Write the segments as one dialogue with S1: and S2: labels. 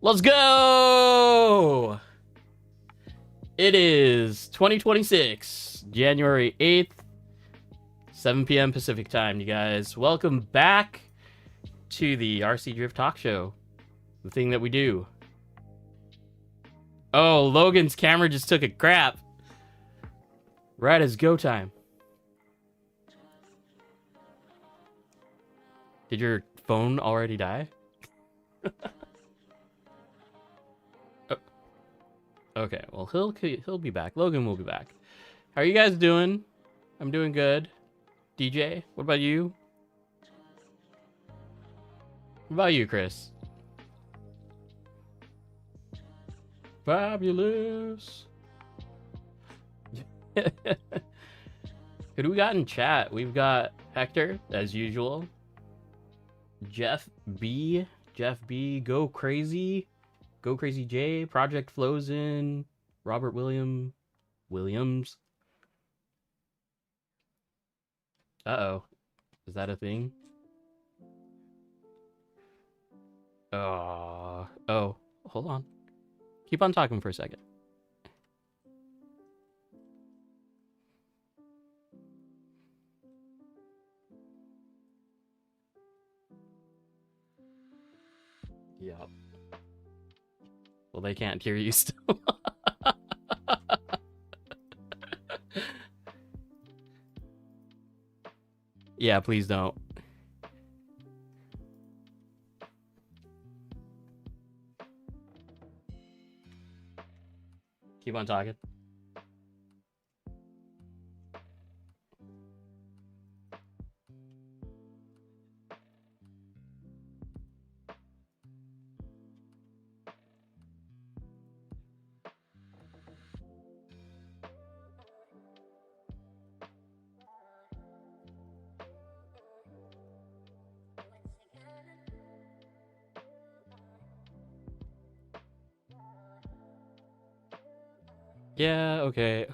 S1: Let's go! It is 2026, January 8th, 7 p.m. Pacific time, you guys. Welcome back to the RC Drift Talk Show, the thing that we do. Oh, Logan's camera just took a crap. Right as go time. Did your phone already die? Okay, well, he'll be back. Logan will be back. How are you guys doing? I'm doing good. DJ, what about you? What about you, Chris? Fabulous. Who do we got in chat? We've got Hector, as usual. Jeff B, Go Crazy. Go Crazy J, Project Flows in, Robert Williams. Uh-oh. Is that a thing? Oh, hold on. Keep on talking for a second. Yup. Well, they can't hear you still. Yeah, please don't. Keep on talking. Yeah, okay.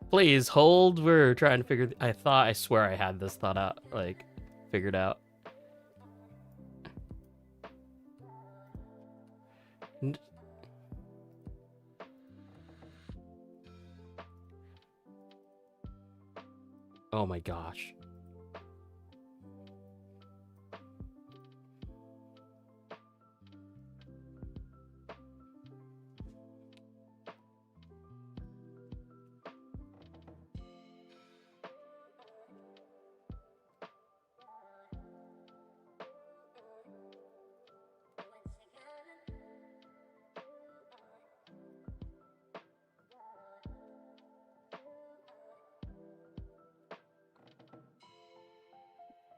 S1: Please hold. We're trying to figure. I swear I had this thought out, like, figured out. Oh my gosh.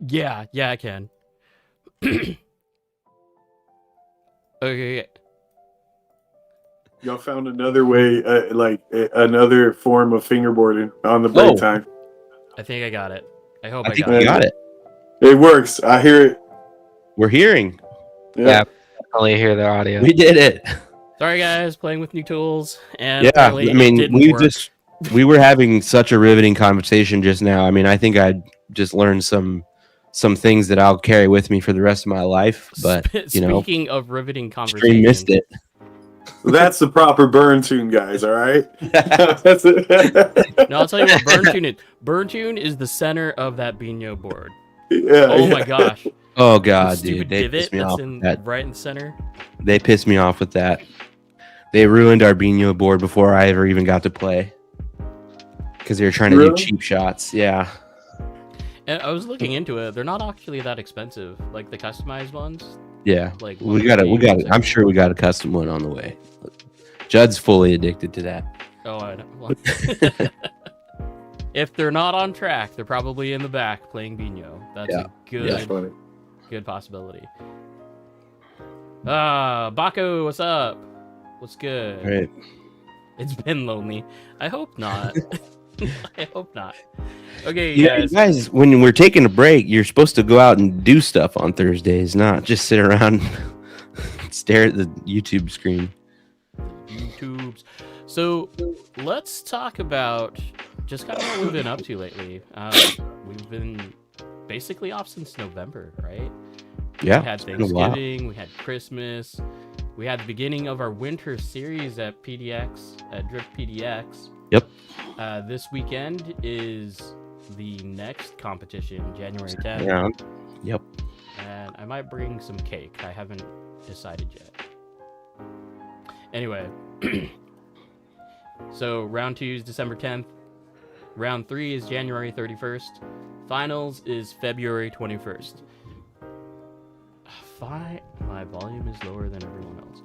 S1: Yeah, I can. Okay.
S2: Y'all found another way, another form of fingerboarding on the break time.
S1: I think I got it. I hope
S3: I
S1: I
S3: think
S1: got
S3: you got it.
S2: It works. I hear it.
S3: We're hearing.
S4: Yeah, only hear the audio.
S3: We did it.
S1: Sorry, guys, playing with new tools. And
S3: Yeah, I
S1: apparently it
S3: mean,
S1: didn't work.
S3: we were having such a riveting conversation just now. I mean, I think I just learned some things that I'll carry with me for the rest of my life. But
S1: Speaking of riveting
S3: Stream
S1: conversation,
S3: missed it.
S2: That's the proper burn tune, guys. All right. That's it.
S1: No, I'll tell you what burn tune is. Burn tune is the center of that Bino board.
S2: Yeah,
S1: Oh my gosh.
S3: Oh God,
S1: The
S3: dude,
S1: stupid
S3: they
S1: divot
S3: pissed me
S1: that's
S3: off.
S1: in
S3: With that.
S1: right in the center.
S3: They pissed me off with that. They ruined our Bino board before I ever even got to play because they were trying to do cheap shots. Yeah.
S1: And I was looking into it. They're not actually that expensive, like the customized ones.
S3: Yeah,
S1: Like
S3: we got it. I'm sure we got a custom one on the way. Judd's fully addicted to that.
S1: Oh, I know. Well, if they're not on track, they're probably in the back playing Bino. That's a good possibility. Baco, what's up? What's good?
S3: All right.
S1: It's been lonely. I hope not. I hope not. Okay,
S3: Yeah, guys, when we're taking a break, you're supposed to go out and do stuff on Thursdays, not just sit around and stare at the YouTube screen.
S1: YouTubes. So let's talk about just kind of what we've been up to lately. We've been basically off since November, right?
S3: Yeah,
S1: We had
S3: it's been a while.
S1: Thanksgiving, we had Christmas, we had the beginning of our winter series at PDX, at Drift PDX.
S3: Yep.
S1: This weekend is the next competition, January 10th.
S3: Yeah. Yep.
S1: And I might bring some cake. I haven't decided yet. Anyway, so round 2 is December 10th. Round 3 is January 31st. Finals is February 21st. My volume is lower than everyone else's.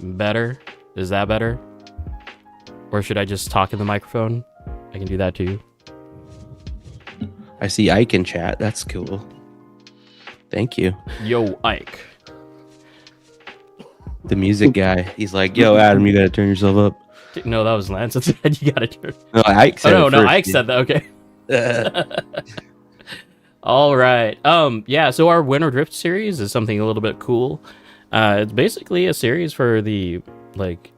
S1: Better? Is that better? Or should I just talk in the microphone? I can do that too.
S3: I see Ike in chat. That's cool. Thank you.
S1: Yo, Ike.
S3: The music guy. He's like, yo, Adam, you gotta turn yourself up.
S1: No, that was Lance that said you gotta turn.
S3: No, Ike said
S1: Oh,
S3: it
S1: no,
S3: first,
S1: Ike
S3: dude.
S1: said that. Okay. All right. Yeah, so our Winter Drift series is something a little bit cool. It's basically a series for the, like,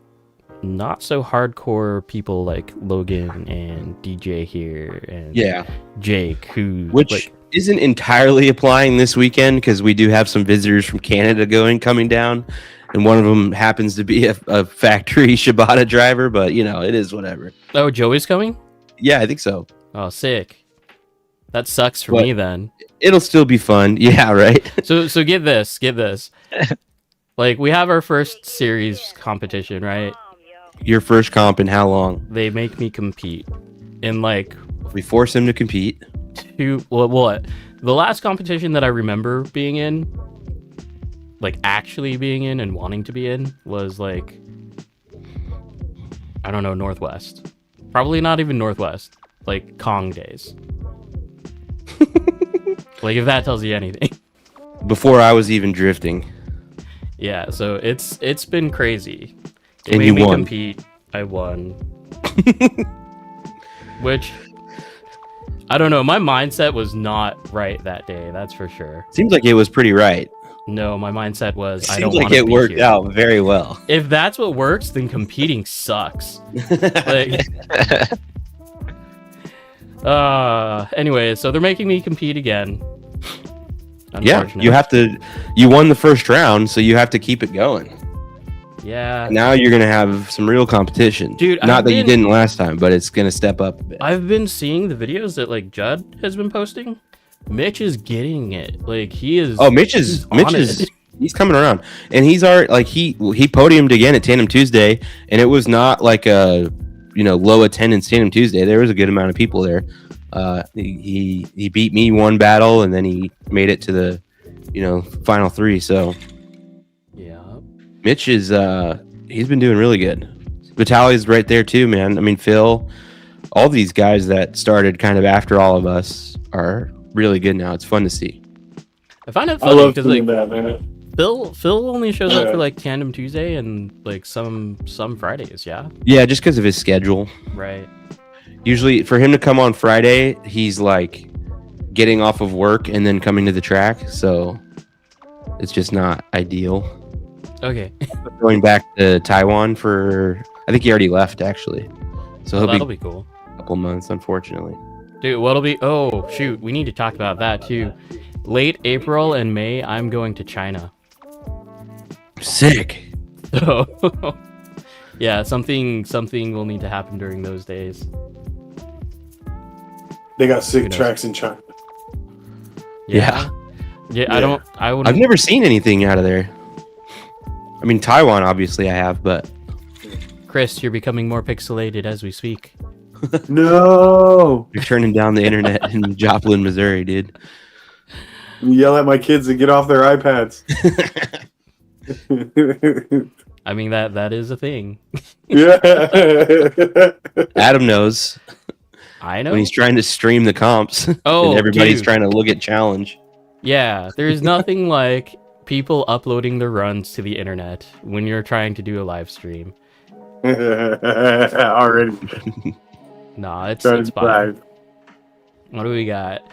S1: not so hardcore people like Logan and DJ here and
S3: Yeah.
S1: Jake, who...
S3: Which
S1: like,
S3: isn't entirely applying this weekend because we do have some visitors from Canada coming down. And one of them happens to be a factory Shibata driver, but, you know, it is whatever.
S1: oh, Joey's coming?
S3: Yeah, I think so.
S1: Oh, sick. That sucks for
S3: What?
S1: me then.
S3: It'll still be fun. Yeah, right?
S1: So get this. Like, we have our first series competition, right?
S3: Your first comp in how long?
S1: They make me compete in like
S3: We force him to compete.
S1: what? The last competition that I remember being in, like actually being in and wanting to be in, was like, I don't know, Northwest. Probably not even Northwest. Like Kong days. Like, if that tells you anything.
S3: Before I was even drifting.
S1: Yeah, so it's been crazy. They
S3: And
S1: made
S3: you
S1: me
S3: won.
S1: compete. I won. Which, I don't know, my mindset was not right that day, that's for sure.
S3: Seems like it was pretty right.
S1: No, my mindset was, I
S3: Seems
S1: don't
S3: like
S1: want to
S3: it
S1: be
S3: worked
S1: here.
S3: out very well.
S1: If that's what works, then competing sucks. Like, anyway, so they're making me compete again.
S3: Yeah, you won the first round, so you have to keep it going.
S1: Yeah.
S3: Now you're gonna have some real competition.
S1: Dude,
S3: not that you didn't last time, but it's gonna step up a bit.
S1: I've been seeing the videos that like Judd has been posting. Mitch is getting it. Like, he is.
S3: Oh, Mitch
S1: he's
S3: is
S1: on it.
S3: he's coming around, and he's already like he podiumed again at Tandem Tuesday, and it was not like a low attendance Tandem Tuesday. There was a good amount of people there. He beat me one battle, and then he made it to the final three. So
S1: Yeah.
S3: Mitch is he's been doing really good. Vitaly's right there too, man. I mean, Phil, all these guys that started kind of after all of us are really good now. It's fun to see.
S1: I find it
S2: I
S1: funny
S2: love
S1: because
S2: doing
S1: like
S2: that, man.
S1: Phil only shows up
S2: Yeah.
S1: for like Tandem Tuesday and like some Fridays. Yeah.
S3: Yeah, just because of his schedule.
S1: Right.
S3: Usually for him to come on Friday, he's like getting off of work and then coming to the track. So it's just not ideal.
S1: Okay.
S3: Going back to Taiwan I think he already left actually. So he'll
S1: That'll
S3: be
S1: be cool.
S3: a couple months, unfortunately.
S1: Dude, what'll be... Oh, shoot. We need to talk about that, too. Late April and May, I'm going to China.
S3: Sick.
S1: So, yeah, something will need to happen during those days.
S2: They got
S1: Who
S2: sick
S1: knows?
S2: tracks in China.
S1: Yeah.
S2: Yeah.
S1: I wouldn't...
S3: I've never seen anything out of there. I mean, Taiwan, obviously, I have, but
S1: Chris, you're becoming more pixelated as we speak.
S2: No.
S3: you're turning down the internet in Joplin, Missouri, dude.
S2: You yell at my kids to get off their iPads.
S1: I mean, that is a thing.
S2: Yeah.
S3: Adam knows
S1: I know.
S3: when he's trying to stream the comps
S1: Oh,
S3: and everybody's
S1: dude.
S3: trying to look at challenge.
S1: Yeah, there's nothing like people uploading their runs to the internet when you're trying to do a live stream.
S2: Already.
S1: Nah, it's
S2: Trying to
S1: fine.
S2: drive.
S1: What do we got?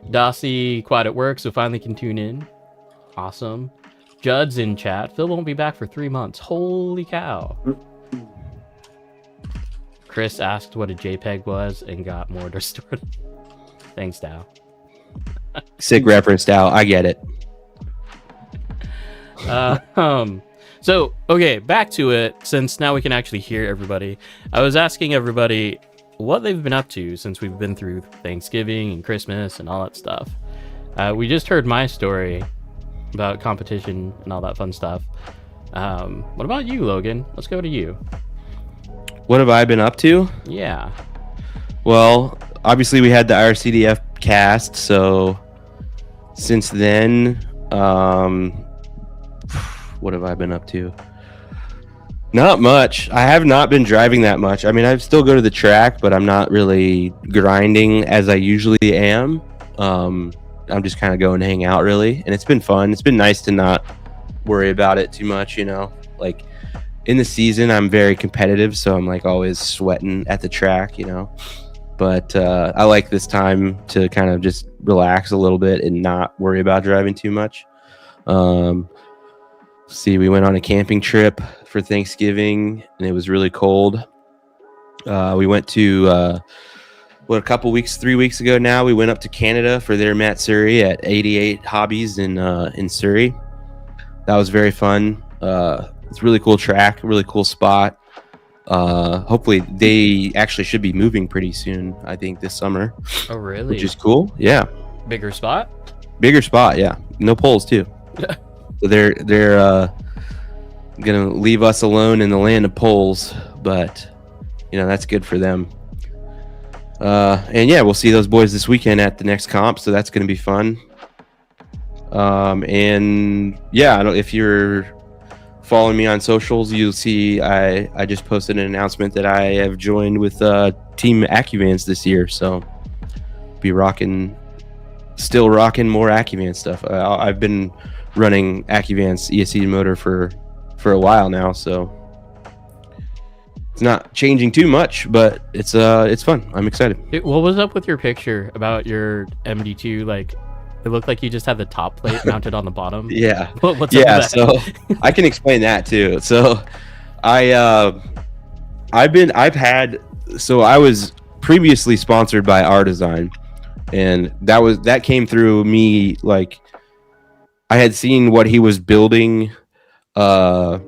S1: Dossie quiet at work, so finally can tune in. Awesome. Judd's in chat. Phil won't be back for 3 months. Holy cow. Chris asked what a JPEG was and got more distorted. Thanks, Dow.
S3: Sick reference, Dow. I get it.
S1: So, okay, back to it, since now we can actually hear everybody. I was asking everybody what they've been up to since we've been through Thanksgiving and Christmas and all that stuff. We just heard my story about competition and all that fun stuff. What about you, Logan? Let's go to you.
S3: What have I been up to?
S1: Yeah.
S3: Well, obviously we had the RCDF cast, so since then, what have I been up to? Not much. I have not been driving that much. I mean, I still go to the track, but I'm not really grinding as I usually am. I'm just kind of going to hang out, really, and it's been fun. It's been nice to not worry about it too much, you know. Like in the season, I'm very competitive, so I'm like always sweating at the track, you know. But I like this time to kind of just relax a little bit and not worry about driving too much. We went on a camping trip for Thanksgiving, and it was really cold. We went to 3 weeks ago now. We went up to Canada for their Matsuri at 88 Hobbies in Surrey. That was very fun. It's a really cool track, really cool spot. Hopefully they actually should be moving pretty soon, I think this summer.
S1: Oh, really?
S3: Which is cool. Yeah.
S1: Bigger spot?
S3: Bigger spot, yeah. No poles too. So they're gonna leave us alone in the land of poles, but you know, that's good for them. And yeah, we'll see those boys this weekend at the next comp, so that's gonna be fun. And yeah, I don't, if you're following me on socials, you'll see I just posted an announcement that I have joined with Team AccuVans this year, so still rocking more AccuVan stuff. I've been running AccuVan's ESC motor for a while now, so it's not changing too much, but it's fun. I'm excited.
S1: What was up with your picture about your MD2? Like, it looked like you just had the top plate mounted on the bottom.
S3: Yeah.
S1: What's up with
S3: yeah.
S1: that?
S3: So I can explain that too. So I was previously sponsored by R Design, and that came through me. Like, I had seen what he was building, you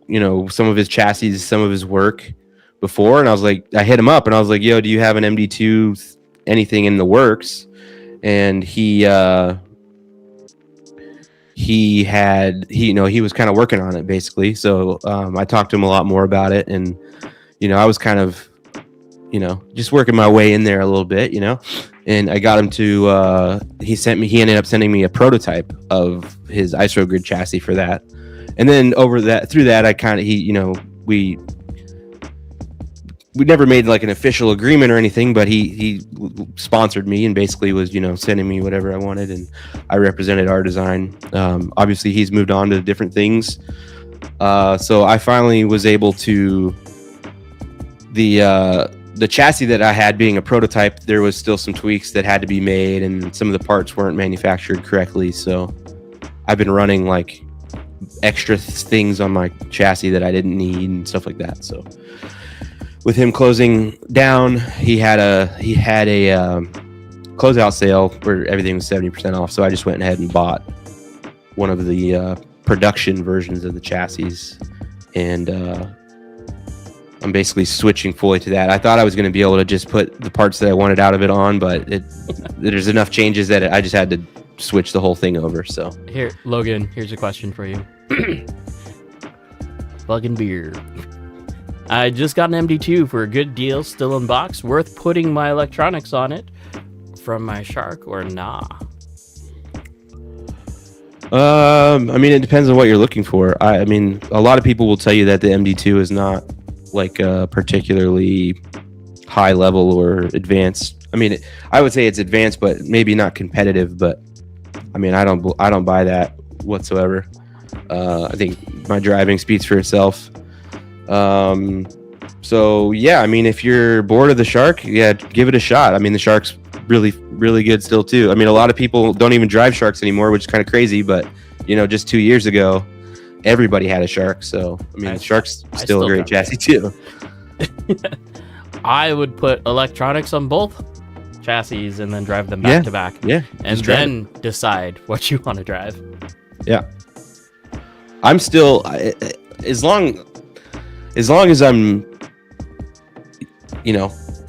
S3: know, some of his chassis, some of his work before, and I was like, I hit him up and I was like, yo, do you have an MD2 anything in the works? And he was kind of working on it basically. So I talked to him a lot more about it, and you know, I was kind of, you know, just working my way in there a little bit, you know, and I got him to he ended up sending me a prototype of his ISO grid chassis for that. And then through that we never made like an official agreement or anything, but he sponsored me and basically was, you know, sending me whatever I wanted, and I represented R Design. Obviously he's moved on to different things. So I finally was able to, the chassis that I had being a prototype, there was still some tweaks that had to be made, and some of the parts weren't manufactured correctly. So I've been running like extra things on my chassis that I didn't need and stuff like that. So with him closing down, he had a closeout sale where everything was 70% off. So I just went ahead and bought one of the production versions of the chassis, and I'm basically switching fully to that. I thought I was going to be able to just put the parts that I wanted out of it on, but there's enough changes that I just had to switch the whole thing over. So
S1: here, Logan, here's a question for you. Fucking beer. I just got an MD2 for a good deal, still in box. Worth putting my electronics on it from my Shark or nah?
S3: I mean, it depends on what you're looking for. I mean, a lot of people will tell you that the MD2 is not like particularly high level or advanced. I mean, I would say it's advanced, but maybe not competitive. But I mean, I don't buy that whatsoever. I think my driving speaks for itself. So yeah, I mean, if you're bored of the Shark, yeah, give it a shot. I mean, the Shark's really, really good still too. I mean, a lot of people don't even drive Sharks anymore, which is kind of crazy, but you know, just 2 years ago, everybody had a Shark. So, I mean, the Shark's still a great chassis too.
S1: I would put electronics on both chassis and then drive them back to back.
S3: Yeah.
S1: And
S3: just drive
S1: then decide what you want to drive.
S3: Yeah. I'm still as long as I'm,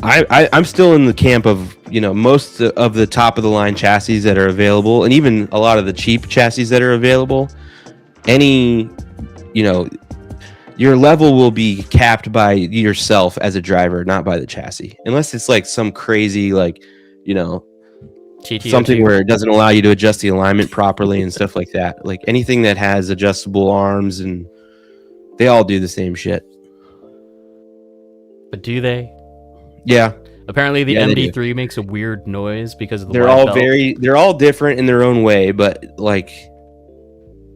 S3: I'm still in the camp of, most of the top of the line chassis that are available, and even a lot of the cheap chassis that are available. Your level will be capped by yourself as a driver, not by the chassis, unless it's like some crazy,
S1: TTO2.
S3: something where it doesn't allow you to adjust the alignment properly and stuff like that. Like anything that has adjustable arms, and they all do the same shit.
S1: But do they?
S3: Yeah.
S1: Apparently the
S3: Yeah,
S1: MD3 makes a weird noise because of the
S3: they're
S1: wide
S3: all
S1: belt.
S3: they're all different in their own way, but like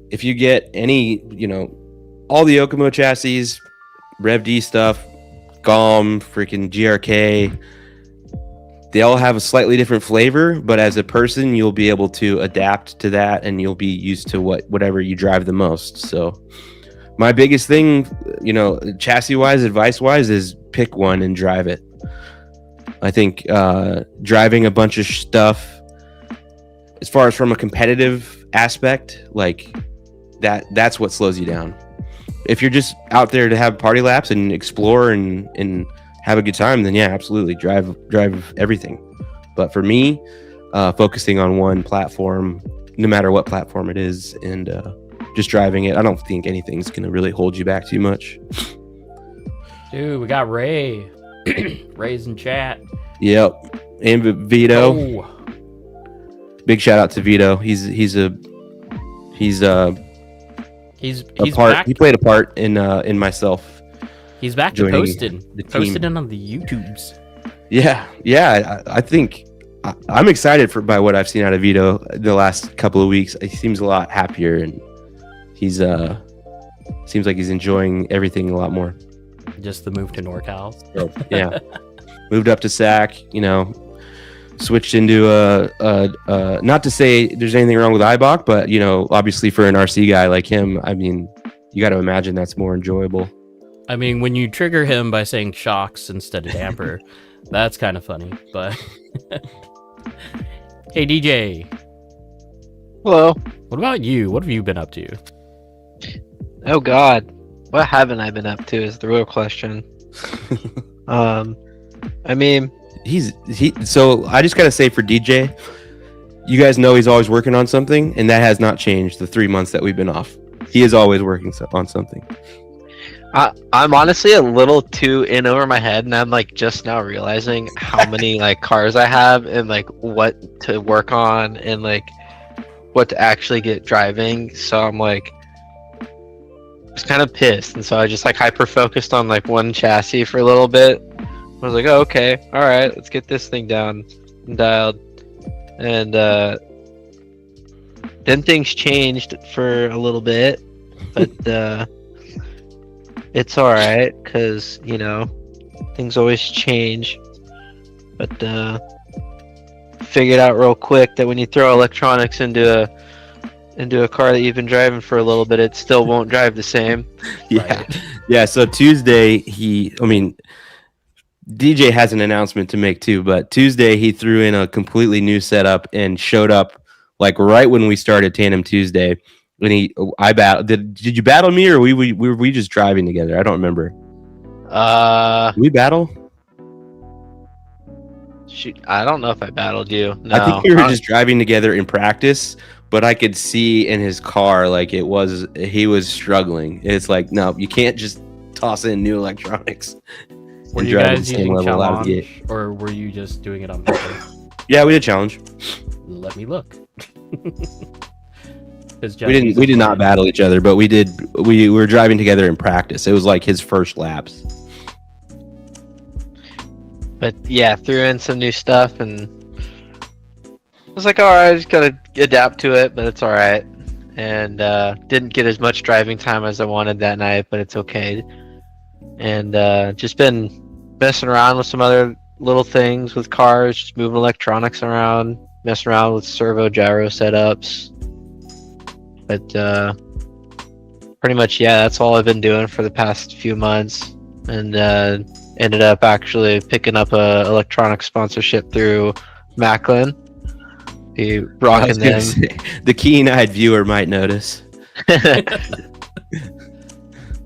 S3: if you get any, all the Yokomo chassis, Rev D stuff, GOM, freaking GRK, they all have a slightly different flavor, but as a person, you'll be able to adapt to that, and you'll be used to whatever you drive the most. So my biggest thing, chassis-wise, advice-wise, is pick one and drive it. I think driving a bunch of stuff, as far as from a competitive aspect, like that's what slows you down. If you're just out there to have party laps and explore and have a good time, then yeah, absolutely drive everything. But for me, focusing on one platform, no matter what platform it is, and just driving it, I don't think anything's gonna really hold you back too much.
S1: Dude, we got Ray. Ray's in chat.
S3: Yep, and Vito.
S1: Oh.
S3: Big shout out to Vito. He's
S1: back.
S3: He played a part in myself.
S1: He's back to
S3: joining
S1: posting.
S3: the team.
S1: Posting it on the YouTubes.
S3: Yeah. I think I'm excited by what I've seen out of Vito the last couple of weeks. He seems a lot happier, and he's seems like he's enjoying everything a lot more.
S1: Just the move to NorCal.
S3: So, yeah, moved up to SAC. Switched into a not to say there's anything wrong with IBOC, but obviously for an RC guy like him, I mean, you got to imagine that's more enjoyable.
S1: I mean, when you trigger him by saying shocks instead of damper, that's kind of funny. But hey, DJ.
S4: Hello.
S1: What about you? What have you been up to?
S4: Oh God, what haven't I been up to is the real question. I mean,
S3: so I just gotta say for DJ, you guys know he's always working on something, and that has not changed the 3 months that we've been off. He is always working on something.
S4: I'm honestly a little too in over my head, and I'm like just now realizing how many like cars I have, and like what to work on, and like what to actually get driving. So I'm like just kind of pissed, and so I just like hyper focused on like one chassis for a little bit. I was like, oh, okay, all right, let's get this thing down and dialed. And then things changed for a little bit, but it's all right because things always change. But figured out real quick that when you throw electronics into a car that you've been driving for a little bit, it still won't drive the same.
S3: Yeah,
S1: Right.
S3: yeah. So Tuesday, DJ has an announcement to make too, but Tuesday he threw in a completely new setup and showed up like right when we started Tandem Tuesday. When I battled. Did you battle me, or were we just driving together? I don't remember. Did we battle?
S4: Shoot, I don't know if I battled you. No,
S3: I think we were just driving together in practice, but I could see in his car like he was struggling. It's like, no, you can't just toss in new electronics.
S1: Were
S3: and
S1: you
S3: drive at
S1: guys
S3: the same
S1: using
S3: level out of the
S1: challenge, or were you just doing it on purpose?
S3: Yeah, we did challenge.
S1: Let me look.
S3: We did not battle each other, but we were driving together in practice. It was like his first laps.
S4: But yeah, threw in some new stuff, and I was like, all right, I just gotta adapt to it, but it's all right. And didn't get as much driving time as I wanted that night, but it's okay. And just been messing around with some other little things with cars, just moving electronics around, messing around with servo gyro setups. But pretty much, yeah, that's all I've been doing for the past few months. And ended up actually picking up a electronic sponsorship through Macklin. Be
S3: I was
S4: rocking
S3: gonna
S4: them.
S3: say, the keen-eyed viewer might notice.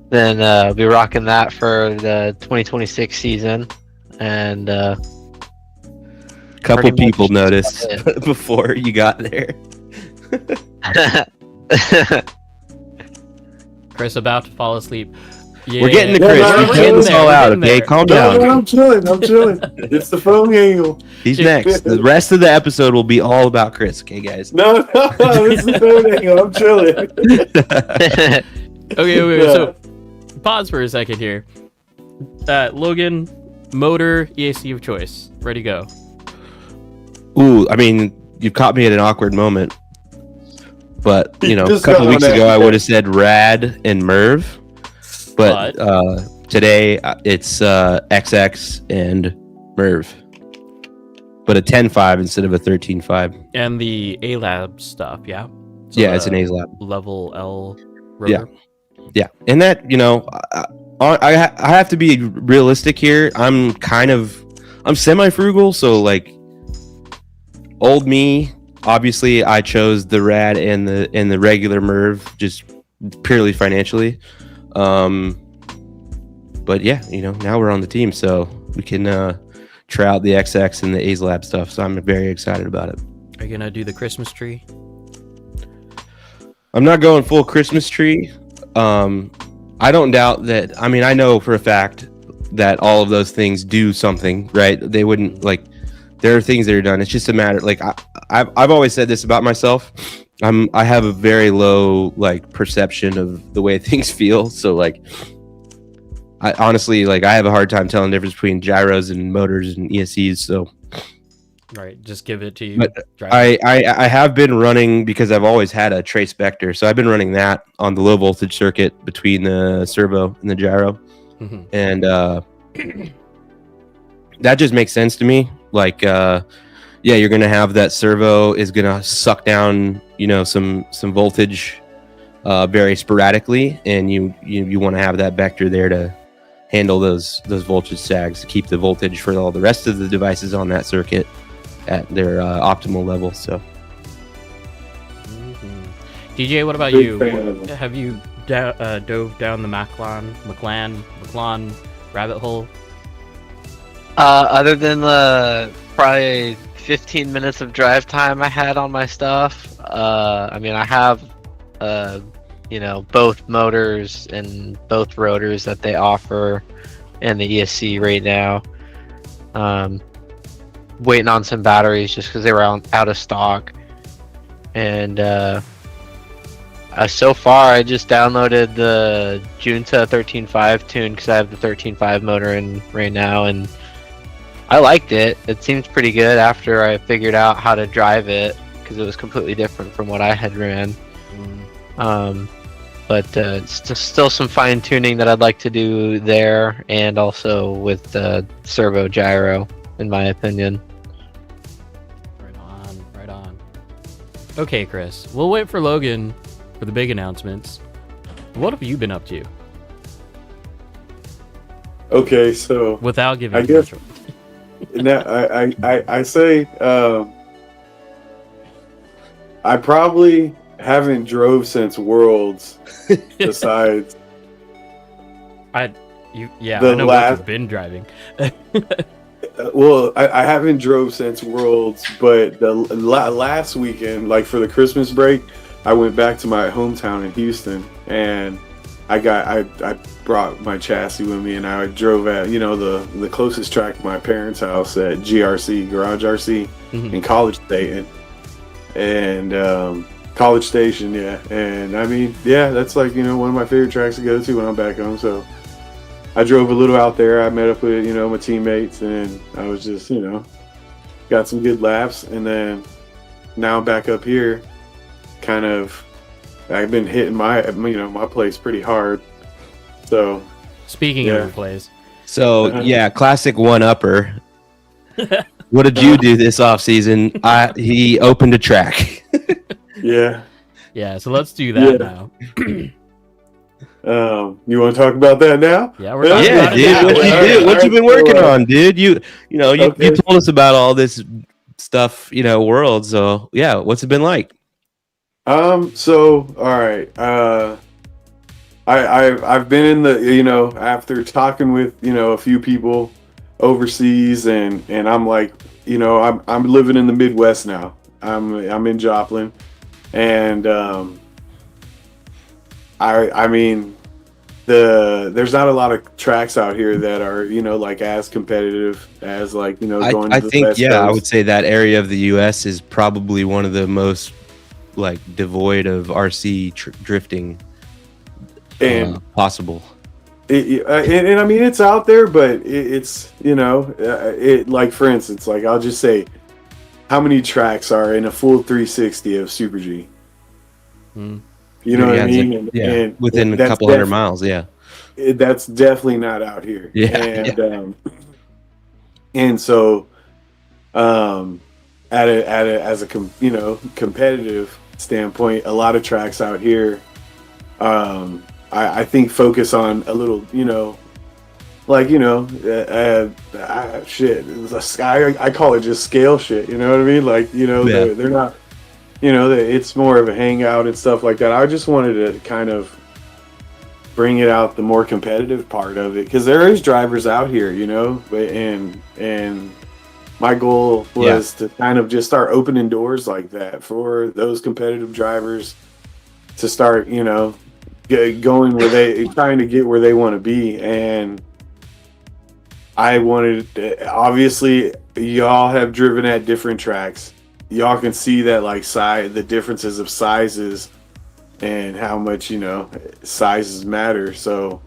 S4: Then be rocking that for the 2026 season, and
S3: A couple
S4: pretty much
S3: people
S4: that's
S3: noticed before you got there.
S1: Chris about to fall asleep. Yeah.
S3: We're getting to
S2: Yeah,
S3: Chris.
S2: no,
S3: He's
S2: we're
S3: getting this
S1: there,
S3: all
S1: we're
S3: out,
S1: getting
S3: okay?
S1: there.
S3: Calm
S2: No,
S3: down.
S2: no, I'm chilling. It's the phone angle.
S3: He's next. The rest of the episode will be all about Chris, okay, guys?
S2: No, this is the phone angle. I'm chilling.
S1: Okay,
S2: Yeah.
S1: so pause for a second here. Logan, motor, EAC of choice. Ready, go.
S3: Ooh, I mean, you caught me at an awkward moment. But, you know, a
S2: Just
S3: couple
S2: go
S3: weeks
S2: on
S3: ago,
S2: that.
S3: I would have said Rad and Merv. But today, it's XX and Merv. But a 10.5 instead of a 13.5.
S1: And the A-Lab stuff, yeah? So
S3: Yeah, it's an
S1: the
S3: A's lab.
S1: Level L rotor.
S3: Yeah. Yeah, and that, you know, I have to be realistic here. I'm semi-frugal, so like old me, obviously I chose the Rad and the regular Merv just purely financially. But yeah, you know, now we're on the team, so we can try out the XX and the A's Lab stuff. So I'm very excited about it.
S1: Are you gonna do the Christmas tree?
S3: I'm not going full Christmas tree. I don't doubt that. I mean, I know for a fact that all of those things do something, right? They wouldn't like. There are things that are done. It's just a matter. Like I've always said this about myself. I have a very low like perception of the way things feel. So like, I honestly like I have a hard time telling the difference between gyros and motors and ESCs. So
S1: Right, just give it to you.
S3: But
S1: drive it.
S3: I have been running because I've always had a Trace Vector, so I've been running that on the low voltage circuit between the servo and the gyro,
S1: Mhm.
S3: and that just makes sense to me. Like, yeah, you're gonna have that servo is gonna suck down, you know, some voltage very sporadically, and you want to have that vector there to handle those voltage sags to keep the voltage for all the rest of the devices on that circuit at their optimal level. So
S1: Mhm. DJ, what about
S2: Big
S1: you?
S2: fan of them.
S1: Have you dove down the McLan rabbit hole?
S4: Other than the probably 15 minutes of drive time I had on my stuff, I mean, I have, you know, both motors and both rotors that they offer in the ESC right now. Waiting on some batteries just because they were out of stock. And so far, I just downloaded the Junta 13.5 tune because I have the 13.5 motor in right now, and I liked it. It seems pretty good after I figured out how to drive it because it was completely different from what I had ran. But it's still some fine tuning that I'd like to do there, and also with the servo gyro, in my opinion.
S1: Right on. Okay, Chris, we'll wait for Logan for the big announcements. What have you been up to
S2: Okay, so
S1: without giving?
S2: I
S1: too
S2: guess-
S1: much-
S2: now I say I probably haven't drove since Worlds. Besides,
S1: I
S2: The
S1: know what
S2: last-
S1: you've been driving.
S2: well, I haven't drove since Worlds, but the last weekend, like for the Christmas break, I went back to my hometown in Houston, and I brought my chassis with me, and I drove at the closest track to my parents' house at GRC Garage RC
S1: Mhm.
S2: in College Station, and College Station, yeah. And I mean, yeah, that's like one of my favorite tracks to go to when I'm back home. So I drove a little out there. I met up with my teammates, and I was just got some good laps, and then now I'm back up here. Kind of, I've been hitting my place pretty hard. So
S1: Speaking
S2: Yeah.
S1: of your plays,
S3: So yeah, classic one-upper. What did you do this off season? He opened a track.
S2: yeah.
S1: yeah. So let's do that
S2: Yeah.
S1: now.
S2: You want to talk about that now?
S1: Yeah, we're talking
S3: Yeah,
S1: about it
S3: dude.
S1: now.
S3: What you
S2: Alright,
S3: do? What you been
S2: alright,
S3: working
S2: so,
S3: on, dude? You
S2: Okay.
S3: told us about all this stuff, world. So yeah, what's it been like?
S2: So all right. I've been in the after talking with a few people overseas, and I'm like, I'm living in the Midwest now. I'm in Joplin, and I mean there's not a lot of tracks out here that are like as competitive as like going
S3: I
S2: to the
S3: think,
S2: West
S3: yeah, I would
S2: Coast.
S3: say that area of the U.S. is probably one of the most like devoid of RC drifting
S2: And
S3: possible.
S2: and I mean it's out there, but it's it like for instance, like I'll just say, how many tracks are in a full 360 of Super G?
S1: Mm.
S2: You know what I
S3: Yeah, it's like-
S2: mean?
S3: yeah,
S2: And
S3: within a
S2: that's
S3: couple hundred miles. Yeah,
S2: that's definitely not out here.
S3: Yeah,
S2: And so as a competitive standpoint, a lot of tracks out here I think focus on a little, like shit. It's a sky. I call it just scale shit. You know what I mean? Like
S3: Yeah.
S2: they're not. It's more of a hangout and stuff like that. I just wanted to kind of bring it out the more competitive part of it because there is drivers out here, and my goal was to kind of just start opening doors like that for those competitive drivers to start, going where they trying to get where they want to be. And I wanted obviously y'all have driven at different tracks, y'all can see that like the differences of sizes and how much sizes matter. So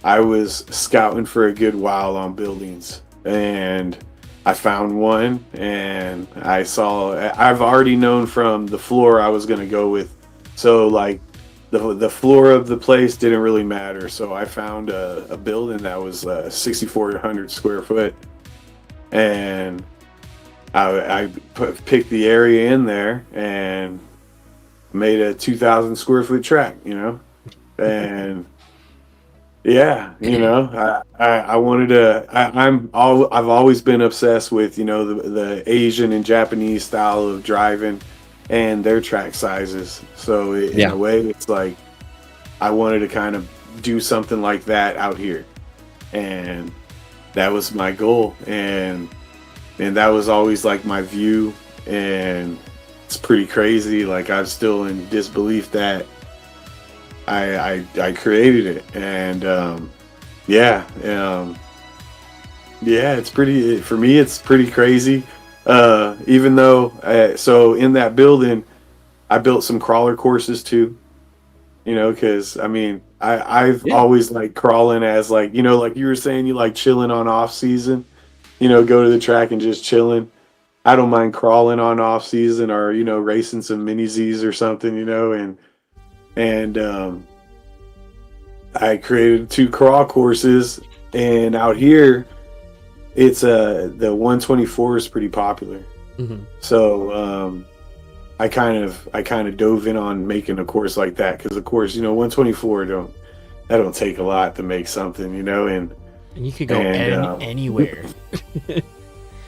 S2: I was scouting for a good while on buildings, and I found one, and I've already known from the floor I was going to go with. So like the floor of the place didn't really matter. So I found a building that was 6,400 square foot, and I picked the area in there and made a 2,000 square foot track, and yeah, I wanted to. I've always been obsessed with the Asian and Japanese style of driving and their track sizes. So in a way, it's like I wanted to kind of do something like that out here, and that was my goal, and that was always like my view. And it's pretty crazy. Like I'm still in disbelief that I created it, and it's pretty, for me it's pretty crazy. Even though so in that building I built some crawler courses too, because I mean I've always liked crawling as like like you were saying, you like chilling on off season, go to the track and just chilling. I don't mind crawling on off season, or racing some mini Z's or something, and I created 2 crawl courses. And out here it's the 124 is pretty popular.
S1: Mm-hmm.
S2: So I kind of dove in on making a course like that, because of course 124 don't take a lot to make something, and
S1: you could go anywhere.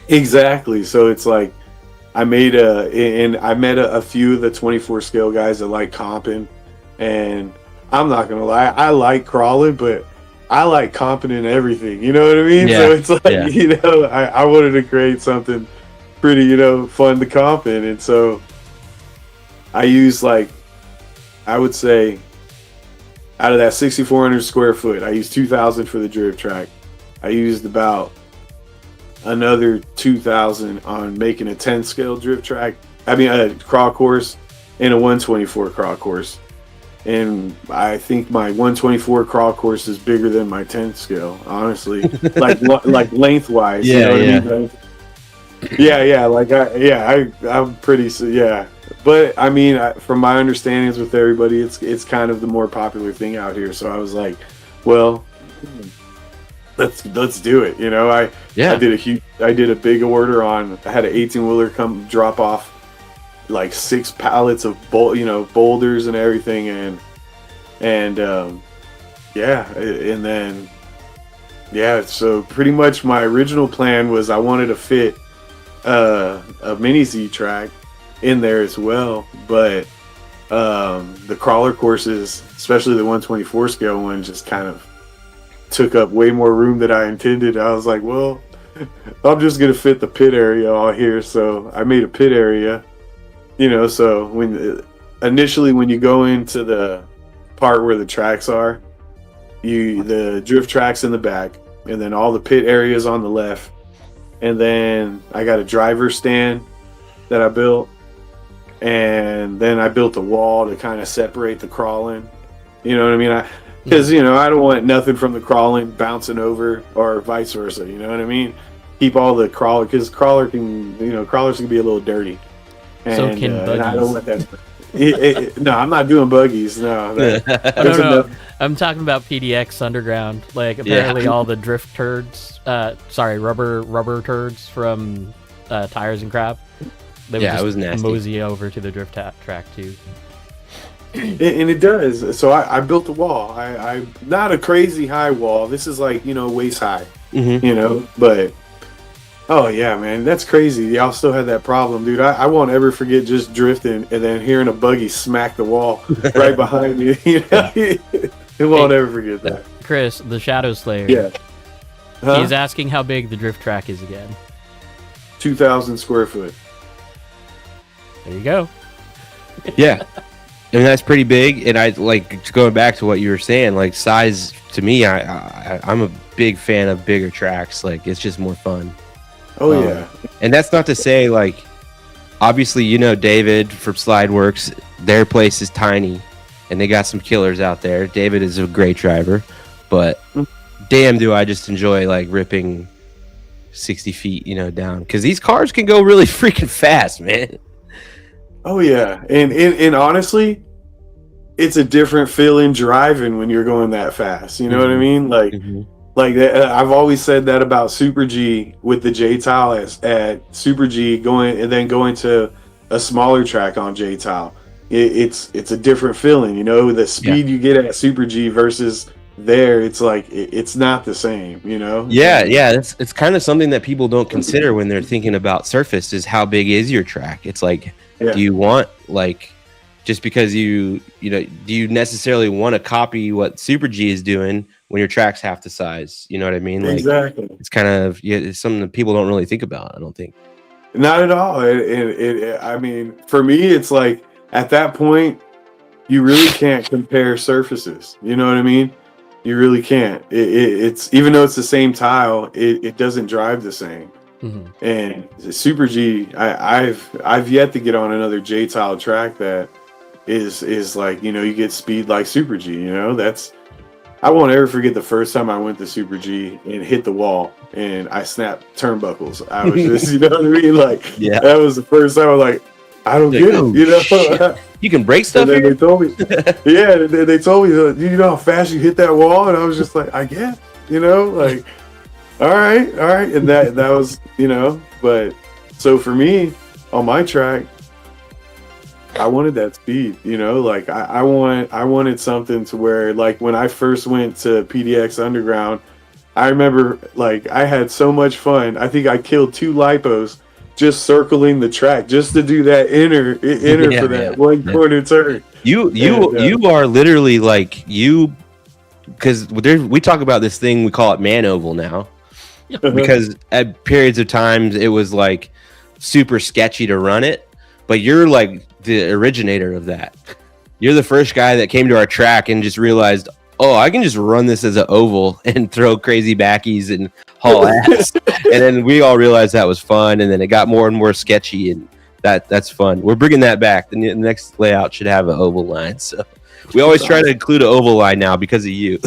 S2: Exactly. So it's like I met a few of the 24 scale guys that like comping, and I'm not gonna lie, I like crawling, but I like comping in everything. You know what I mean?
S3: Yeah.
S2: So it's like I wanted to create something pretty fun to comp in, and so I use, like, I would say out of that 6,400 square foot, I used 2,000 for the drift track. I used about another 2,000 on making a 10 scale drift track. I mean, a crawl course and a 124 crawl course. And I think my 124 crawl course is bigger than my 10 scale, honestly. like lengthwise.
S3: Yeah,
S2: you know what I mean? Yeah. Like I'm pretty. Yeah. But I mean, from my understandings with everybody, it's kind of the more popular thing out here. So I was like, well, let's do it. I did a big order on. I had an 18-wheeler come drop off like 6 pallets of boulders and everything, and then so pretty much my original plan was I wanted to fit a mini Z track in there as well, but the crawler courses, especially the 124 scale one, just kind of took up way more room than I intended. I was like, well, I'm just gonna fit the pit area all here, so I made a pit area. So initially when you go into the part where the tracks are, the drift tracks in the back, and then all the pit areas on the left, and then I got a driver stand that I built, and then I built a wall to kind of separate the crawling. You know what I mean? Because I don't want nothing from the crawling bouncing over, or vice versa. You know what I mean? Keep all the crawler, because crawlers can be a little dirty. And,
S1: So can
S2: and I don't want
S1: buggies.
S2: that. No, I'm not doing buggies. No,
S1: No. I'm talking about PDX Underground. Like, apparently all the drift turds, rubber turds from Tires and Crap, they would
S3: it was nasty.
S1: mosey over to the drift track too.
S2: And it does. So I built a wall. I not a crazy high wall. This is like, waist high.
S3: Mm-hmm.
S2: But oh yeah, man, that's crazy. Y'all still had that problem, dude. I won't ever forget just drifting and then hearing a buggy smack the wall right behind me. I won't ever forget that.
S1: Chris, the Shadow Slayer.
S2: Yeah. Huh?
S1: He's asking how big the drift track is again.
S2: 2,000 square foot.
S1: There you go.
S3: Yeah. And that's pretty big. And I like going back to what you were saying, like size to me, I'm a big fan of bigger tracks. Like it's just more fun.
S2: Oh yeah.
S3: And that's not to say like, obviously, David from Slideworks, their place is tiny and they got some killers out there. David is a great driver, but damn, do I just enjoy like ripping 60 feet, down. Cause these cars can go really freaking fast, man.
S2: Oh yeah, and honestly, it's a different feeling driving when you're going that fast. You know what I mean? Like, like that, I've always said that about Super G with the J Tile at Super G going to a smaller track on J Tile. It's a different feeling. The speed you get at Super G versus there, it's like it's not the same.
S3: Yeah. It's kind of something that people don't consider when they're thinking about surface. Is how big is your track? It's like.
S2: Yeah.
S3: Do you want like just because do you necessarily want to copy what Super G is doing when your track's half the size? You know what I mean? Like,
S2: exactly.
S3: It's kind of it's something that people don't really think about. I don't think.
S2: Not at all. I mean, for me, it's like at that point, you really can't compare surfaces. You know what I mean? You really can't. It's even though it's the same tile, it doesn't drive the same. Mm-hmm. And Super G, I've yet to get on another J Tile track that is like you get speed like Super G. I won't ever forget the first time I went to Super G and hit the wall and I snapped turnbuckles. I was just what I mean, like that was the first time I was like, I don't get it.
S3: You can break stuff.
S2: And then they told me, they told me, you know how fast you hit that wall, and I was just like, I guess, like. All right, and that was but so for me on my track, I wanted that speed, like I wanted something to where like when I first went to PDX Underground, I remember like I had so much fun. I think I killed 2 lipos just circling the track just to do that inner for that one corner turn.
S3: You are literally like because we talk about this thing, we call it man oval now. Because at periods of times it was like super sketchy to run it, but you're like the originator of that. You're the first guy that came to our track and just realized, oh, I can just run this as an oval and throw crazy backies and haul ass. And then we all realized that was fun, and then it got more and more sketchy, and that's fun. We're bringing that back. The next layout should have an oval line, so we always try to include an oval line now because of you.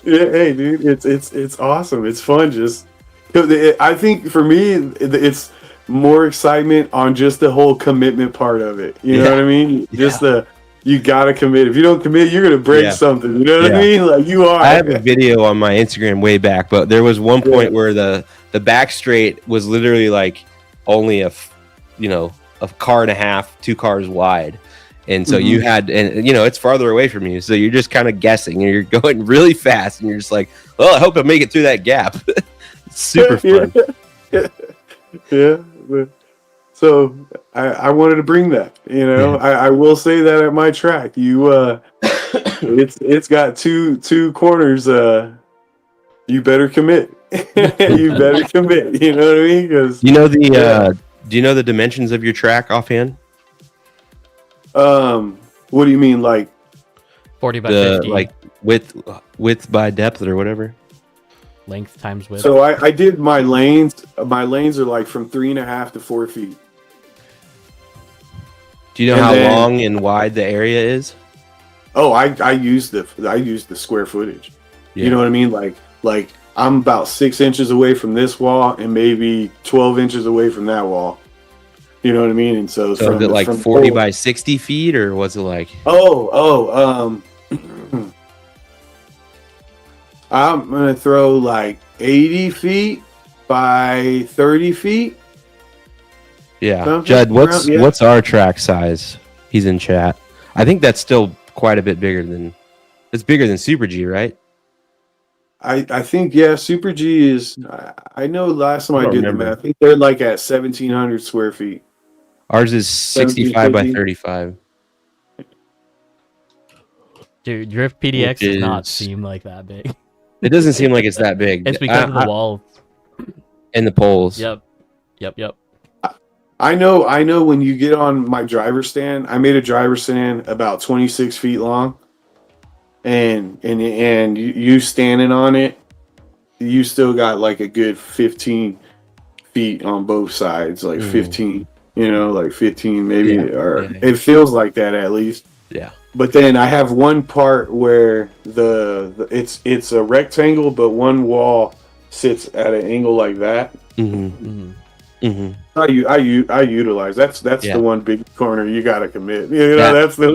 S2: Yeah, hey, dude, it's awesome. It's fun. Just I think for me, it's more excitement on just the whole commitment part of it. You know what I mean? Just you gotta commit. If you don't commit, you're gonna break something. You know what I mean? Like you are.
S3: I have a video on my Instagram way back, but there was one point where the back straight was literally like only a car and a half, 2 cars wide. And so you had, and it's farther away from you. So you're just kind of guessing and you're going really fast and you're just like, well, I hope I make it through that gap. It's super fun.
S2: Yeah. So I wanted to bring that. You know, I will say that at my track, it's got two corners. You better commit. You better commit. You know what I mean? Because
S3: do you know the dimensions of your track offhand?
S2: What do you mean, like
S1: 40 by
S3: The
S1: 50.
S3: like width by depth or whatever?
S1: Length times width.
S2: So I did my lanes. My lanes are like from 3.5 to 4 feet.
S3: Do you know
S2: And
S3: how
S2: then-
S3: long and wide the area is?
S2: Oh, I use the square footage. You know what I mean? Like I'm about 6 inches away from this wall and maybe 12 inches away from that wall. You know what I mean? And so
S3: So is it like 40 by 60 feet, or was it like?
S2: I'm gonna throw like 80 feet by 30 feet.
S3: Yeah,
S2: Something
S3: Judd,
S2: around- yeah.
S3: what's our track size? He's in chat. I think that's still quite a bit bigger than. It's bigger than Super G, right?
S2: I think Super G is. I know last time
S3: I
S2: I
S3: don't
S2: did
S3: remember.
S2: the math, I think they're like at 1,700 square feet.
S3: Ours is 65 by
S2: 1750.
S3: 35.
S1: Dude, Drift PDX
S3: Which
S1: does not
S3: is-
S1: seem like that big.
S3: It doesn't seem like it's that big.
S1: It's because of the wall.
S3: and the poles.
S1: Yep.
S2: I know when you get on my driver stand, I made a driver stand about 26 feet long. And you standing on it, you still got like a good 15 feet on both sides, like 15, like 15 maybe, or it feels like that at least.
S3: Yeah.
S2: But then I have one part where it's a rectangle, but one wall sits at an angle like that.
S3: Mm-hmm. Mm-hmm.
S2: I utilize that's the one big corner you got to commit. That's the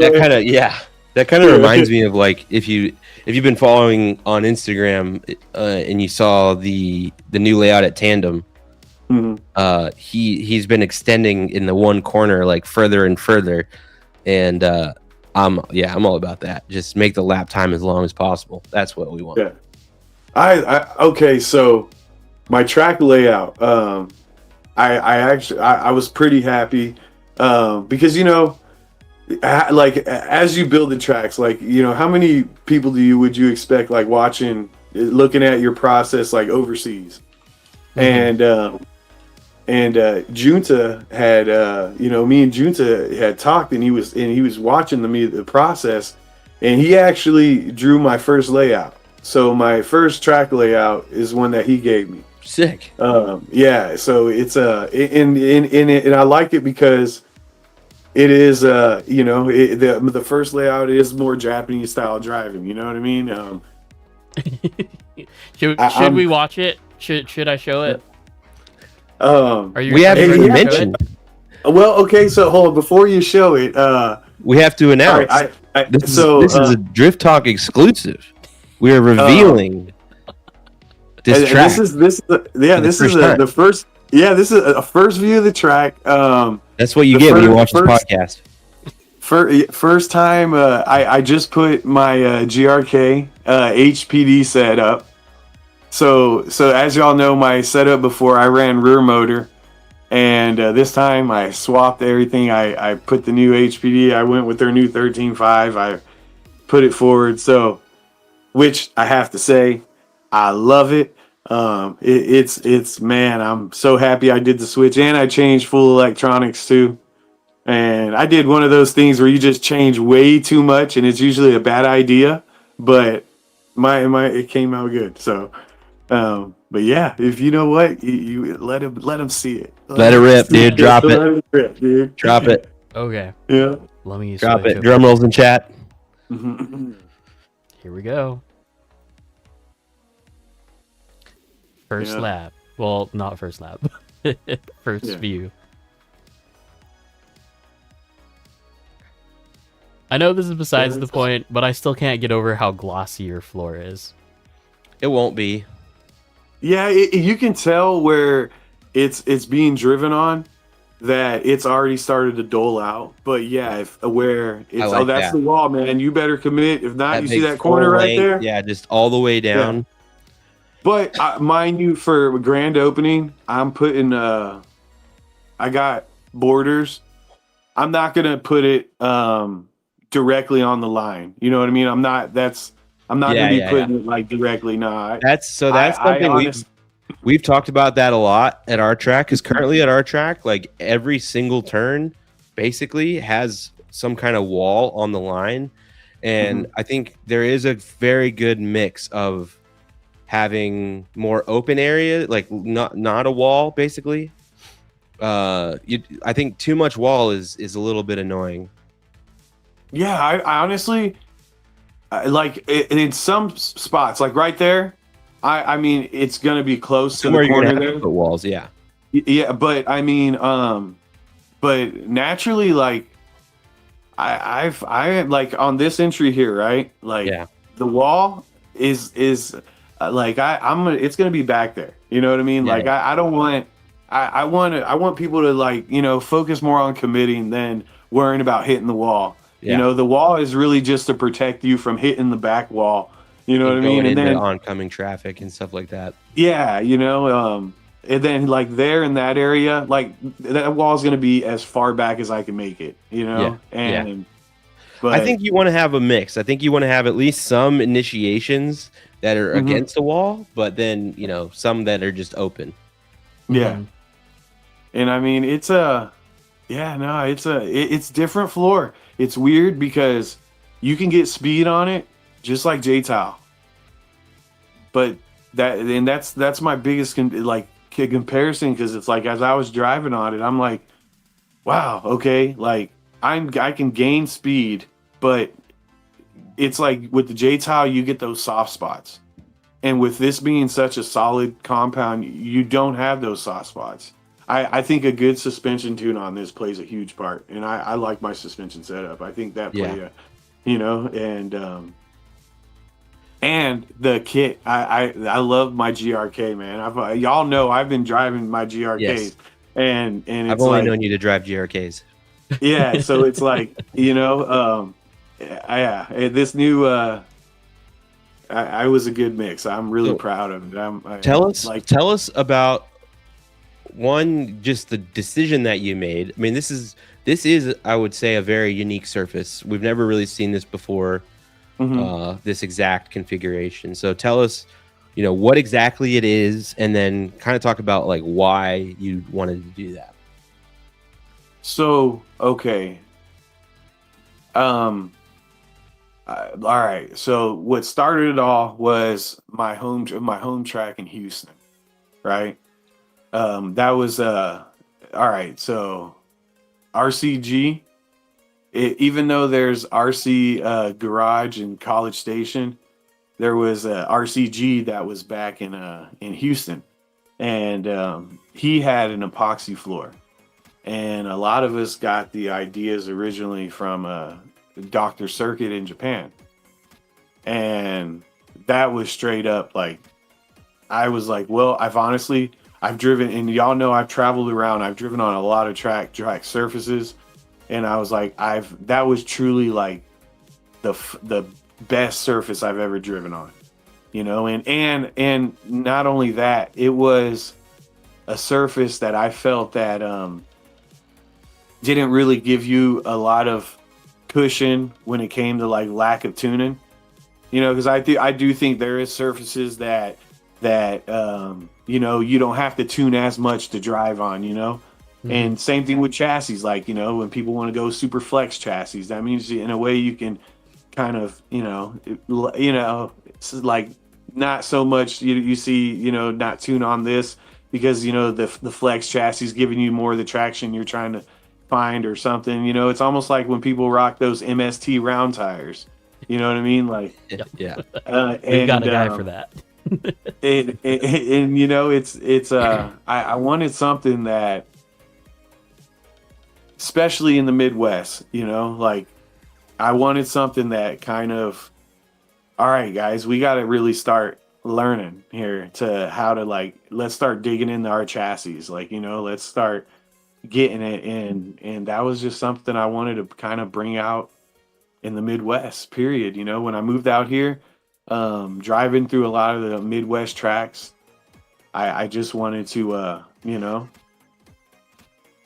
S3: That kind of reminds me of like if you've been following on Instagram and you saw the new layout at Tandem.
S2: Mhm.
S3: He's been extending in the one corner like further and further, and I'm all about that. Just make the lap time as long as possible. That's what we want.
S2: Yeah. Okay, so my track layout, I was pretty happy because like as you build the tracks, like how many people would you expect like looking at your process like overseas, and Junta had me and Junta had talked, and he was watching the process, and he actually drew my first layout. So my first track layout is one that he gave me.
S3: Sick.
S2: Yeah, so it's and I like it because it is the first layout is more Japanese style driving. You know what I mean?
S1: Should we watch it? Should I show it?
S3: We haven't even mentioned.
S2: Well, okay, so hold on before you show it.
S3: We have to announce. This is a Drift Talk exclusive. We are revealing this track.
S2: This is the first view of the track.
S3: That's what you get when you watch this podcast.
S2: First time, I just put my GRK HPD set up. So as y'all know, my setup before I ran rear motor, and this time I swapped everything. I put the new HPD. I went with their new 13.5. I put it forward. So, which I have to say, I love it. It's man, I'm so happy I did the switch, and I changed full electronics too. And I did one of those things where you just change way too much, and it's usually a bad idea, but it came out good. So, but yeah, if you know what, you let him see it.
S3: Let it rip, dude. Drop it.
S2: Let it rip, dude.
S3: Drop it.
S1: Okay.
S2: Yeah.
S1: Let me
S3: Drop
S1: switch
S3: it.
S1: over.
S3: Drum rolls in chat.
S1: Here we go. First lap. Well, not first lap. First view. I know this is besides the point, but I still can't get over how glossy your floor is.
S3: It won't be.
S2: Yeah, you can tell where it's being driven on, that it's already started to dole out. But yeah, that's the wall, man. You better commit. If not, you see that corner right there?
S3: Yeah, just all the way down.
S2: Yeah. But mind you, for grand opening, I'm putting I got borders. I'm not gonna put it directly on the line. You know what I mean? I'm not
S3: Yeah,
S2: gonna be
S3: yeah, yeah.
S2: putting it like directly. No,
S3: That's
S2: I
S3: something
S2: honest.
S3: we've talked about that a lot at our track. Because currently at our track, like every single turn, basically has some kind of wall on the line, and I think there is a very good mix of having more open area, like not a wall, basically. I think too much wall is a little bit annoying.
S2: Yeah, I honestly like in some spots, like right there. I mean, it's gonna be close to the
S3: Somewhere you're gonna
S2: corner
S3: have
S2: there.
S3: to put walls, yeah.
S2: Yeah, but I mean, but naturally, like I like on this entry here, right? Like
S3: Yeah.
S2: the wall is like it's gonna be back there. You know what I mean?
S3: Yeah,
S2: Like
S3: yeah.
S2: I don't want I want people to like focus more on committing than worrying about hitting the wall. You
S3: Yeah.
S2: know, the wall is really just to protect you from hitting the back wall. You know what
S3: And
S2: I mean?
S3: going
S2: And
S3: into
S2: then
S3: oncoming traffic and stuff like that.
S2: yeah, and then like there in that area, like that wall is gonna be as far back as I can make it.
S3: Yeah. Yeah.
S2: And
S3: I
S2: but
S3: think you want to have a mix. I think you want to have at least some initiations that are
S2: Mhm.
S3: against the wall, but then, some that are just open.
S2: yeah.
S1: Mhm.
S2: And I mean, it's different floor. It's weird because you can get speed on it just like J-Tile. But that's my biggest comparison because it's like as I was driving on it, I'm like, wow, okay, like I can gain speed, but it's like with the J-Tile, you get those soft spots. And with this being such a solid compound, you don't have those soft spots. I think a good suspension tune on this plays a huge part, and I like my suspension setup. I think that
S3: Yeah.
S2: play and the kit. I love my GRK, man. Y'all know I've been driving my GRKs,
S3: Yes.
S2: and
S3: I've
S2: it's
S3: only
S2: like
S3: known you to drive GRKs.
S2: yeah, so it's like yeah, this new I was a good mix. I'm really
S3: So,
S2: proud of it.
S3: Tell us about one, just the decision that you made. I mean, this is I would say a very unique surface. We've never really seen this before.
S2: Mhm.
S3: This exact configuration. So tell us, what exactly it is, and then kind of talk about like why you wanted to do that.
S2: So okay, um, all right. So what started it all was my home track in Houston, right? That was all right. So RCG, even though there's RC Garage in College Station, there was a RCG that was back in Houston, and he had an epoxy floor, and a lot of us got the ideas originally from Dr. Circuit in Japan, and that was straight up like I was like, well, I've driven, and y'all know I've traveled around. I've driven on a lot of track surfaces, and I was like, that was truly like the best surface I've ever driven on, and not only that, it was a surface that I felt that didn't really give you a lot of cushion when it came to like lack of tuning, because I do think there is surfaces that you don't have to tune as much to drive on, and same thing with chassis, like when people want to go super flex chassis, that means in a way you can kind of it's like not so much you see not tune on this because the flex chassis is giving you more of the traction you're trying to find or something. It's almost like when people rock those MST round tires, you know what I mean, like
S3: Yeah.
S1: We've got a guy for that.
S2: and it's I wanted something that, especially in the Midwest, like I wanted something that kind of, all right, guys, we got to really start learning here to how to let's start digging into our chassis, let's start getting it in. And that was just something I wanted to kind of bring out in the Midwest, period. When I moved out here, driving through a lot of the Midwest tracks, I just wanted to,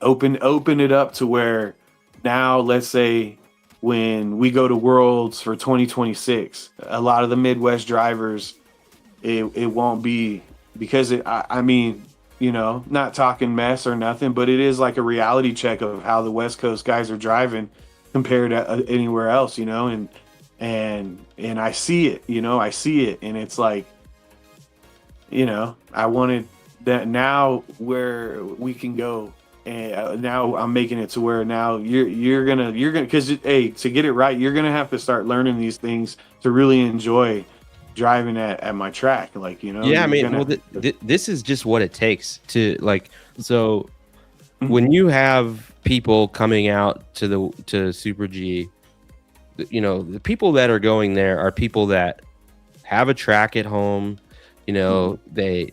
S2: open it up to where now, let's say when we go to Worlds for 2026, a lot of the Midwest drivers, it won't be because I mean, not talking mess or nothing, but it is like a reality check of how the West Coast guys are driving compared to anywhere else, and I see it, I see it, and it's like, I wanted that now where we can go. And now I'm making it to where now you're gonna because hey, to get it right, you're gonna have to start learning these things to really enjoy driving at my track. Like
S3: Yeah, I mean, this is just what it takes to like. So when you have people coming out to Super G, the people that are going there are people that have a track at home. They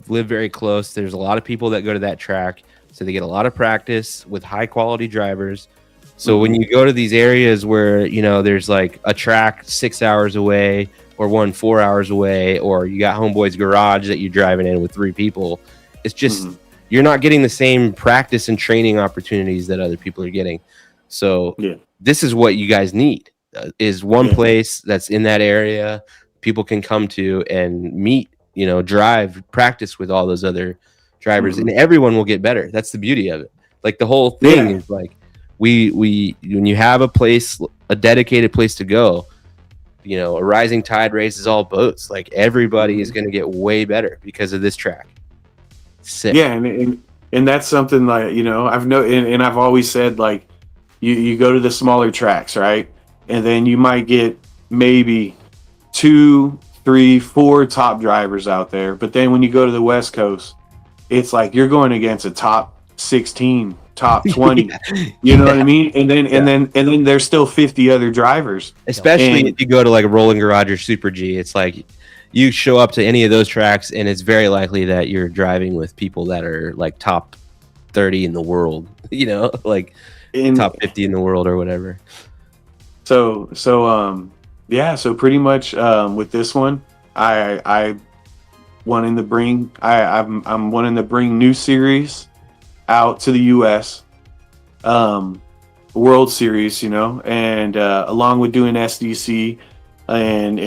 S3: live very close. There's a lot of people that go to that track. So they get a lot of practice with high quality drivers. So when you go to these areas where, there's like a track 6 hours away or 4 hours away, or you got homeboy's garage that you're driving in with 3 people, it's just, you're not getting the same practice and training opportunities that other people are getting. So this is what you guys need is one place that's in that area people can come to and meet, drive, practice with all those other drivers, and everyone will get better. That's the beauty of it. Like the whole thing is like we when you have a dedicated place to go, a rising tide raises all boats. Like everybody is going to get way better because of this track. Sick.
S2: Yeah, and that's something like I've always said, like you go to the smaller tracks, right, and then you might get maybe 2, 3, 4 top drivers out there, but then when you go to the West Coast, it's like you're going against a top 16, top 20. You know what I mean? And then there's still 50 other drivers.
S3: Especially if you go to like a Rolling Garage or Super G, it's like you show up to any of those tracks, and it's very likely that you're driving with people that are like top 30 in the world. Like top 50 in the world or whatever.
S2: So pretty much with this one, I'm wanting to bring new series out to the US, World Series, and along with doing SDC and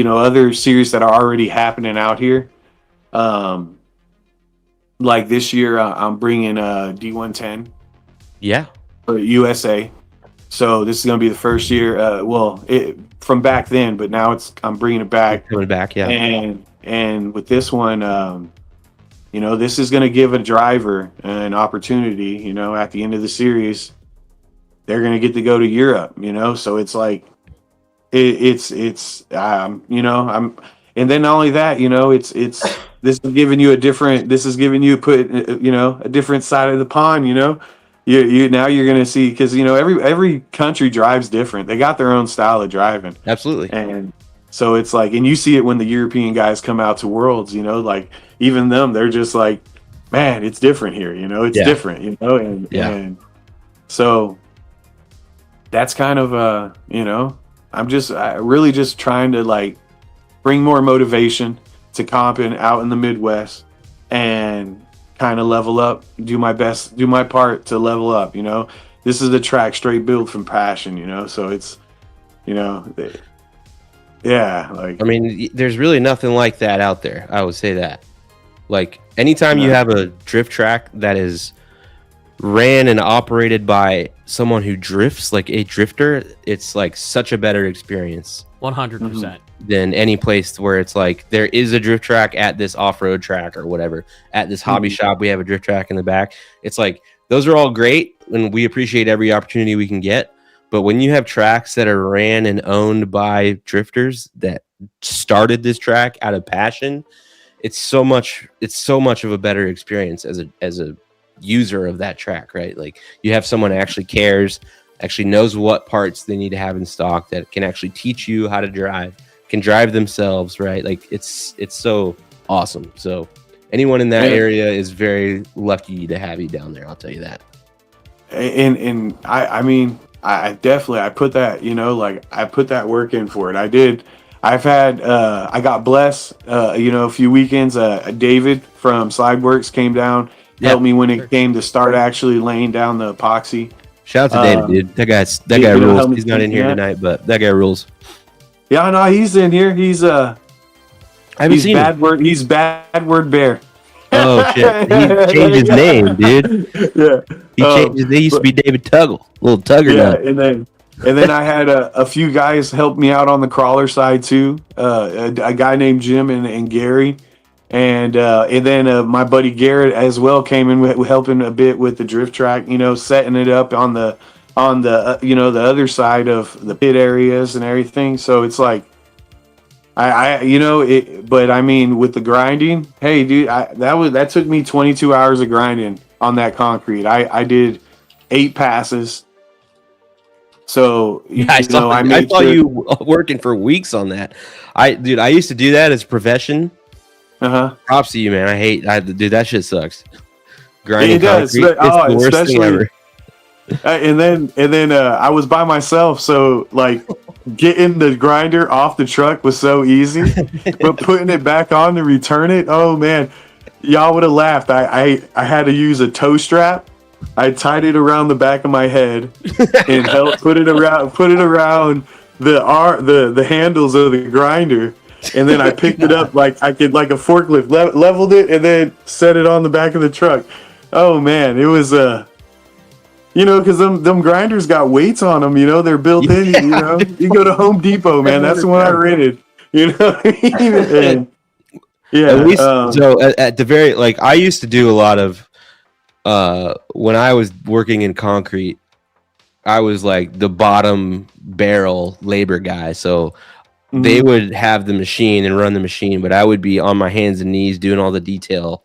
S2: other series that are already happening out here. Like this year, I'm bringing D110.
S3: Yeah.
S2: For USA. So this is going to be the first year. From back then, but now I'm bringing it back.
S3: Coming back, yeah.
S2: And with this one, this is going to give a driver an opportunity. At the end of the series, they're going to get to go to Europe. So it's like, I'm, and then not only that, this is giving you a different side of the pond. Now you're going to see, because every country drives different. They got their own style of driving.
S3: Absolutely.
S2: And so it's like, and you see it when the European guys come out to Worlds, like even them, they're just like, man, it's different here, it's different, and so that's kind of I'm really just trying to like bring more motivation to comping out in the Midwest and kind of level up, do my best, do my part to level up. This is a track straight built from passion, so it's like,
S3: I mean, there's really nothing like that out there. I would say that. Like anytime you have a drift track that is ran and operated by someone who drifts, like a drifter, it's like such a better experience.
S1: 100%.
S3: Than any place where it's like there is a drift track at this off-road track or whatever. At this hobby shop, we have a drift track in the back. It's like those are all great, and we appreciate every opportunity we can get. But when you have tracks that are ran and owned by drifters that started this track out of passion, it's so much of a better experience as a user of that track, right? Like you have someone that actually cares, actually knows what parts they need to have in stock, that can actually teach you how to drive, can drive themselves, right? Like it's so awesome. So anyone in that area is very lucky to have you down there, I'll tell you that.
S2: And I mean, I definitely, I put that, I put that work in for it. I got blessed, a few weekends, David from Slideworks came down. helped me when it came to start actually laying down the epoxy.
S3: Shout out to David, dude. That guy rules. He's not in here tonight, but that guy rules.
S2: Yeah, no, he's in here. He's
S3: I haven't seen him.
S2: He's bad word bear.
S3: Oh shit! He changed his name, dude.
S2: Yeah,
S3: he changed. His name. He used to be David Tuggle, little Tugger.
S2: Yeah, now. and then I had a few guys help me out on the crawler side too. A guy named Jim and Gary, and then my buddy Garrett as well came in helping a bit with the drift track. You know, setting it up on the the other side of the pit areas and everything. So it's like. But I mean, with the grinding, hey, dude, that took me 22 hours of grinding on that concrete. I did 8 passes. So
S3: I saw you working for weeks on that. I used to do that as a profession. Props to you, man. Dude, that shit sucks. Grinding concrete, it's the worst thing ever.
S2: And then I was by myself, so like getting the grinder off the truck was so easy, but putting it back on to return it, oh man, y'all would have laughed. I had to use a toe strap. I tied it around the back of my head and put it around the handles of the grinder, and then I picked it up like a forklift, leveled it, and then set it on the back of the truck. Oh man, it was because them grinders got weights on them, they're built in, You go to Home Depot, man, that's the one I rented, what I mean? And, yeah.
S3: At least, so at the very, I used to do a lot of, when I was working in concrete, I was like the bottom barrel labor guy. So they would have the machine and run the machine, but I would be on my hands and knees doing all the detail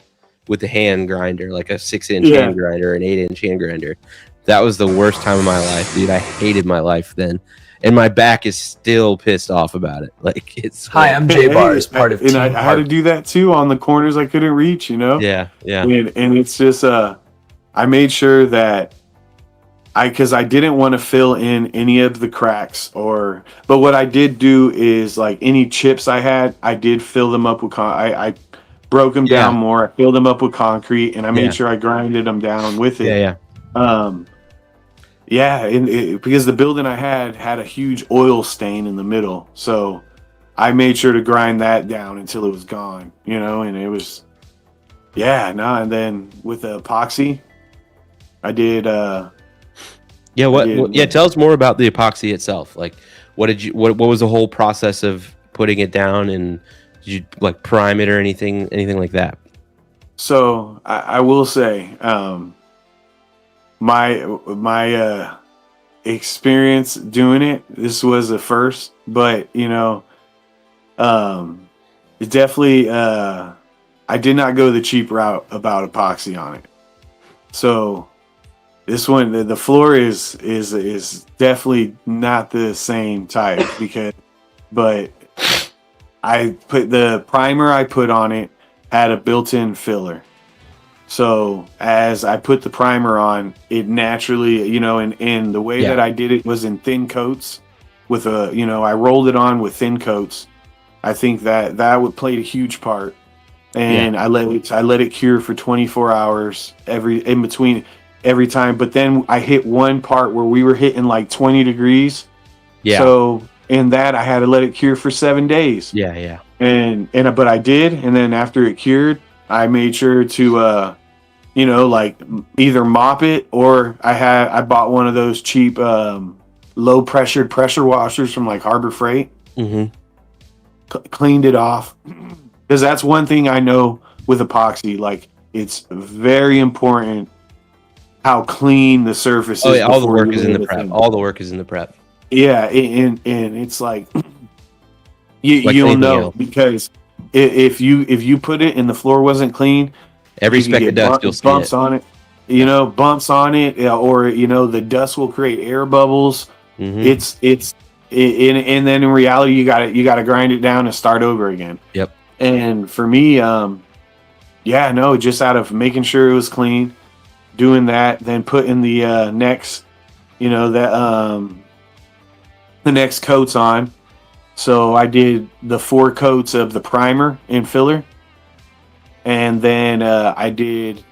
S3: with the hand grinder, like a 6-inch hand grinder, an 8-inch hand grinder. That was the worst time of my life, dude. I hated my life then, and my back is still pissed off about it. Like it's.
S5: Hi, I'm J Bars, part of.
S2: And I had to do that too on the corners I couldn't reach.
S3: Yeah.
S2: And it's just I made sure that because I didn't want to fill in any of the cracks but what I did do is like any chips I had, I did fill them up with I broke them down more. I filled them up with concrete, and I made sure I grinded them down with it. Because the building I had a huge oil stain in the middle, so I made sure to grind that down until it was gone, and it was, and then with the epoxy, I did,
S3: tell us more about the epoxy itself. Like, what was the whole process of putting it down, and did you like prime it or anything like that?
S2: So I will say, my experience doing it, this was a first, but it definitely I did not go the cheap route about epoxy on it. So this one, the floor is definitely not the same type but I put the primer I put on it had a built-in filler. So as I put the primer on, it naturally, and the way that I did it was in thin coats with I rolled it on with thin coats. I think that would play a huge part. And I let it cure for 24 hours in between every time. But then I hit one part where we were hitting like 20 degrees. Yeah. So in that I had to let it cure for 7 days.
S3: Yeah.
S2: But I did, and then after it cured, I made sure to either mop it, or I bought one of those cheap low pressure washers from like Harbor Freight. Cleaned it off, because that's one thing I know with epoxy, like it's very important how clean the surface is.
S3: All the work is in the prep.
S2: Yeah, and it's like you'll know, because if you put it and the floor wasn't clean,
S3: every speck of dust you'll see
S2: bumps on it, bumps on it, or the dust will create air bubbles. And then in reality you gotta grind it down and start over again.
S3: Yep.
S2: And for me, just out of making sure it was clean, doing that, then putting the next coats on. So I did the 4 coats of the primer and filler, and then I did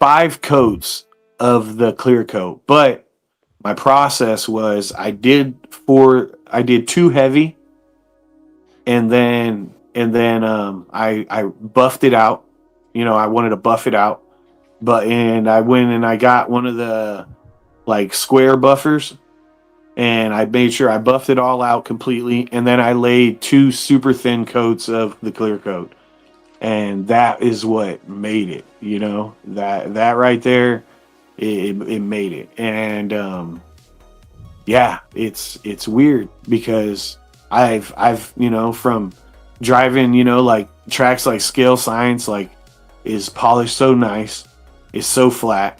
S2: 5 coats of the clear coat, but my process was I did 2 heavy, and then I buffed it out. I wanted to buff it out, and I went and I got one of the like square buffers, and I made sure I buffed it all out completely, and then I laid 2 super thin coats of the clear coat, and that is what made it. That right there, it made it. And yeah, it's weird because I've from driving, like tracks like Scale Science, like is polished so nice, is so flat,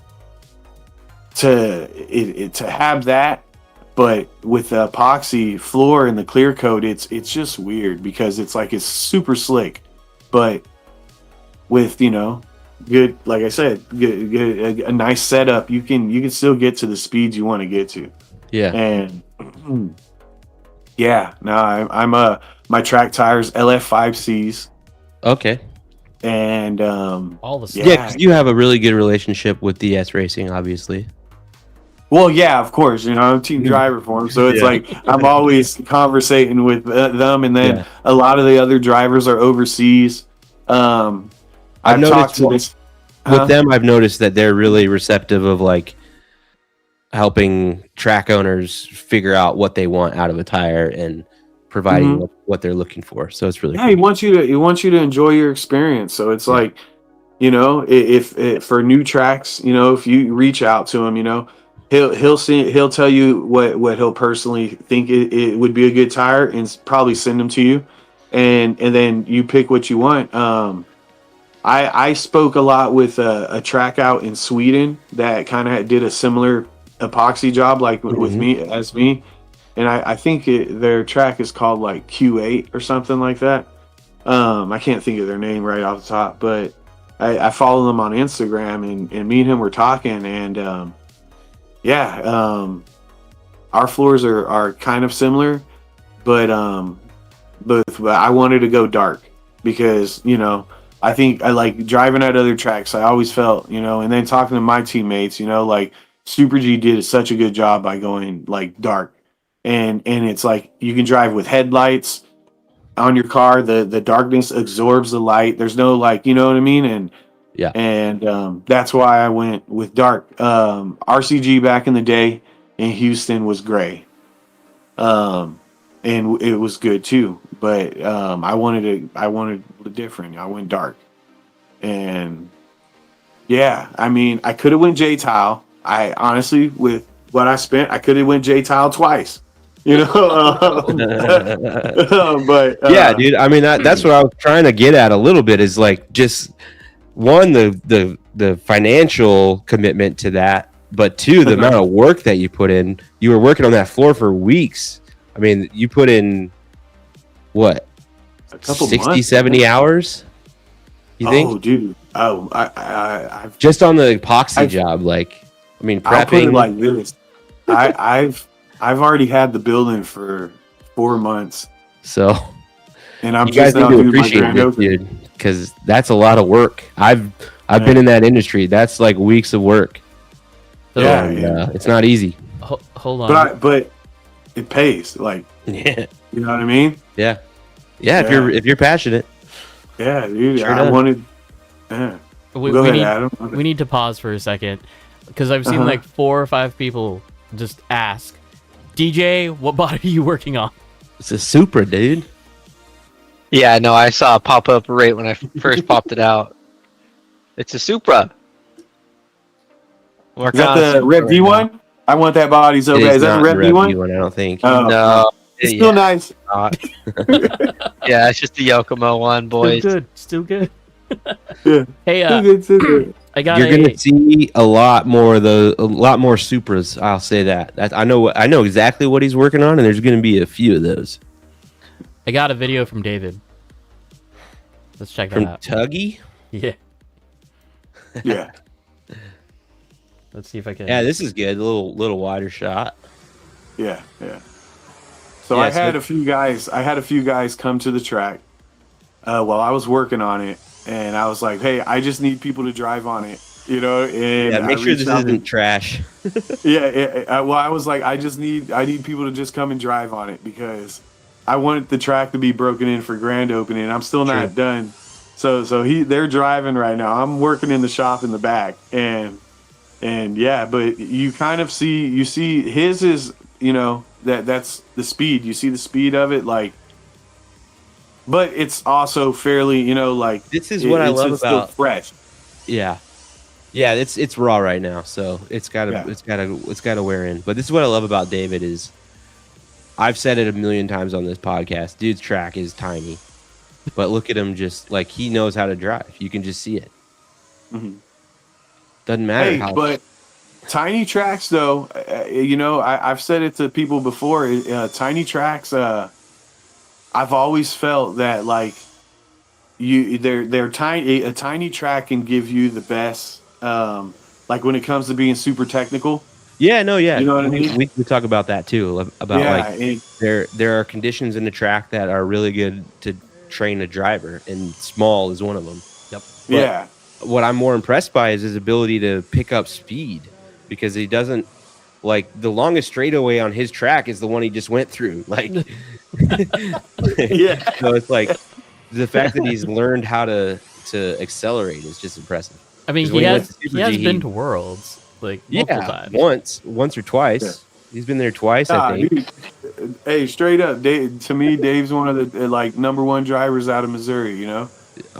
S2: to have that, but with the epoxy floor and the clear coat, it's just weird because it's super slick, but with good, like I said, good, a nice setup, you can still get to the speeds you want to get to.
S3: Yeah.
S2: And yeah, no, I'm my track tires LF5Cs.
S3: Okay.
S2: And
S1: all the stuff.
S3: Yeah, because you have a really good relationship with DS Racing, obviously.
S2: Well, yeah, of course. I'm a team driver for them, so it's like I'm always conversating with them, and then a lot of the other drivers are overseas. I've talked to this
S3: with them. I've noticed that they're really receptive of like helping track owners figure out what they want out of a tire and providing what they're looking for. So it's really
S2: cool. He wants you to enjoy your experience. So it's like, if for new tracks, if you reach out to him, he'll tell you what he'll personally think it would be a good tire and probably send them to you, and then you pick what you want. I spoke a lot with a track out in Sweden that kind of did a similar epoxy job like with me, and I think their track is called like Q8 or something like that. I can't think of their name right off the top, but I follow them on Instagram, and me and him were talking, and our floors are kind of similar, but I wanted to go dark because I think I like driving at other tracks. I always felt, and then talking to my teammates, like Super G did such a good job by going like dark, and it's like you can drive with headlights on your car. The darkness absorbs the light. There's no like, you know what I mean? And that's why I went with dark. RCG back in the day in Houston was gray, and it was good too. But I wanted different. I went dark, and yeah, I mean, I could have went J-Tile. I honestly, with what I spent, I could have went J-Tile twice. But
S3: yeah, dude. I mean, that's what I was trying to get at a little bit. Is like just one, the financial commitment to that, but two, the amount of work that you put in. You were working on that floor for weeks. I mean, you put in what,
S2: a couple
S3: 60,
S2: months,
S3: 70 hours? You think?
S2: Oh, dude. Oh, I've
S3: just on the epoxy job. Like, I mean, prepping.
S2: I'll put it like this. I've already had the building for 4 months.
S3: So,
S2: and I'm
S3: you guys
S2: just
S3: need
S2: now
S3: to
S2: doing
S3: appreciate it, dude, because that's a lot of work. I've been in that industry. That's like weeks of work.
S2: Yeah,
S3: it's not easy.
S1: Hold on,
S2: but it pays. Like,
S3: yeah,
S2: you know what I mean?
S3: Yeah. If you're passionate.
S2: Yeah, dude.
S3: Sure
S2: I
S3: does.
S2: wanted. Yeah. Go ahead, Adam.
S1: We need to pause for a second because I've seen like 4 or 5 people just ask, DJ, what body are you working on?
S3: It's a Supra, dude.
S4: Yeah, no, I saw it pop up right when I first popped it out. It's a Supra.
S2: Is that the Rev V1? I want that body so bad. Is that the Rev V1?
S3: I don't think.
S4: No.
S2: It's still nice.
S4: Yeah, it's just the Yokomo one, boys.
S1: Still good.
S2: Yeah.
S1: Hey,
S2: still good.
S3: You're gonna see a lot more Supras. I'll say that. I know exactly what he's working on, and there's gonna be a few of those.
S1: I got a video from David. Let's check that
S3: From
S1: out.
S3: Tuggy?
S1: Yeah.
S2: Yeah.
S1: Let's see if I can.
S3: Yeah, this is good. A little wider shot.
S2: Yeah. So I had a few guys come to the track while I was working on it, and I was like, hey, I just need people to drive on it. you know, and
S3: Yeah, make
S2: I
S3: sure this
S2: reached out to-
S3: isn't trash.
S2: well, I was like, I need people to just come and drive on it because I want the track to be broken in for grand opening. I'm still not
S3: True.
S2: done. So they're driving right now. I'm working in the shop in the back, and yeah, but you kind of see his is, you know, that's the speed. You see the speed of it, like, but it's also fairly, you know, like
S3: This is what I love
S2: it's still
S3: about
S2: fresh.
S3: Yeah, it's raw right now, so it's gotta wear in. But this is what I love about David is, I've said it a million times on this podcast. Dude's track is tiny, but look at him, just like he knows how to drive. You can just see it.
S2: Mhm.
S3: Doesn't matter
S2: Hey,
S3: how.
S2: but tiny tracks, though, you know, I've said it to people before. Tiny tracks, I've always felt that like they're tiny. A tiny track can give you the best. Like when it comes to being super technical.
S3: Yeah, no, yeah.
S2: You know what I mean?
S3: We talk about that too. About
S2: Yeah,
S3: like there are conditions in the track that are really good to train a driver, and small is one of them.
S1: Yep.
S3: But
S2: yeah.
S3: what I'm more impressed by is his ability to pick up speed, because he doesn't, like, the longest straightaway on his track is the one he just went through. Like,
S2: Yeah.
S3: So it's like the fact that he's learned how to accelerate is just impressive.
S1: I mean,
S3: 'Cause
S1: he
S3: when
S1: has
S3: went to Super
S1: he has
S3: G,
S1: been to Worlds like multiple times.
S3: once or twice.
S2: Yeah.
S3: He's been there twice, I think.
S2: Dude, hey, straight up, to me, Dave's one of the like number one drivers out of Missouri. You know,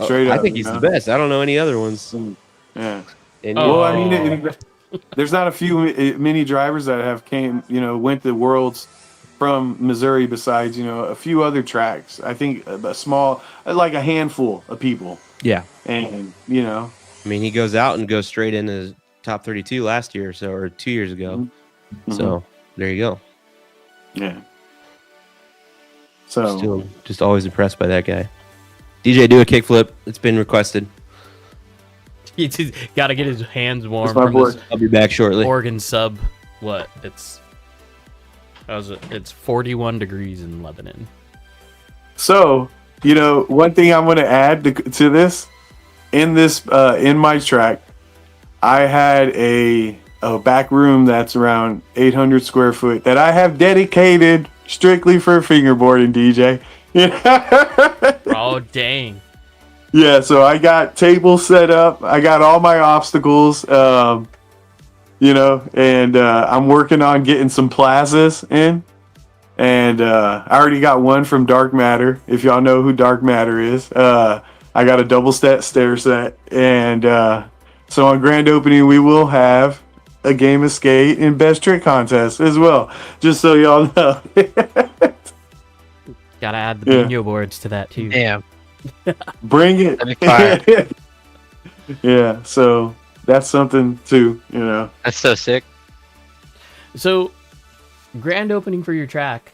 S2: straight
S3: I
S2: up.
S3: think
S2: you
S3: he's
S2: know?
S3: the best. I don't know any other ones.
S2: Yeah.
S3: And
S2: Well, I
S1: Oh.
S2: mean, there's not a few many drivers that have went to Worlds from Missouri besides, you know, a few other tracks. I think a small, like a handful of people.
S3: yeah,
S2: And, you know,
S3: I mean, he goes out and goes straight into top 32 last year, or 2 years ago.
S2: Mhm.
S3: So there you go.
S2: yeah. So,
S3: Still just always impressed by that guy. DJ, do a kickflip. It's been requested.
S1: He's got to get his hands warm
S2: That's my
S1: from
S2: boy.
S1: this
S3: I'll be back shortly.
S1: Oregon sub. What? It's 41 degrees in Lebanon.
S2: so, you know, one thing I'm going to add to this, in my track, I had a back room that's around 800 square foot that I have dedicated strictly for fingerboarding, DJ.
S1: Oh, dang.
S2: Yeah, so I got tables set up. I got all my obstacles, you know, and I'm working on getting some plazas in. And I already got one from Dark Matter. If y'all know who Dark Matter is, I got a double stair set. And so on grand opening, we will have a game of skate and best trick contest as well. Just so y'all know.
S1: Gotta add the
S2: Yeah.
S1: bingo boards to that, too.
S4: Damn.
S2: Bring it.
S4: That'd be fire.
S2: Yeah, so that's something too, you know.
S4: That's so sick.
S1: So, grand opening for your track.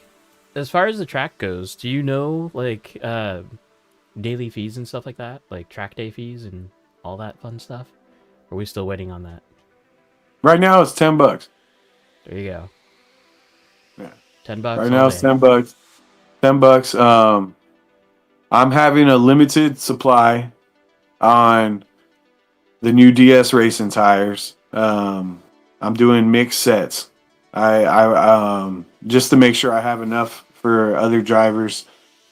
S1: As far as the track goes, do you know, like, daily fees and stuff like that? Like, track day fees and all that fun stuff? Or are we still waiting on that?
S2: Right now it's $10.
S1: There you go.
S2: Yeah.
S1: $10.
S2: Right
S1: all
S2: now it's
S1: day.
S2: $10. $10. I'm having a limited supply on the new DS racing tires. I'm doing mixed sets. I just to make sure I have enough for other drivers.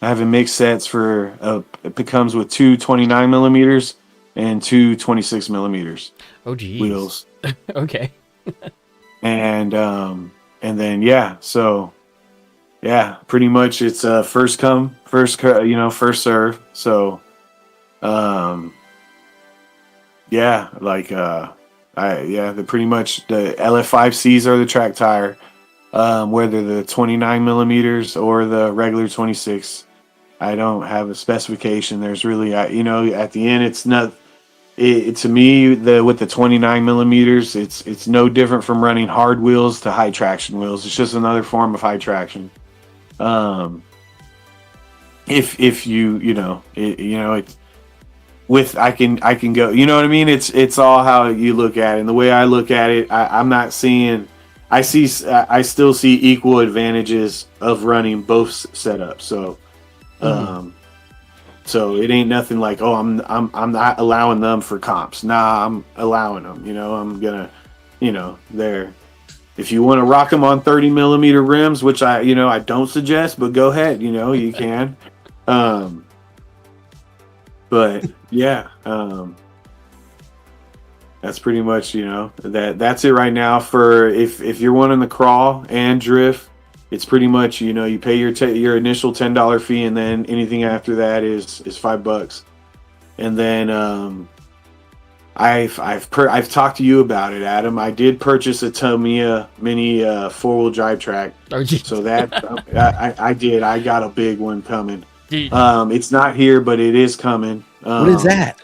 S2: I have a mixed sets for it comes with two 29 millimeters and two 26 millimeters
S1: Oh, geez.
S2: wheels.
S1: Okay.
S2: And then so pretty much it's first come first first serve. So pretty much the LF5Cs are the track tire, whether the 29 millimeters or the regular 26. I don't have a specification. There's really at the end it's not. To me, with the 29 millimeters, it's no different from running hard wheels to high traction wheels. It's just another form of high traction. If I can go. You know what I mean? It's all how you look at it. And the way I look at it, I'm not seeing. I still see equal advantages of running both setups. So, So it ain't nothing like, oh, I'm not allowing them for comps. Nah, I'm allowing them. You know, I'm gonna, you know, they're. If you want to rock them on 30mm rims, which I don't suggest, but go ahead. You know, you can. But yeah, that's pretty much, that's it right now. For if you're wanting to crawl and drift, it's pretty much, you pay your initial $10 fee, and then anything after that is $5. And then I've talked to you about it, Adam. I did purchase a Tamiya Mini 4-wheel drive track.
S1: Oh, geez.
S2: So that I did. I got a big one coming.
S1: Dude,
S2: It's not here, but it is coming.
S3: What is that?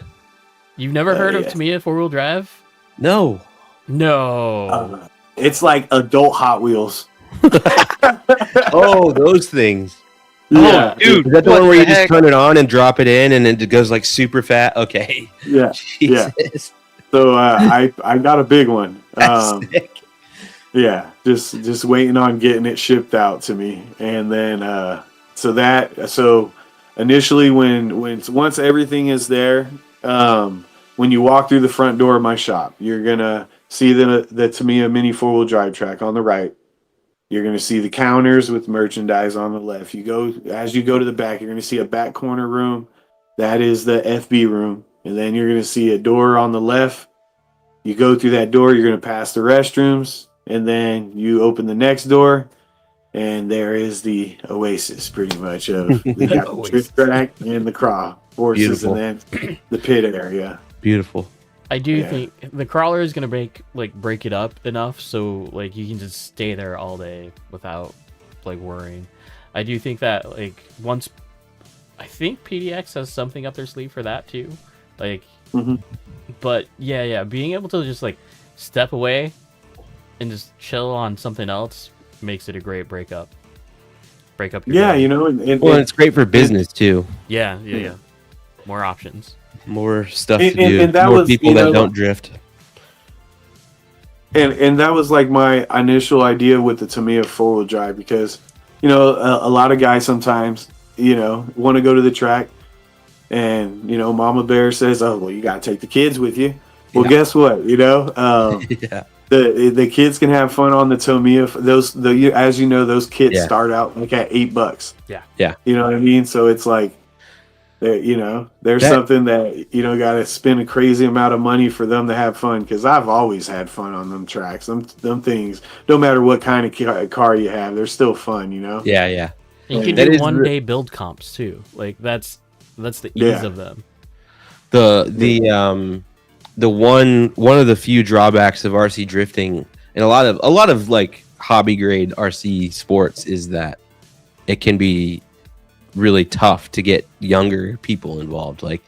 S1: you've never heard of Tamiya 4-wheel drive?
S3: No.
S1: No.
S2: It's like adult Hot Wheels.
S3: Oh, those things.
S2: Yeah,
S3: Dude, is that the one where you just turn it on and drop it in and it goes like super fat? Okay.
S2: Yeah.
S3: Jesus.
S2: Yeah. So I got a big one.
S3: That's sick.
S2: Yeah, just waiting on getting it shipped out to me, and then so initially once everything is there, when you walk through the front door of my shop, you're gonna see the Tamiya Mini 4-wheel drive track on the right. You're gonna see the counters with merchandise on the left. As you go to the back, you're gonna see a back corner room. That is the FB room, and then you're gonna see a door on the left. You go through that door, you're gonna pass the restrooms, and then you open the next door, and there is the oasis, pretty much, of the drift track and the craw horses. Beautiful. And then the pit area.
S3: Beautiful.
S1: I do think the crawler is gonna break it up enough so like you can just stay there all day without like worrying. I do think that I think PDX has something up their sleeve for that too. Like, but yeah, being able to just like step away and just chill on something else makes it a great break up your day.
S3: And it's great for business too.
S1: Yeah. More options.
S3: More stuff to do. And that more people that don't drift.
S2: And that was like my initial idea with the Tamiya 4-wheel drive, because a lot of guys sometimes want to go to the track, and Mama Bear says, oh well, you got to take the kids with you. Well, guess what?
S3: Yeah.
S2: The kids can have fun on the Tamiya. As you know, those kits start out like at $8.
S1: Yeah.
S2: You know what I mean? So it's like, there's something that got to spend a crazy amount of money for them to have fun. Because I've always had fun on them tracks. Them things, no matter what kind of car you have, they're still fun.
S3: Yeah.
S1: And you can do one-day build comps too. Like that's the ease of them.
S3: The one of the few drawbacks of RC drifting and a lot of like hobby grade RC sports is that it can be really tough to get younger people involved. Like,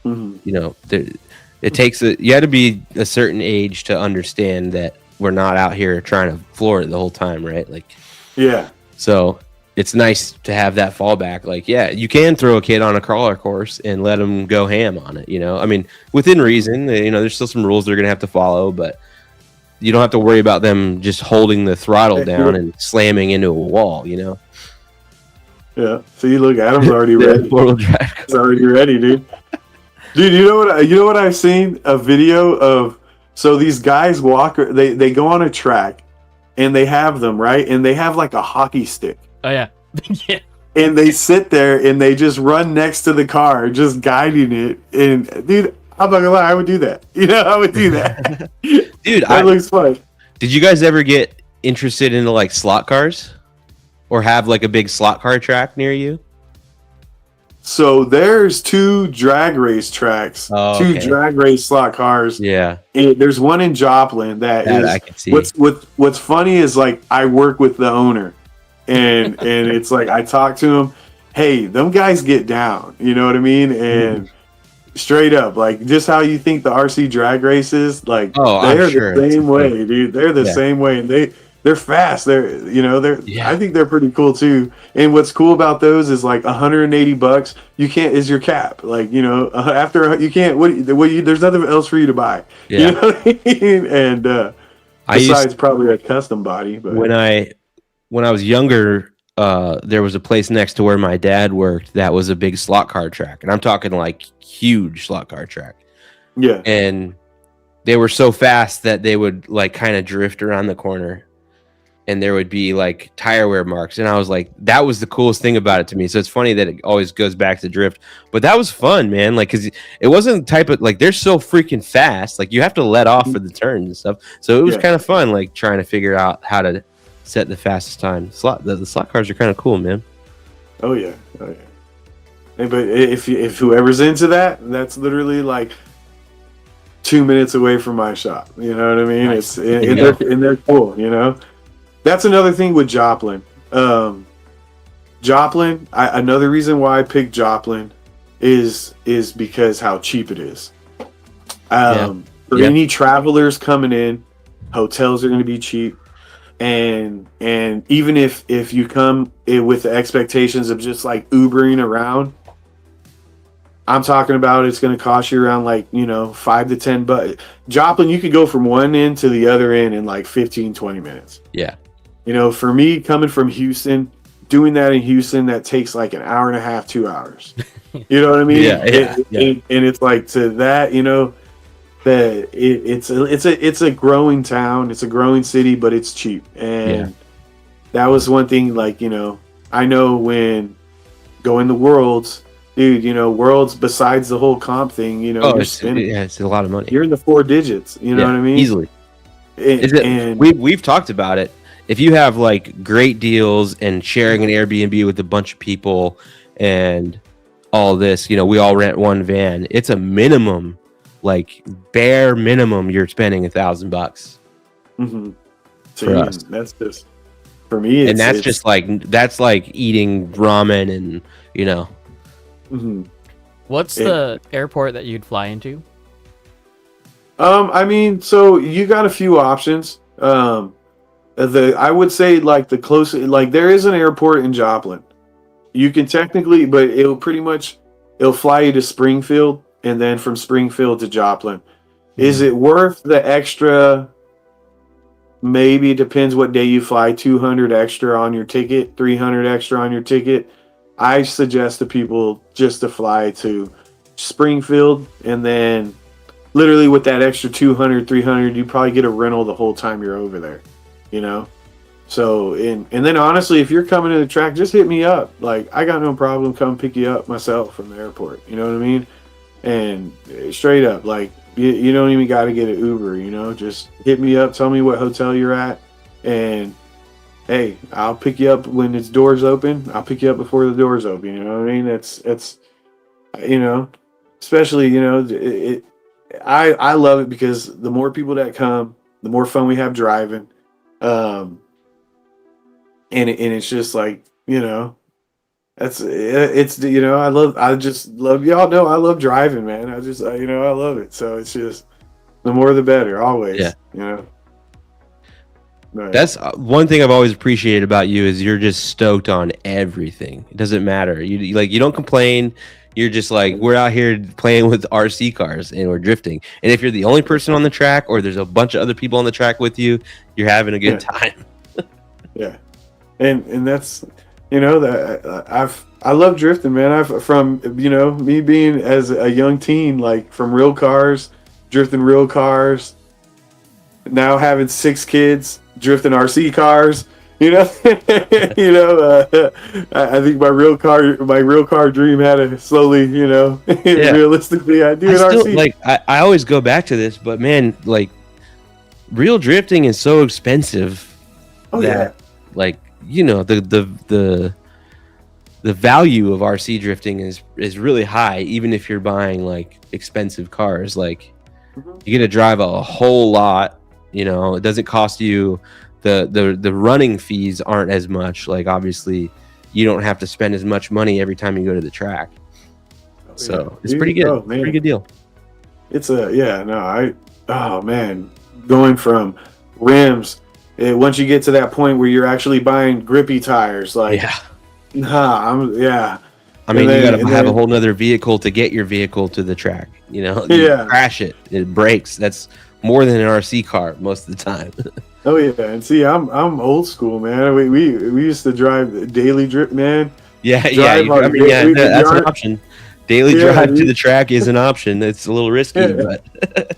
S3: it takes you had to be a certain age to understand that we're not out here trying to floor it the whole time, right? Like, yeah. So it's nice to have that fallback. Like, yeah, you can throw a kid on a crawler course and let them go ham on it. I mean, within reason. There's still some rules they're gonna have to follow, but you don't have to worry about them just holding the throttle down and slamming into a wall.
S2: Yeah. So you look, Adam's already ready. He's already ready, dude. Dude, you know what I've seen? A video of, so these guys they go on a track, and they have them, right? And they have like a hockey stick.
S1: Oh yeah. Yeah.
S2: And they sit there and they just run next to the car, just guiding it. And dude, I'm not gonna lie, I would do that. I would do that.
S3: Dude,
S2: that looks fun.
S3: Did you guys ever get interested into like slot cars? Or have like a big slot car track near you?
S2: So there's 2 drag race tracks, 2 drag race slot cars.
S3: Yeah.
S2: And there's one in Joplin that is.
S3: I can see.
S2: What's funny is like I work with the owner, and it's like I talk to him. Hey, them guys get down. You know what I mean? And straight up, like just how you think the RC drag race is, like they're the same way, dude. They're the same way, and they're fast. I think they're pretty cool too. And what's cool about those is like $180. You can't is your cap. Like after you can't. There's nothing else for you to buy.
S3: Yeah.
S2: You know what I mean? And besides probably a custom body. But
S3: when I was younger, there was a place next to where my dad worked that was a big slot car track, and I'm talking like huge slot car track.
S2: Yeah.
S3: And they were so fast that they would like kind of drift around the corner, and there would be like tire wear marks. And I was like, that was the coolest thing about it to me. So it's funny that it always goes back to drift, but that was fun, man. Like, cause it wasn't the type of like, they're so freaking fast. Like you have to let off for the turns and stuff. So it was kind of fun, like trying to figure out how to set the fastest time. The slot cars are kind of cool, man.
S2: Oh yeah. Hey, but if whoever's into that, that's literally like 2 minutes away from my shop. You know what I mean?
S1: Nice.
S2: They're cool. You know, that's another thing with Joplin. Joplin. Another reason why I picked Joplin is because how cheap it is. For any travelers coming in, hotels are going to be cheap. And even if you come with the expectations of just like Ubering around, I'm talking about it's going to cost you around like, $5 to $10. But Joplin, you could go from one end to the other end in like 15, 20 minutes.
S3: Yeah.
S2: For me, coming from Houston, doing that in Houston, that takes like an hour and a half, 2 hours. You know what I mean?
S3: Yeah.
S2: And it's like to that, that it's a growing town, it's a growing city, but it's cheap. And that was one thing, like, I know when going to Worlds, dude, Worlds, besides the whole comp thing, you're spending.
S3: Yeah, it's a lot of money.
S2: You're in the 4 digits, you know what I mean?
S3: Easily. We've talked about it. If you have like great deals and sharing an Airbnb with a bunch of people and all this, we all rent one van, it's a minimum, like bare minimum, you're spending $1,000.
S2: Mm-hmm.
S3: For us.
S2: That's just for me.
S3: And that's like eating ramen and
S2: Mm-hmm.
S1: What's the airport that you'd fly into?
S2: I mean, so you got a few options. I would say like the closest, like there is an airport in Joplin. You can technically, but it'll fly you to Springfield and then from Springfield to Joplin. Is it worth the extra? Maybe it depends what day you fly. 200 extra on your ticket, 300 extra on your ticket. I suggest to people just to fly to Springfield, and then literally with that extra 200, 300, you probably get a rental the whole time you're over there, So, and then honestly, if you're coming to the track, just hit me up. Like, I got no problem coming pick you up myself from the airport. You know what I mean? And straight up, like, you don't even got to get an Uber, just hit me up, tell me what hotel you're at, and hey, I'll pick you up when its doors open. I'll pick you up before the doors open. You know what I mean? It's especially, I love it because the more people that come, the more fun we have driving. And it's just like, I just love, y'all know I love driving, man. I love it. So it's just the more the better always, Right.
S3: That's one thing I've always appreciated about you is you're just stoked on everything. It doesn't matter. You don't complain. You're just like, we're out here playing with RC cars and we're drifting. And if you're the only person on the track or there's a bunch of other people on the track with you, you're having a good time.
S2: Yeah. And that's, that I love drifting, man. From me being as a young teen, like from real cars, drifting real cars, now having 6 kids, drifting RC cars, I think my real car dream had to slowly, realistically, I do an RC.
S3: Like I always go back to this, but man, like real drifting is so expensive like, the value of RC drifting is really high, even if you're buying like expensive cars. Like you get to drive a whole lot, it doesn't cost you. The running fees aren't as much. Like obviously you don't have to spend as much money every time you go to the track. So it's pretty good. Pretty good deal.
S2: It's going from rims, once you get to that point where you're actually buying grippy tires, like
S3: I mean,
S2: you
S3: gotta have a whole nother vehicle to get your vehicle to the track. You crash it breaks. That's more than an RC car most of the time.
S2: Oh yeah, and see, I'm old school, man. We used to drive the daily drip, man.
S3: Yeah,
S2: Drive on the daily
S3: that's an
S2: yard.
S3: option. Daily
S2: Yeah,
S3: drive to the track is an option. It's a little risky,
S2: Yeah.
S3: but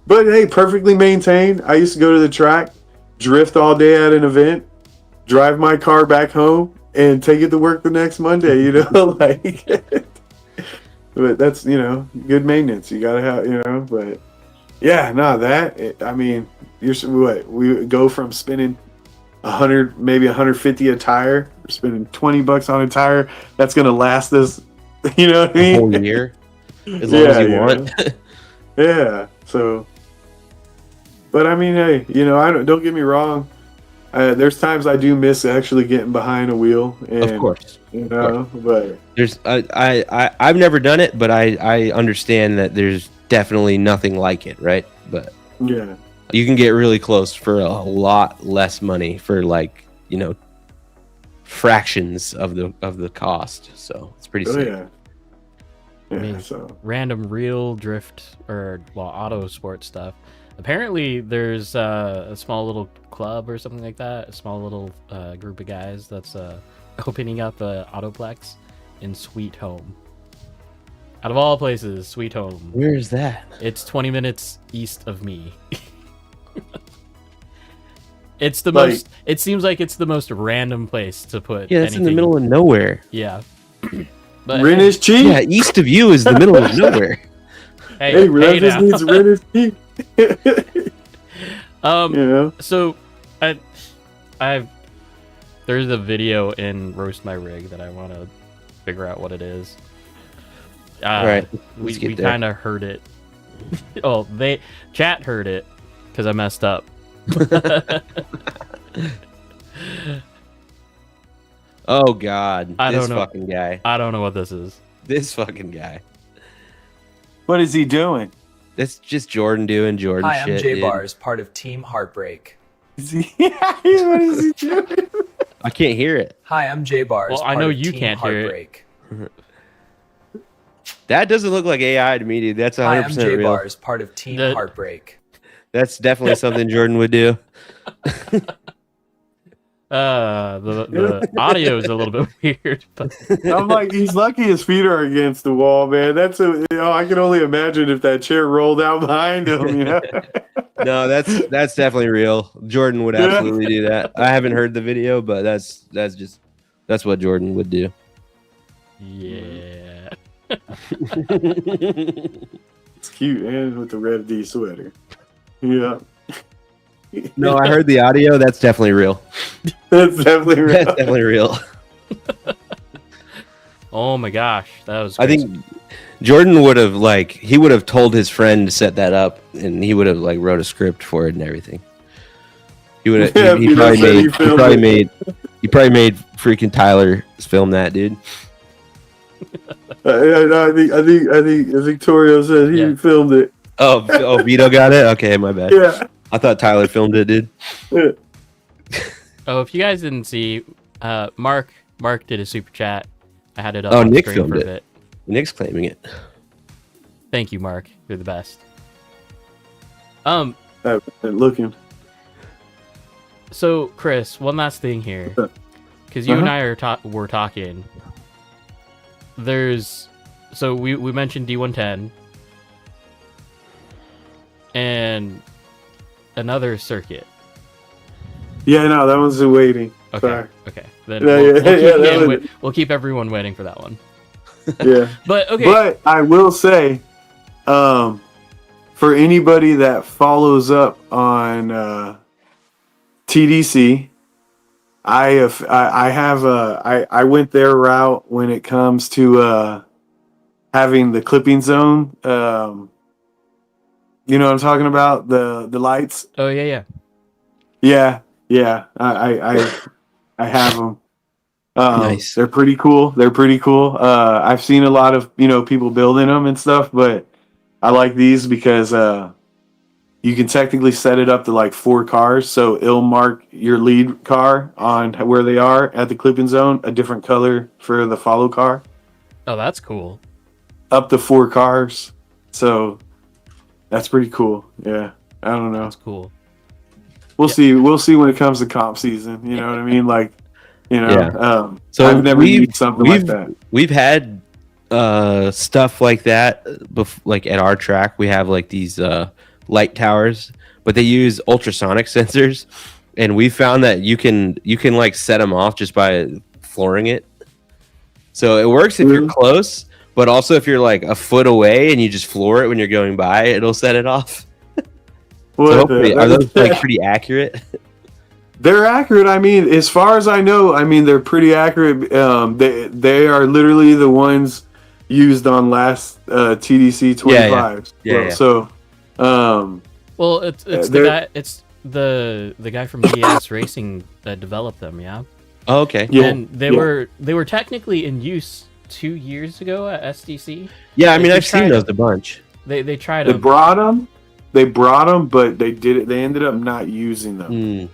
S2: But hey, perfectly maintained. I used to go to the track, drift all day at an event, drive my car back home, and take it to work the next Monday. You know, like. But that's good maintenance. You gotta have But yeah, no, I mean, we go from spending 100, maybe 150 a tire, we're spending $20 on a tire that's gonna last us. You know what I
S3: a
S2: mean?
S3: whole year, as long as you want.
S2: Yeah. So, but I mean, hey, don't get me wrong. There's times I do miss actually getting behind a wheel. And,
S3: Of course.
S2: But
S3: There's I've never done it, but I understand that there's definitely nothing like it, right? But
S2: yeah,
S3: you can get really close for a lot less money for fractions of the cost. So it's pretty sick.
S2: yeah. Yeah,
S1: I mean,
S2: so
S1: random real drift or auto sport stuff. Apparently, there's a small little club or something like that. A small little group of guys that's opening up a Autoplex in Sweet Home. Out of all places, Sweet Home.
S3: Where is that?
S1: It's 20 minutes east of me. It's the
S2: Like-
S1: most. It seems like it's the most random place to put.
S3: Yeah, it's in the
S1: anything.
S3: middle of nowhere.
S1: Yeah. But
S2: rent is cheap.
S3: Yeah, east of you is the middle of nowhere.
S2: Hey, that just
S1: now.
S2: needs rent is cheap.
S1: Um.
S2: You know?
S1: So, I've there's a video in Roast My Rig that I want to figure out what it is.
S3: All right,
S1: we
S3: let's get there.
S1: kind of heard it. Oh, chat heard it because I messed up.
S3: Oh God,
S1: I
S3: this
S1: don't know.
S3: fucking guy.
S1: I don't know what this is.
S3: This fucking guy.
S2: What is he doing?
S3: That's just Jordan doing Jordan
S5: Hi, I'm
S3: shit.
S5: Jay
S3: dude.
S5: Bars, part of Team Heartbreak.
S2: Is he? What is he doing?
S3: I can't hear it.
S5: Hi, I'm Jay Bars.
S1: Well, I
S5: part
S1: know
S5: of
S1: you
S5: Team
S1: can't hear it.
S5: Heartbreak.
S3: That doesn't look like AI to me, dude. That's
S5: Hi,
S3: 100%
S5: I'm Jay
S3: real.
S5: Bars, part of Team
S1: The-
S5: Heartbreak.
S3: That's definitely something Jordan would do.
S1: The audio is a little bit weird, but
S2: I'm like, he's lucky his feet are against the wall, man. I can only imagine if that chair rolled out behind him.
S3: No, that's definitely real. Jordan would absolutely do that. I haven't heard the video, but that's what Jordan would do.
S1: yeah.
S2: It's cute, and with the red D sweater. Yeah,
S3: No, I heard the audio. That's definitely real.
S2: that's definitely real.
S3: That's definitely real.
S1: Oh my gosh, that was.
S3: I
S1: Crazy.
S3: think Jordan would have told his friend to set that up, and he would have wrote a script for it and everything. He would have.
S2: Yeah,
S3: he
S2: Peter
S3: probably
S2: said
S3: made.
S2: he
S3: He
S2: filmed
S3: probably
S2: it.
S3: made. He probably made freaking Tyler film that, dude.
S2: I think Victorio said he
S1: Yeah.
S2: filmed it.
S3: Oh, Vito got it. Okay, my bad.
S2: Yeah.
S3: I thought Tyler filmed it, dude.
S1: Oh, if you guys didn't see, Mark did a super chat. I had it up.
S3: Oh,
S1: on
S3: Nick
S1: screen
S3: filmed
S1: for a
S3: it.
S1: bit.
S3: Nick's claiming it.
S1: Thank you, Mark. You're the best.
S2: I've been looking.
S1: So Chris, one last thing here, because you and I were talking. So we mentioned D110 and another circuit.
S2: Yeah, no, that one's waiting.
S1: Okay.
S2: Sorry.
S1: Okay. Then
S2: Yeah,
S1: we'll,
S2: yeah,
S1: we'll keep
S2: yeah, that was-
S1: we'll keep everyone waiting for that one.
S2: Yeah.
S1: But okay.
S2: But I will say, for anybody that follows up on TDC, I went their route when it comes to having the clipping zone. You know what I'm talking about? The lights.
S1: Oh yeah.
S2: Yeah. I have them.
S3: Nice.
S2: They're pretty cool. I've seen a lot of people building them and stuff, but I like these because you can technically set it up to like 4 cars, so it'll mark your lead car on where they are at the clipping zone, a different color for the follow car,
S1: Oh, that's cool.
S2: up to 4 cars. So that's pretty cool. Yeah. I don't know.
S1: That's cool.
S2: We'll see. We'll see when it comes to comp season. You know what I mean? Like,
S3: Yeah. So
S2: I've never used something like that.
S3: We've had stuff like that like at our track. We have like these light towers, but they use ultrasonic sensors, and we found that you can like set them off just by flooring it. So it works if you're close, but also if you're like a foot away and you just floor it when you're going by, it'll set it off. So hopefully, are those like pretty accurate?
S2: They're accurate. I mean, as far as I know, they're pretty accurate. They are literally the ones used on last TDC 25.
S3: Yeah.
S2: So,
S1: well, it's the guy. It's the guy from BS Racing that developed them. Yeah.
S3: Oh, okay.
S2: Yeah.
S1: And they were technically in use 2 years ago at SDC.
S3: Yeah, I mean, I've seen those a bunch.
S1: They tried
S2: They
S1: them.
S2: brought them. They brought them, but they ended up not using them.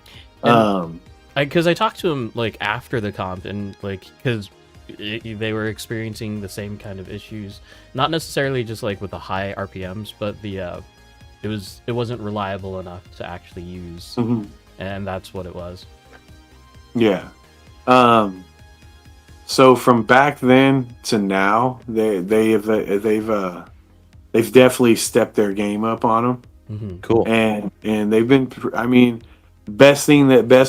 S1: Because I talked to him like after the comp, and like because they were experiencing the same kind of issues, not necessarily just like with the high RPMs, but it wasn't reliable enough to actually use, and that's what it was.
S2: Yeah. So from back then to now, they've definitely stepped their game up on them.
S3: Cool.
S2: And they've been. I mean, best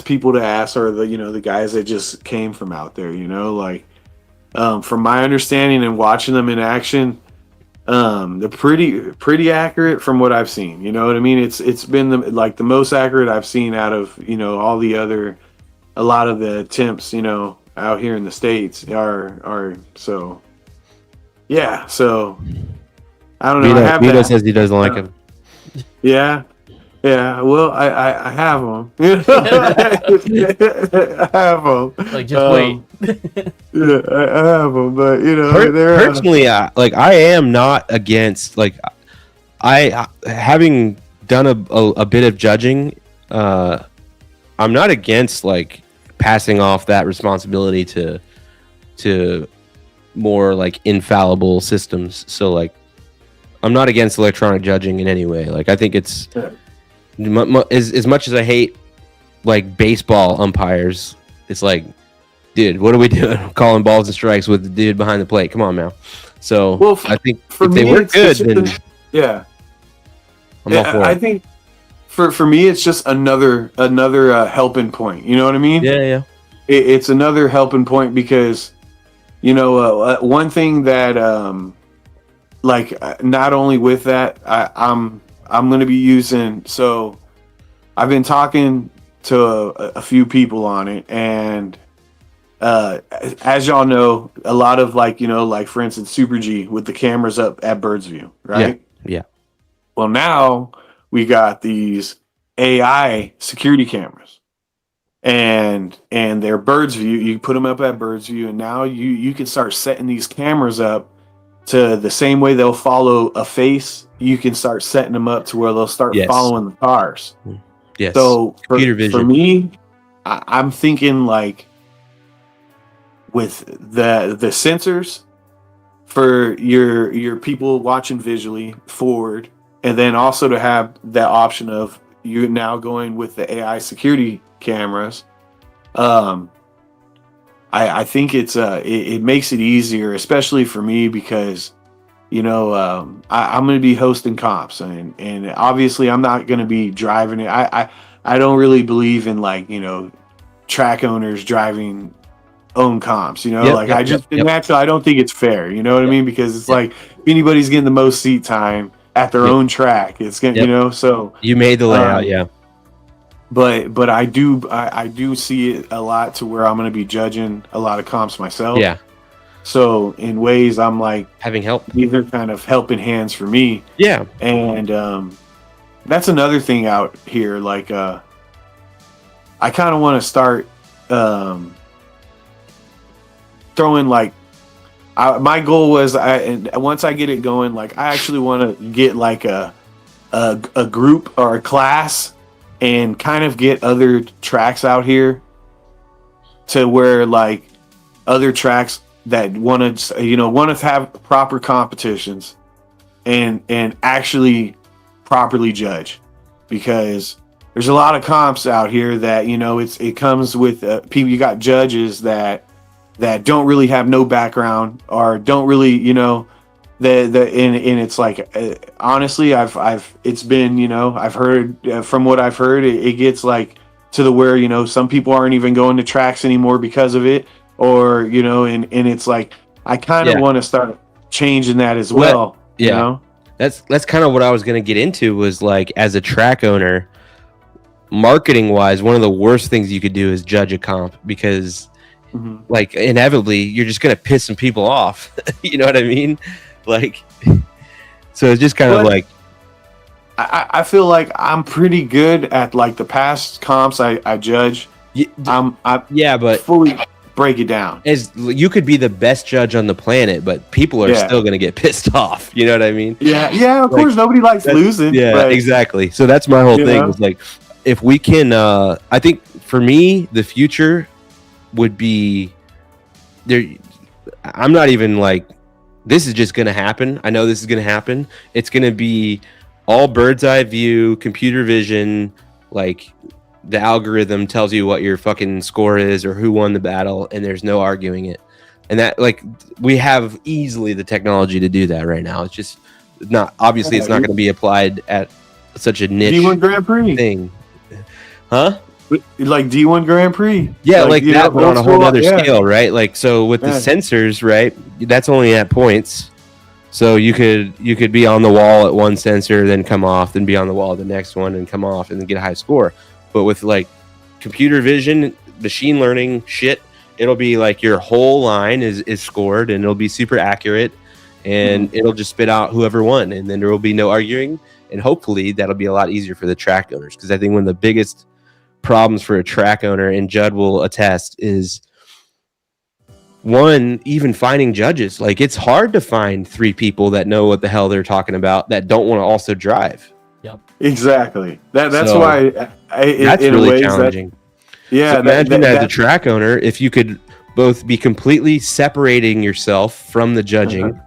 S2: people to ask are the guys that just came from out there. Like from my understanding and watching them in action, they're pretty accurate from what I've seen. You know what I mean? It's been the most accurate I've seen out of all the other. A lot of the attempts, out here in the States are so. Yeah, so I don't know.
S3: Vito says he doesn't like him.
S2: Yeah. Well, I have them. I have them.
S1: Like, just wait.
S2: Yeah, I have them, but they're
S3: personally, I am not against I having done a bit of judging. I'm not against passing off that responsibility to more infallible systems. So I'm not against electronic judging in any way. I think it's as much as I hate baseball umpires. It's dude, what are we doing? Calling balls and strikes with the dude behind the plate. Come on now. So I think if they work good, then
S2: yeah,
S3: I'm all for it.
S2: I think for me, it's just another helping point. You know what I mean?
S3: Yeah.
S2: It's another helping point because one thing that not only with that, I'm going to be using. So I've been talking to a few people on it, and as y'all know, a lot of for instance, Super G with the cameras up at Bird's View, right?
S3: Yeah.
S2: Well, now we got these AI security cameras, and they're Bird's View. You put them up at Bird's View, and now you can start setting these cameras up to the same way they'll follow a face. You can start setting them up to where they'll start following the cars.
S3: Yes.
S2: So
S3: computer vision.
S2: For me, I'm thinking with the sensors for your people watching visually forward, and then also to have that option of you now going with the AI security cameras. I think it makes it easier, especially for me because I'm going to be hosting comps, and obviously I'm not going to be driving it. I don't really believe in track owners driving own comps. Naturally, I don't think it's fair. You know what I mean? Because it's if anybody's getting the most seat time at their own track, it's gonna so
S3: you made the layout, yeah.
S2: But I do see it a lot to where I'm going to be judging a lot of comps myself.
S3: Yeah.
S2: So in ways I'm
S3: having help.
S2: These are kind of helping hands for me.
S3: Yeah.
S2: And that's another thing out here. I kind of want to start throwing my goal was once I get it going, I actually want to get a group or a class and kind of get other tracks out here to where other tracks that want to have proper competitions and actually properly judge. because there's a lot of comps out here that, you know, it comes with people. You got judges that don't really have no background or don't really, you know, and it's like, honestly, it's been, you know, I've heard from what I've heard, it gets like to the where, you know, some people aren't even going to tracks anymore because of it, or, you know, and it's like, I kind of want to start changing that as well.
S3: Yeah.
S2: You know?
S3: That's kind of what I was going to get into, was like, as a track owner, marketing wise, one of the worst things you could do is judge a comp, because like inevitably you're just going to piss some people off. You know what I mean? Like, so it's just kind of like,
S2: I feel like I'm pretty good at like the past comps I judge. But fully break it down.
S3: As you could be the best judge on the planet, but people are still going to get pissed off. You know what I mean?
S2: Yeah. Of course, nobody likes losing.
S3: Yeah,
S2: but,
S3: exactly. So that's my whole thing. Was like, if we can, I think for me, the future would be there. I'm not even like, this is just going to happen. I know this is going to happen. It's going to be all bird's eye view, computer vision, like the algorithm tells you what your fucking score is or who won the battle, and there's no arguing it. And that, like, we have easily the technology to do that right now. It's just not, obviously it's not going to be applied at such a niche
S2: D1 Grand Prix
S3: thing. Huh?
S2: Like D1 Grand Prix.
S3: Yeah, like that,
S2: know,
S3: but on a whole other
S2: yeah.
S3: scale, right? Like, so with the sensors, right, that's only at points. So you could be on the wall at one sensor, then come off, then be on the wall at the next one and come off, and then get a high score. But with like computer vision, machine learning shit, it'll be like your whole line is scored, and it'll be super accurate, and it'll just spit out whoever won, and then there will be no arguing. And hopefully that'll be a lot easier for the track owners, because I think one of the biggest problems for a track owner, and Judd will attest, is one, even finding judges. Like, it's hard to find 3 people that know what the hell they're talking about that don't want to also drive.
S2: Yep, exactly. That's why
S3: that's really challenging. So imagine as a track owner, if you could both be completely separating yourself from the judging,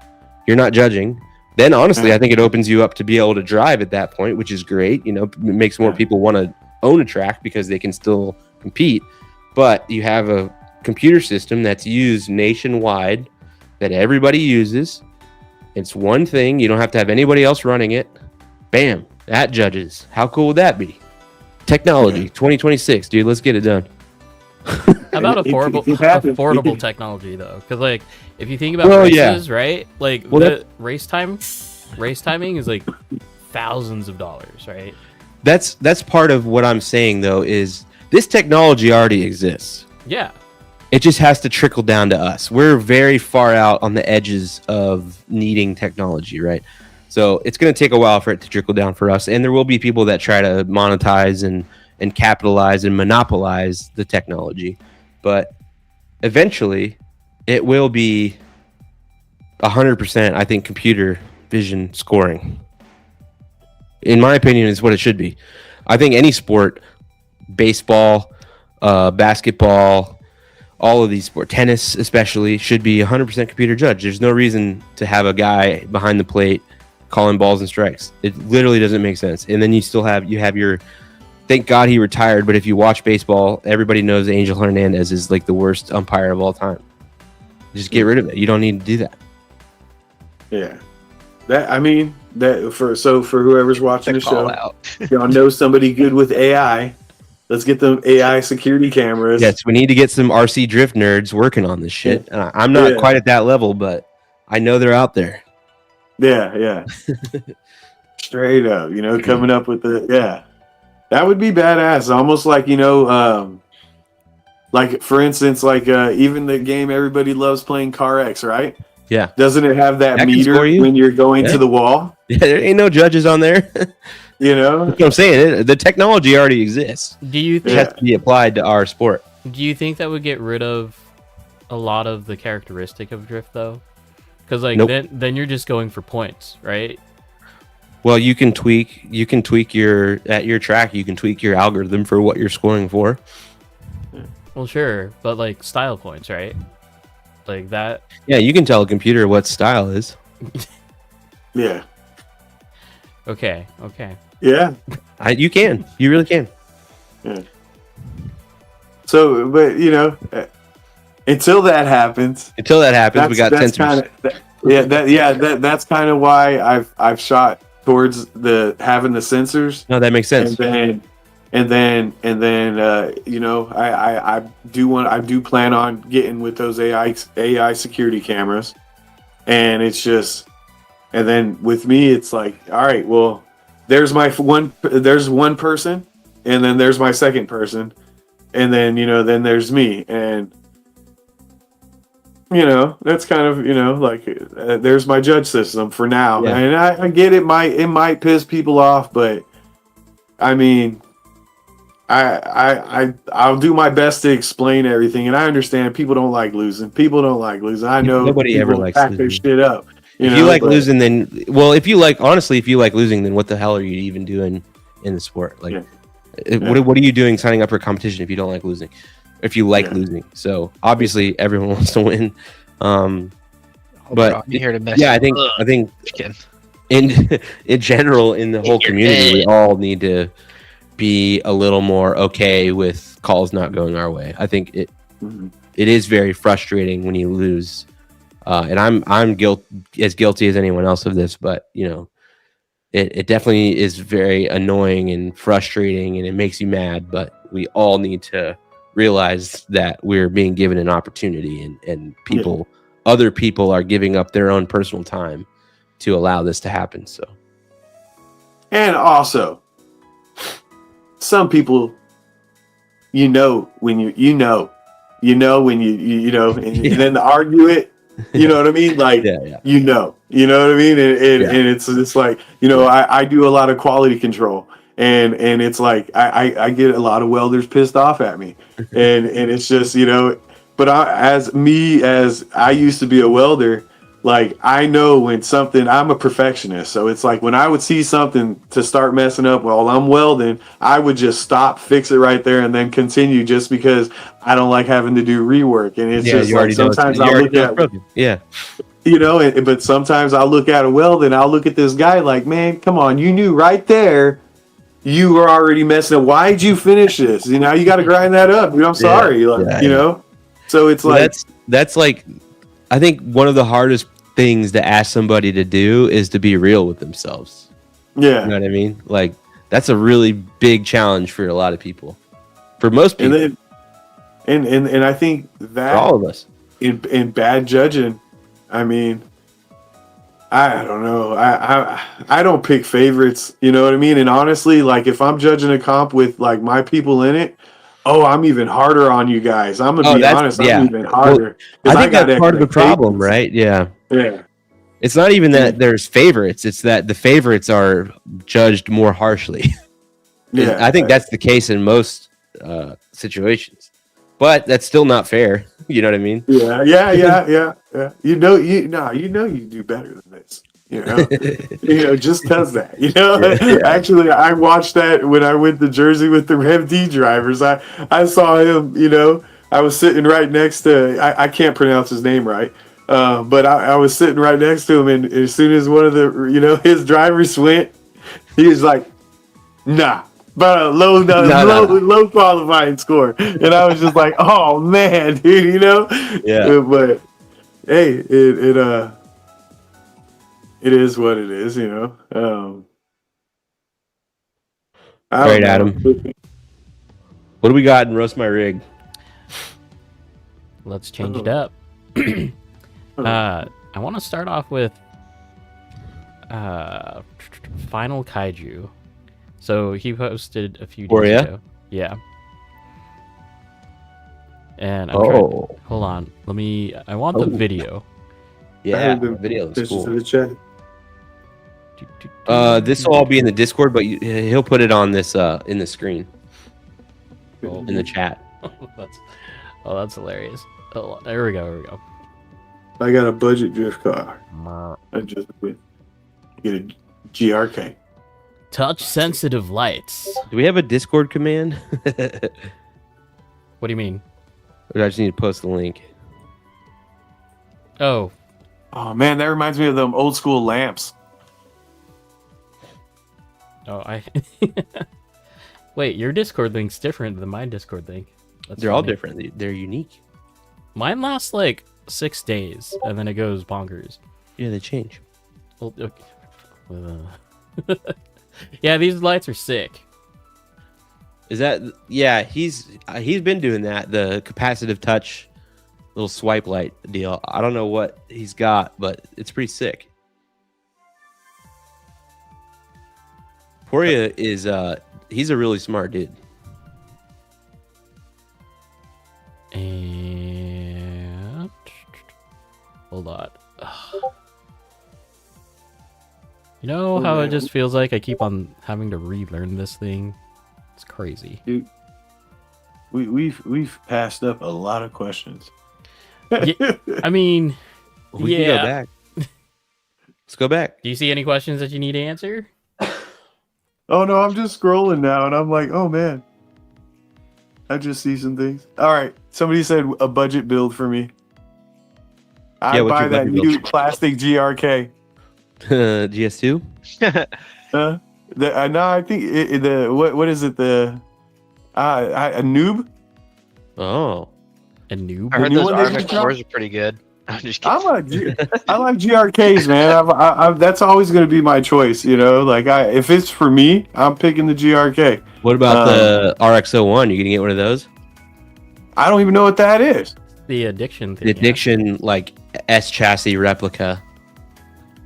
S3: you're not judging. Then honestly, I think it opens you up to be able to drive at that point, which is great. You know, it makes more people want to own a track because they can still compete. But you have a computer system that's used nationwide that everybody uses. It's one thing. You don't have to have anybody else running it. Bam, that judges. How cool would that be? Technology, 2026, dude. Let's get it done.
S1: How about affordable technology though? Because like, if you think about races, right? Like the race timing is like thousands of dollars, right?
S3: That's part of what I'm saying though, is this technology already exists.
S1: Yeah.
S3: It just has to trickle down to us. We're very far out on the edges of needing technology, right? So it's going to take a while for it to trickle down for us, and there will be people that try to monetize and capitalize and monopolize the technology. But eventually, it will be 100%, I think, computer vision scoring. In my opinion, is what it should be. I think any sport, baseball, basketball, all of these sports, tennis especially, should be 100% computer judged. There's no reason to have a guy behind the plate calling balls and strikes. It literally doesn't make sense. And then you still have your, thank God he retired, but if you watch baseball, everybody knows Angel Hernandez is like the worst umpire of all time. Just get rid of it. You don't need to do that.
S2: Yeah. For whoever's watching the show, y'all know somebody good with AI. Let's get them AI security cameras.
S3: Yes, we need to get some RC drift nerds working on this shit. I'm not quite at that level, but I know they're out there.
S2: Yeah. Straight up, coming up with that would be badass. Almost like, like for instance, like even the game everybody loves playing Car X, right?
S3: Yeah.
S2: Doesn't it have that meter when you're going to the wall?
S3: Yeah, there ain't no judges on there. That's what I'm saying. The technology already exists.
S1: Do you think
S3: it has to be applied to our sport?
S1: Do you think that would get rid of a lot of the characteristic of drift though? Because like then you're just going for points, right?
S3: Well, you can tweak your track. You can tweak your algorithm for what you're scoring for.
S1: Well, sure, but like style points, right? Like that.
S3: Yeah, you can tell a computer what style is.
S2: Yeah.
S1: Okay.
S2: Yeah.
S3: You can. You really can.
S2: So, but until that happens,
S3: Until that happens, we got sensors.
S2: That's kind of why I've shot towards having the sensors.
S3: No, that makes sense.
S2: And then I do plan on getting with those AI security cameras, and it's just, and then with me it's like, all right, well, there's one person, and then there's my second person, and then then there's me, and that's kind of there's my judge system for now.
S3: Yeah.
S2: And I get it might piss people off, but I mean, I'll do my best to explain everything, and I understand people don't like losing. I know
S3: Nobody ever likes
S2: pack their
S3: losing.
S2: shit up.
S3: If you like losing, then if you like losing, then what the hell are you even doing in the sport? Like, what are you doing signing up for a competition if you don't like losing? If you like losing, so obviously everyone wants to win. But
S4: I'm here to mess.
S3: I think in general, in the whole community, we all need to be a little more okay with calls not going our way. I think it is very frustrating when you lose, and I'm as guilty as anyone else of this. But it definitely is very annoying and frustrating, and it makes you mad. But we all need to realize that we're being given an opportunity, and other people are giving up their own personal time to allow this to happen. So,
S2: and also, some people, and then to argue it, you know what I mean? Like, you know what I mean? And it's like, I do a lot of quality control, and it's like, I get a lot of welders pissed off at me, and it's just, but as I used to be a welder, like, I know when something, I'm a perfectionist. So it's like when I would see something to start messing up while I'm welding, I would just stop, fix it right there, and then continue, just because I don't like having to do rework. And it's just like, sometimes I'll look at, but sometimes I'll look at a weld and I'll look at this guy like, man, come on, you knew right there you were already messing up. Why'd you finish this? You got to grind that up. I'm sorry. So it's like,
S3: that's like, I think one of the hardest things to ask somebody to do is to be real with themselves.
S2: Yeah.
S3: You know what I mean? Like, that's a really big challenge for a lot of people. For most people.
S2: And I think that
S3: for all of us.
S2: In bad judging, I mean, I don't know. I don't pick favorites, you know what I mean? And honestly, like, if I'm judging a comp with like my people in it, I'm even harder on you guys. I'm gonna be honest. I'm even harder.
S3: Well, I think that's part of the problem, right? Yeah.
S2: Yeah.
S3: It's not even that there's favorites; it's that the favorites are judged more harshly. Yeah, I think that's the case in most situations, but that's still not fair. You know what I mean?
S2: Yeah. You do better than this. Just does that. Actually, I watched that when I went to Jersey with the Rev D drivers. I saw him. I was sitting right next to. I can't pronounce his name right, but I was sitting right next to him, and as soon as one of the his drivers went, he was like, "Nah." But a low qualifying score, and I was just like, "Oh man, dude,"
S3: Yeah.
S2: But hey, it is what it is, All
S3: right, Adam. What do we got in Roast My Rig?
S1: Let's change it up. I want to start off with Final Kaiju. So he posted a few days ago. Yeah. And I'm trying. Hold on. I want the video.
S3: Yeah, the video looks cool.
S2: The chat.
S3: This will all be in the Discord, but he'll put it on this in the screen, in the chat.
S1: That's hilarious. Oh, there we go.
S2: I got a budget drift car. I just get a GRK.
S1: Touch sensitive lights.
S3: Do we have a Discord command?
S1: What do you mean?
S3: Or do I just need to post the link?
S1: Oh
S2: man, that reminds me of them old school lamps.
S1: Oh, I. Wait, your Discord link's different than my Discord link. That's
S3: They're all
S1: funny.
S3: different. They're unique.
S1: Mine lasts like 6 days, and then it goes bonkers.
S3: Yeah, they change.
S1: Well, okay. Yeah, these lights are sick.
S3: Is that? Yeah, he's been doing that. The capacitive touch, little swipe light deal. I don't know what he's got, but it's pretty sick. Poria is he's a really smart dude.
S1: And hold on. You know how it just feels like I keep on having to relearn this thing? It's crazy.
S2: Dude, we've passed up a lot of questions.
S1: I mean,
S3: We can go back. Let's go back.
S1: do you see any questions that you need to answer?
S2: Oh no, I'm just scrolling now, and I'm like, oh man, I just see some things. All right, somebody said a budget build for me. I
S3: what's
S2: buy
S3: your
S2: that
S3: budget
S2: new
S3: build?
S2: plastic GRK.
S3: GS2.
S2: No, I think what is it? A noob.
S3: Oh,
S1: A noob?
S4: I heard
S2: new
S4: those
S2: one they
S4: Arctic
S2: just dropped?
S4: Wars are pretty good. I'm just kidding.
S2: I like GRKs, man. That's always going to be my choice. You know, like if it's for me, I'm picking the GRK.
S3: what about the RX-01? You gonna get one of those?
S2: I don't even know what that is.
S1: The addiction thing.
S3: The addiction like S chassis replica.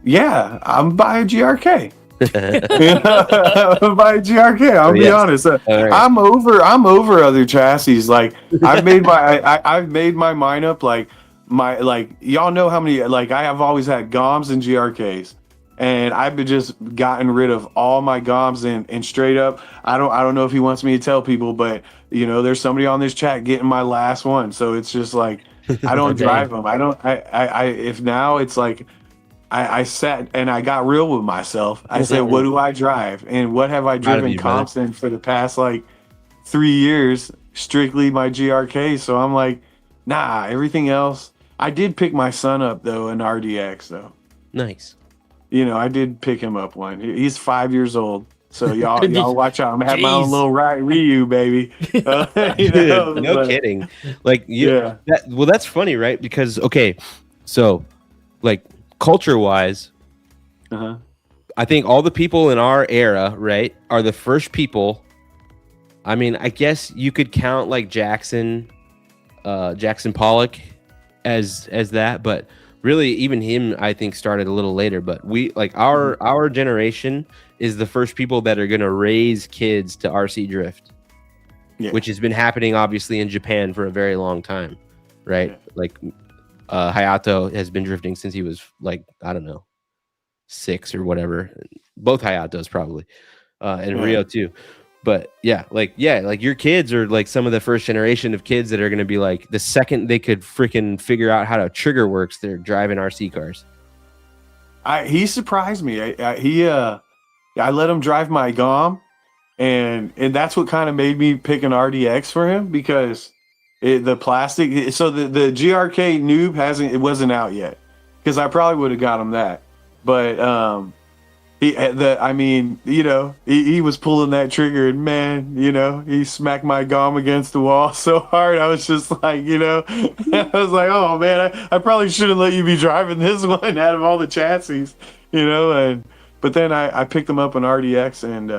S2: Yeah, I'm buying GRK. I'm buying GRK. I'll be
S3: yes.
S2: honest.
S3: All right.
S2: I'm over other chassis. Like I've made I've made my mind up. Like y'all know how many. Like I have always had GOMs and GRKs, and I've been just gotten rid of all my GOMs and straight up. I don't know if he wants me to tell people, but you know, there's somebody on this chat getting my last one. So it's just like I don't
S1: Okay.
S2: drive them. I don't. If now it's like. I sat and I got real with myself. I said, what do I drive? And what have I
S3: Proud of
S2: driven
S3: you, brother.
S2: constant for the past like 3 years? Strictly my GRK. So I'm like, nah, everything else. I did pick my son up though, an RDX though.
S3: Nice.
S2: You know, I did pick him up one. He's 5 years old. So y'all watch out. I'm gonna have my own
S1: Jeez.
S2: little Ryu, baby. You
S3: Dude,
S2: know,
S3: no
S2: but-
S3: kidding. Like,
S2: Yeah.
S3: that's funny, right? Because okay, so like culture wise,
S2: Uh-huh.
S3: I think all the people in our era, right, are the first people. I mean, I guess you could count like Jackson Pollock as that, but really even him I think started a little later. But we like our generation is the first people that are gonna raise kids to RC drift.
S2: Yeah.
S3: Which has been happening obviously in Japan for a very long time, right?
S2: Yeah.
S3: Like Hayato has been drifting since he was like, I don't know, 6 or whatever. Both Hayatos probably, and
S2: Yeah.
S3: Rio too. But like your kids are like some of the first generation of kids that are going to be like the second they could freaking figure out how to trigger works, they're driving RC cars.
S2: He surprised me. I let him drive my GOM, and that's what kind of made me pick an RDX for him because the plastic. So the GRK noob wasn't out yet because I probably would have got him that, but he was pulling that trigger and man, you know, he smacked my GOM against the wall so hard. I was just like, you know, I was like, oh man, I probably shouldn't let you be driving this one out of all the chassis, you know. But then I picked him up an RDX and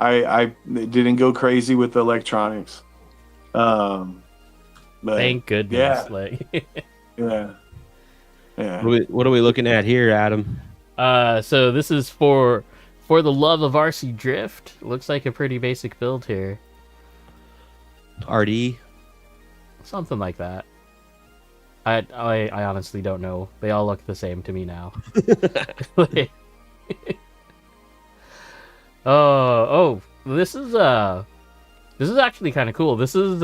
S2: I didn't go crazy with the electronics. But
S1: Thank goodness.
S2: Yeah.
S1: Like,
S2: yeah.
S3: What are we looking at here, Adam?
S1: so this is for the love of RC drift. Looks like a pretty basic build here.
S3: RD.
S1: Something like that. I honestly don't know. They all look the same to me now. Like- this is actually kind of cool. This is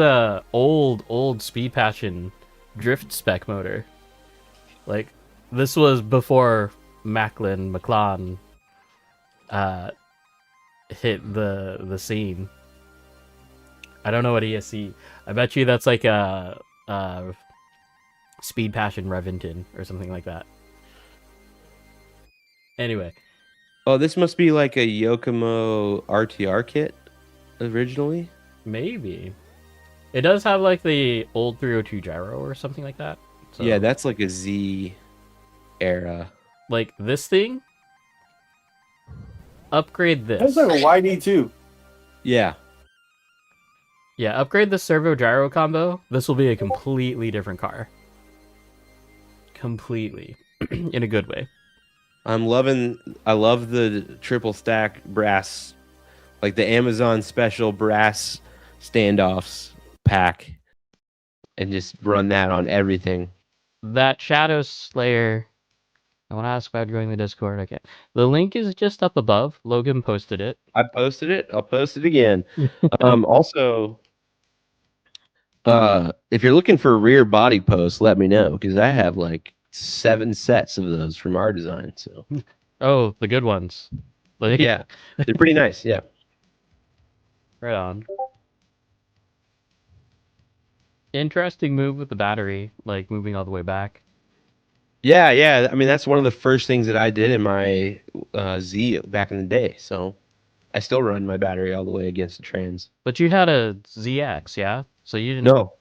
S1: old Speed Passion drift spec motor. Like this was before McLaren hit the scene. I don't know what ESC. I bet you that's like a Speed Passion Revington or something like that. Anyway,
S3: Oh, this must be like a Yokomo RTR kit originally.
S1: Maybe. It does have like the old 302 gyro or something like that. So,
S3: Yeah, that's like a Z era.
S1: like this thing. Upgrade
S2: That's
S1: this.
S2: like a YD2.
S3: Yeah.
S1: Yeah, upgrade the servo gyro combo. This will be a completely different car. Completely. In a good way.
S3: I love the triple stack brass, like the Amazon special brass standoffs pack, and just run that on everything.
S1: That Shadow Slayer. I want to ask about joining the Discord. Okay. The link is just up above. Logan posted it.
S3: I posted it. I'll post it again. Also, if you're looking for rear body posts, let me know because I have like 7 sets of those from our design. So
S1: Oh, the good ones. Like,
S3: yeah, they're pretty nice. Yeah.
S1: right on. Interesting move with the battery, like moving all the way back.
S3: Yeah. I mean, that's one of the first things that I did in my Z back in the day. So I still run my battery all the way against the trans.
S1: But you had a ZX, yeah? So you didn't.
S3: No,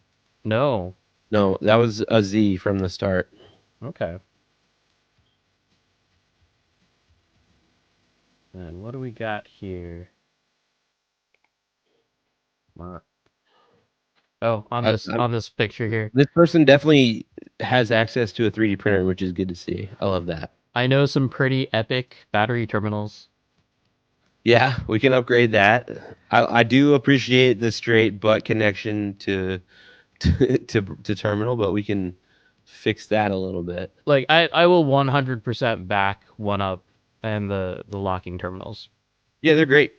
S1: No.
S3: no, that was a Z from the start.
S1: Okay. And what do we got here? Oh, on this picture here.
S3: This person definitely has access to a 3D printer, which is good to see. I love that.
S1: I know some pretty epic battery terminals.
S3: Yeah, we can upgrade that. I do appreciate the straight butt connection to terminal, but we can fix that a little bit.
S1: Like I will 100% back one up and the locking terminals.
S3: Yeah, they're great.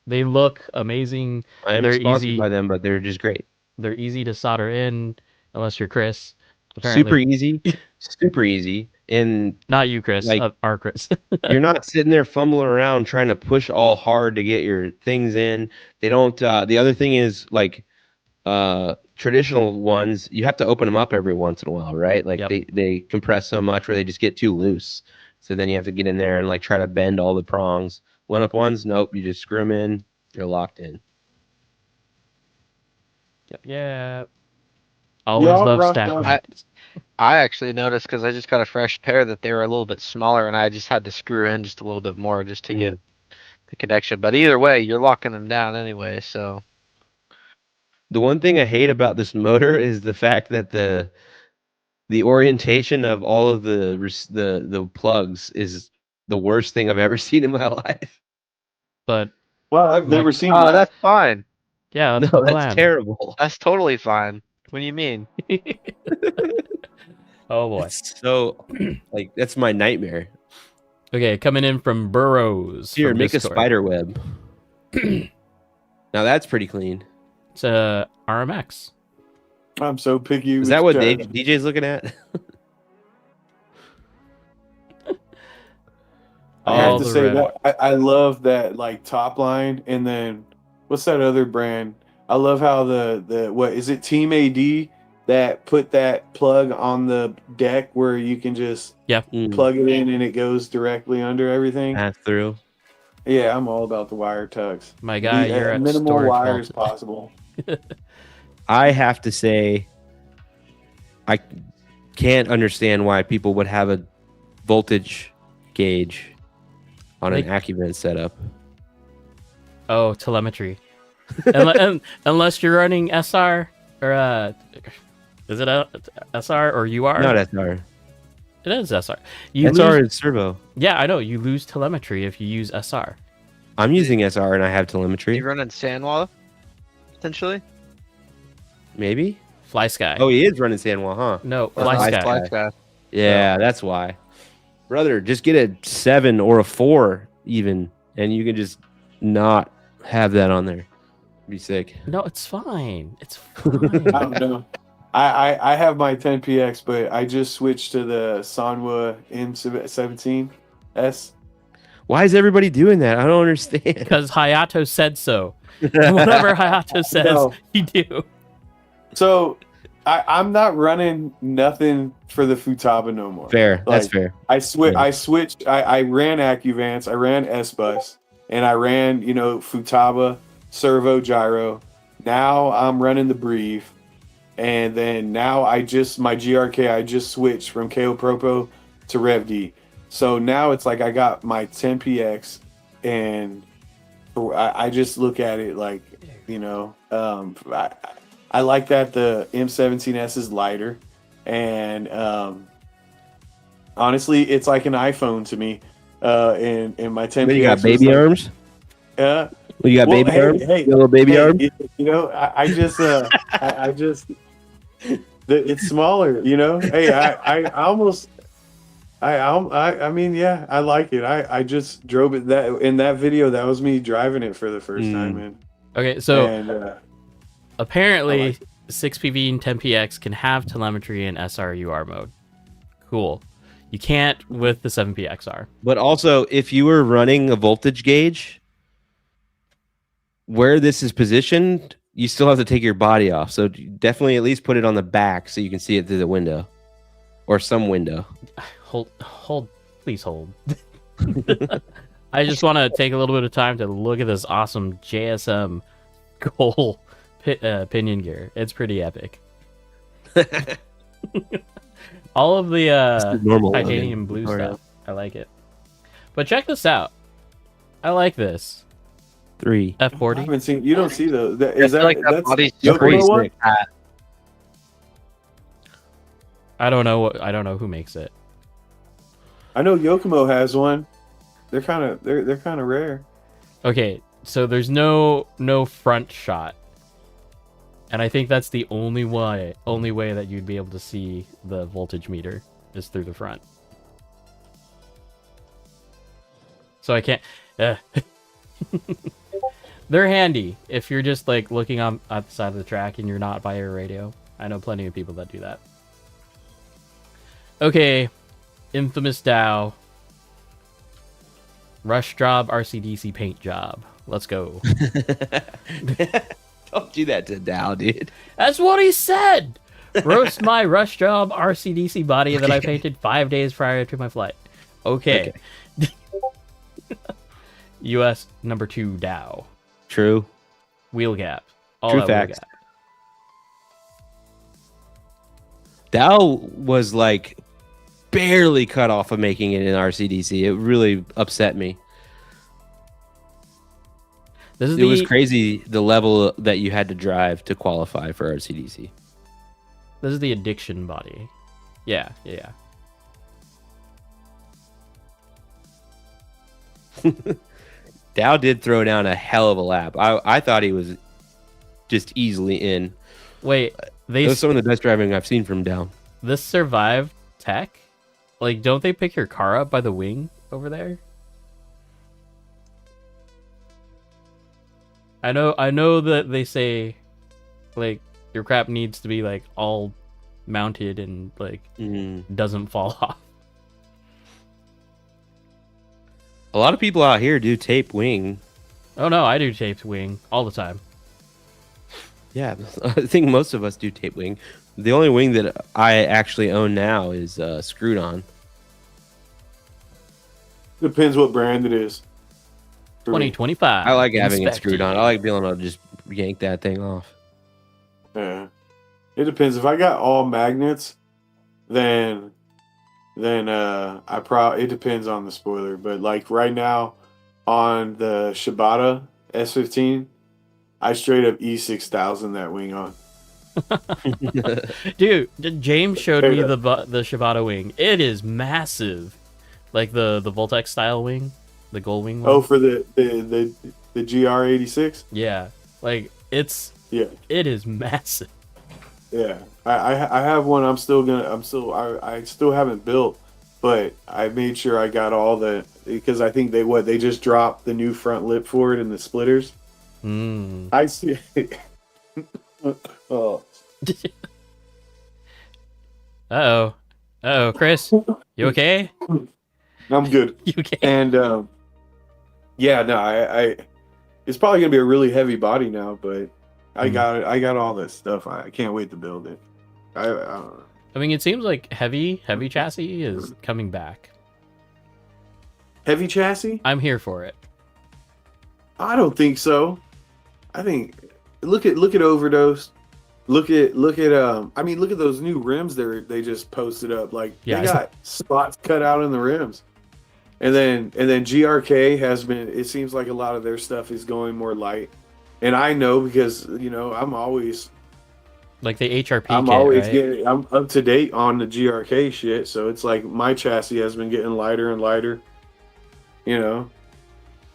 S1: They look amazing.
S3: I am
S1: They're
S3: sponsored
S1: easy.
S3: by them, but they're just great.
S1: They're easy to solder in, unless you're Chris.
S3: Super
S1: Apparently,
S3: super easy. And
S1: not you, Chris.
S3: like
S1: Our Chris.
S3: you're not sitting there fumbling around trying to push all hard to get your things in. They don't. The other thing is like traditional ones, you have to open them up every once in a while, right? Like
S1: Yep.
S3: they compress so much where they just get too loose. So then you have to get in there and like try to bend all the prongs. One up ones, nope, you just screw them in, you're locked in.
S1: Yeah. Always
S2: Y'all
S1: love
S2: rock
S1: stack
S2: on.
S1: weights.
S4: I actually noticed because I just got a fresh pair that they were a little bit smaller, and I just had to screw in just a little bit more just to get the connection. But either way, you're locking them down anyway. So
S3: The one thing I hate about this motor is the fact that the orientation of all of the plugs is the worst thing I've ever seen in my life.
S1: But
S2: Well, I've never seen
S4: oh,
S2: that.
S4: that's fine.
S1: yeah, that's
S3: No,
S1: the
S3: that's
S1: plan.
S3: terrible.
S4: That's totally fine. What do you mean?
S1: Oh boy.
S3: It's so like that's my nightmare.
S1: Okay, coming in from Burrows.
S3: Here,
S1: from
S3: make
S1: Discord.
S3: a spider web. Now that's pretty clean.
S1: It's a RMX.
S2: I'm so picky.
S3: Is
S2: with
S3: that what
S2: Chad.
S3: DJ's looking at?
S2: I have
S1: All
S2: to
S1: the
S2: say
S1: red.
S2: that I love that like top line, and then what's that other brand? I love how the what is it Team AD that put that plug on the deck where you can just plug it in and it goes directly under everything.
S3: Pass through.
S2: Yeah, I'm all about the wire tucks.
S1: My guy,
S2: The,
S1: you're at
S2: minimal
S1: storage
S2: wire
S1: vault.
S2: as possible.
S3: I have to say, I can't understand why people would have a voltage gauge on an AccuVent setup.
S1: Oh, telemetry. Unless you're running SR or is it a SR or UR?
S3: Not SR.
S1: It is SR.
S3: SR is servo.
S1: Yeah, I know. You lose telemetry if you use SR.
S3: I'm using SR and I have telemetry.
S4: You running Sandwall, potentially?
S3: Maybe?
S1: Fly Sky.
S3: Oh, he is running Sandwall, huh?
S1: No,
S3: Or
S1: Fly Sky.
S4: Fly Sky.
S3: Yeah, that's why. Brother, just get a 7 or a 4 even, and you can just not have that on there. Be sick.
S1: No, it's fine. It's
S2: I
S1: fine.
S2: don't know. I have my 10PX, but I just switched to the Sanwa M17S.
S3: Why is everybody doing that? I don't understand.
S1: Because Hayato said so. Whatever Hayato says,
S2: No.
S1: you do.
S2: So I'm not running nothing for the Futaba no more.
S3: Fair. That's
S2: Like,
S3: fair.
S2: I switched.
S3: Yeah.
S2: I switched. I ran Accuvance. I ran S-Bus, and I ran Futaba servo gyro. Now I'm running the Breathe, and then now my GRK. I just switched from KO Propo to Rev D. So now it's like I got my 10px, and I just look at it like I like that the M17S is lighter, and honestly, it's like an iPhone to me. And my 10px.
S3: But you got
S2: was
S3: baby
S2: like,
S3: arms?
S2: Uh,
S3: You got
S2: well,
S3: baby arms?
S2: hey,
S3: You got a little baby arm?
S2: I just it's smaller. Hey, I almost. I mean, yeah, I like it. I just drove it in that video. That was me driving it for the first time, man.
S1: Okay, so
S2: And
S1: apparently
S2: I like
S1: 6PV and 10PX can have telemetry in SRUR mode. Cool. You can't with the 7PXR.
S3: But also, if you were running a voltage gauge, where this is positioned, you still have to take your body off. So definitely at least put it on the back so you can see it through the window or some window.
S1: Hold, please hold. I just want to take a little bit of time to look at this awesome JSM goal pinion gear. It's pretty epic. All of the
S3: normal
S1: titanium blue stuff. I like it. But check this out. I like this.
S3: 3.
S2: I
S1: F40.
S2: haven't seen. You don't see those.
S4: I feel like that
S2: That's
S4: body's
S2: Yokomo
S3: crazy.
S2: one?
S1: I don't know who makes it.
S2: I know Yokomo has one. They're kind of rare.
S1: Okay, so there's no front shot. And I think that's the only way that you'd be able to see the voltage meter is through the front. So I can't. They're handy if you're just like looking at the side of the track and you're not by your radio. I know plenty of people that do that. Okay, infamous Dow. Rush job, RCDC paint job. Let's go.
S3: Don't do that to Dow, dude.
S1: That's what he said. Roast my rush job RCDC body that I painted 5 days prior to my flight. Okay. US number 2 Dow.
S3: True.
S1: Wheel gap. All
S3: True
S1: out wheel
S3: facts.
S1: gap.
S3: Dow was like barely cut off of making it in RCDC. It really upset me.
S1: This is
S3: It was crazy the level that you had to drive to qualify for RCDC.
S1: This is the addiction body. Yeah.
S3: Dow did throw down a hell of a lap. I thought he was just easily in.
S1: Wait,
S3: That was some of the best driving I've seen from Dow.
S1: this survived tech? Like, don't they pick your car up by the wing over there? I know that they say, like, your crap needs to be, like, all mounted and, like, doesn't fall off.
S3: A lot of people out here do tape wing.
S1: Oh, no, I do taped wing all the time.
S3: Yeah, I think most of us do tape wing. The only wing that I actually own now is screwed on.
S2: Depends what brand it is. For me.
S1: 2025.
S3: I like having it
S1: Inspected.
S3: screwed on. I like being able to just yank that thing off.
S2: Yeah. It depends. If I got all magnets, then it depends on the spoiler. But like right now on the Shibata S15, I straight up E6000 that wing on.
S1: Dude, James showed me the Shibata wing. It is massive. Like the Voltex style wing, the gold wing one.
S2: Oh, for the GR86?
S1: Yeah. Like it is massive.
S2: Yeah. I have one I still haven't built, but I made sure I got all the, because I think they just dropped the new front lip for it and the splitters. I see. Oh.
S1: Uh-oh, Chris, you okay?
S2: I'm good.
S1: You okay?
S2: And yeah, no, I it's probably gonna be a really heavy body now, but I got it. I got all this stuff. I can't wait to build it. I don't know.
S1: I mean, it seems like heavy chassis is coming back.
S2: Heavy chassis?
S1: I'm here for it.
S2: I don't think so. I think look at Overdose. Look at I mean look at those new rims they just posted up. Like
S1: Yeah,
S2: they got spots cut out in the rims. And then GRK has been, it seems like a lot of their stuff is going more light. And I know because, you know, I'm always
S1: Like the HRP
S2: I'm
S1: kit,
S2: always
S1: right?
S2: I'm up to date on the GRK shit, so it's like my chassis has been getting lighter and lighter. You know.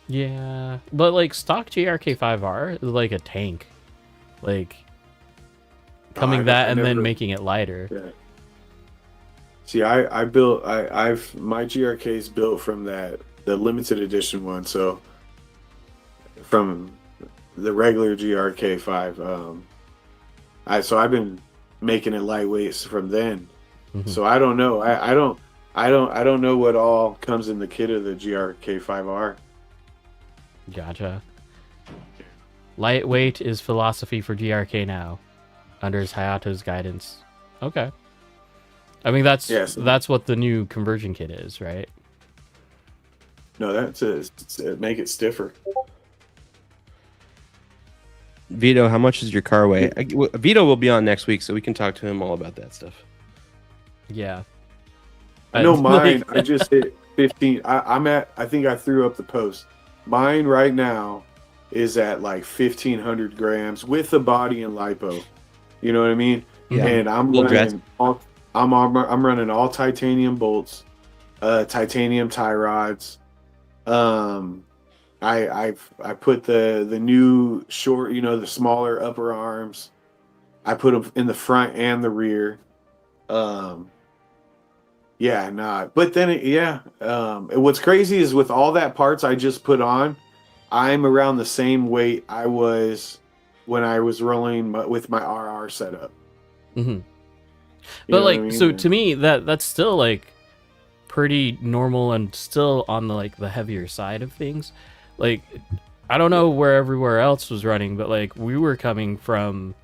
S1: Yeah, but like stock GRK5R is like a tank, like coming that and then making it lighter.
S2: Yeah. See, I've my GRK is built from the limited edition one, so from the regular GRK5. I've been making it lightweight from then.
S1: Mhm.
S2: So I don't know. I don't know what all comes in the kit of the GRK5R.
S1: Gotcha. Lightweight is philosophy for GRK now, under Hayato's guidance. Okay. I mean that's what the new conversion kit is, right?
S2: No, that's make it stiffer.
S3: Vito, how much is your car weigh? Vito will be on next week, so we can talk to him all about that stuff.
S1: Yeah.
S2: I know mine. I just hit 15. I think I threw up the post. Mine right now is at like 1,500 grams with the body and lipo. You know what I mean?
S3: Yeah.
S2: And I'm running all titanium bolts, titanium tie rods. I put the new short, you know, the smaller upper arms. I put them in the front and the rear. Yeah, nah. But then, what's crazy is with all that parts I just put on, I'm around the same weight I was when I was rolling with my RR setup.
S1: Mm-hmm. But like, I mean? So to me, that's still like pretty normal and still on the heavier side of things. Like, I don't know where everywhere else was running, but like we were coming from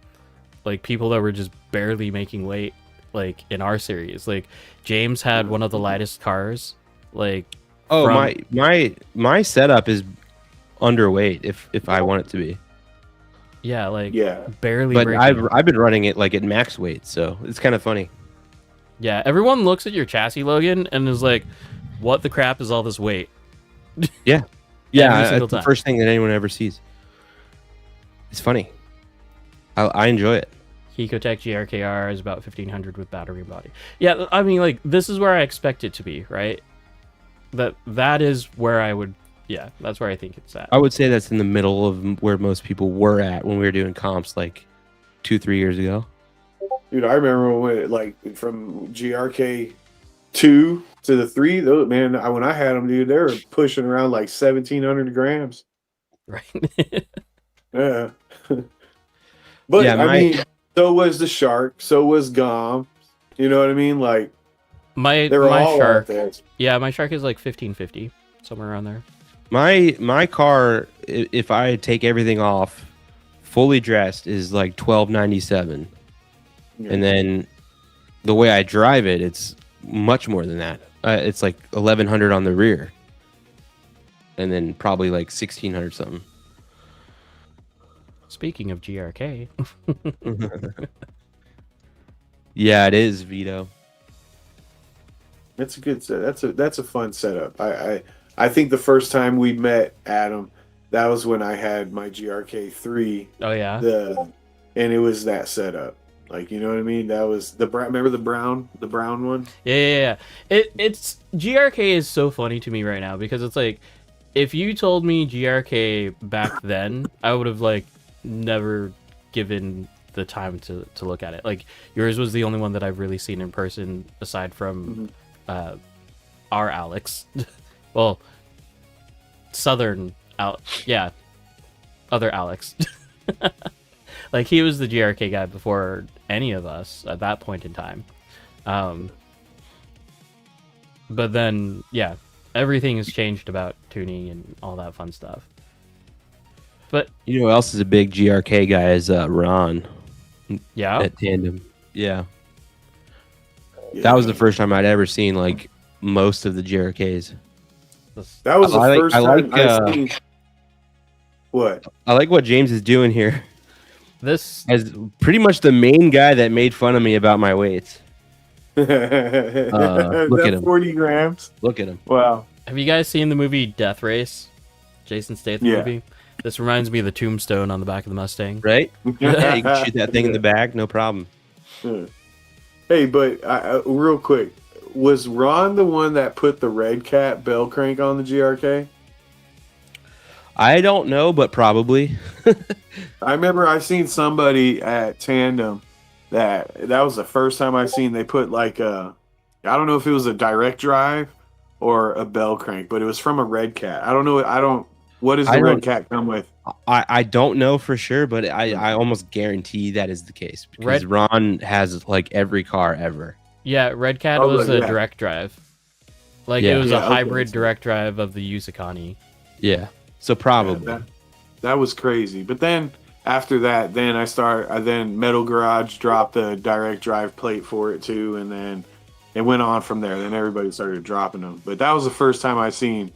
S1: like people that were just barely making weight. Like in our series, like James had one of the lightest cars. Like,
S3: my setup is underweight if I want it to be.
S1: Yeah, like barely.
S3: But I've been running it like at max weight, so it's kind of funny.
S1: Yeah, everyone looks at your chassis, Logan, and is like, "What the crap is all this weight?"
S3: Yeah, it's the first thing that anyone ever sees. It's funny. I enjoy it.
S1: Hecotech GRKR is about 1,500 with battery body. Yeah, I mean, like, this is where I expect it to be, right? That is where I would, yeah, that's where I think it's at.
S3: I would say that's in the middle of where most people were at when we were doing comps like 2-3 years ago.
S2: Dude, I remember when, like, from GRK 2 to the 3, those, man, when I had them, dude, they were pushing around like 1,700 grams.
S1: Right.
S2: Yeah. But,
S3: yeah,
S2: I mean... So was the Shark. So was Gom. You know what I mean? Like
S1: my Shark. Yeah, my Shark is like 1,550, somewhere around there.
S3: My car, if I take everything off, fully dressed, is like 1,297, and then the way I drive it, it's much more than that. It's like 1,100 on the rear, and then probably like 1,600 something.
S1: Speaking of GRK.
S3: Yeah, it is, Vito.
S2: That's a good set. That's a fun setup. I think the first time we met, Adam, that was when I had my GRK 3.
S1: Oh yeah.
S2: And it was that setup. Like, you know what I mean? That was the brown. Remember the brown one?
S1: Yeah. It's GRK is so funny to me right now because it's like if you told me GRK back then, I would have like never given the time to look at it. Like yours was the only one that I've really seen in person aside from our Alex. Well, other Alex. Like he was the GRK guy before any of us at that point in time. But then yeah, everything has changed about tuning and all that fun stuff. But
S3: you know who else is a big GRK guy is Ron.
S1: Yeah.
S3: At Tandem. Yeah. That was the first time I'd ever seen like most of the JRKs.
S2: That was the
S3: I like-
S2: first
S3: I
S2: time
S3: like,
S2: I seen. What?
S3: I like what James is doing here.
S1: This
S3: As pretty much the main guy that made fun of me about my weights.
S2: Look
S3: at him.
S2: 40 grams.
S3: Look at him.
S2: Wow.
S1: have you guys seen the movie Death Race? Jason Statham
S2: Yeah.
S1: movie. This reminds me of the tombstone on the back of the Mustang.
S3: Right? Yeah, you can shoot that thing in the back, no problem.
S2: Hey, but real quick, was Ron the one that put the Red Cat bell crank on the GRK?
S3: I don't know, but probably.
S2: I remember I seen somebody at Tandem that was the first time I seen they put like I don't know if it was a direct drive or a bell crank, but it was from a Red Cat. I don't know. What does the Red Cat come with?
S3: I don't know for sure, but I almost guarantee that is the case because Ron has like every car ever.
S1: Yeah, Red Cat was a direct drive. Like it was a hybrid direct drive of the Yusakani.
S3: Yeah. So probably.
S2: Yeah, that was crazy. But then after that, then Metal Garage dropped a direct drive plate for it too, and then it went on from there. Then everybody started dropping them. But that was the first time I seen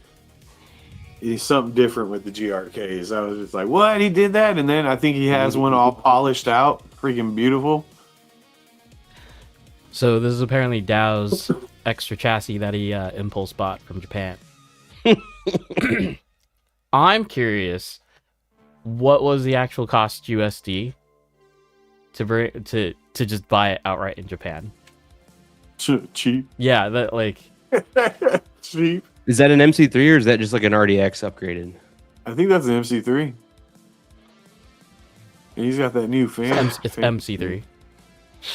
S2: something different with the GRKs. I was just like, what? He did that? And then I think he has one all polished out, freaking beautiful.
S1: So this is apparently Dow's extra chassis that he impulse bought from Japan. I'm curious, what was the actual cost USD to just buy it outright in Japan?
S2: Cheap.
S1: Yeah, that like
S2: Cheap.
S3: Is that an MC3 or is that just like an RDX upgraded?
S2: I think that's an MC3. And he's got that new fan.
S1: it's MC3.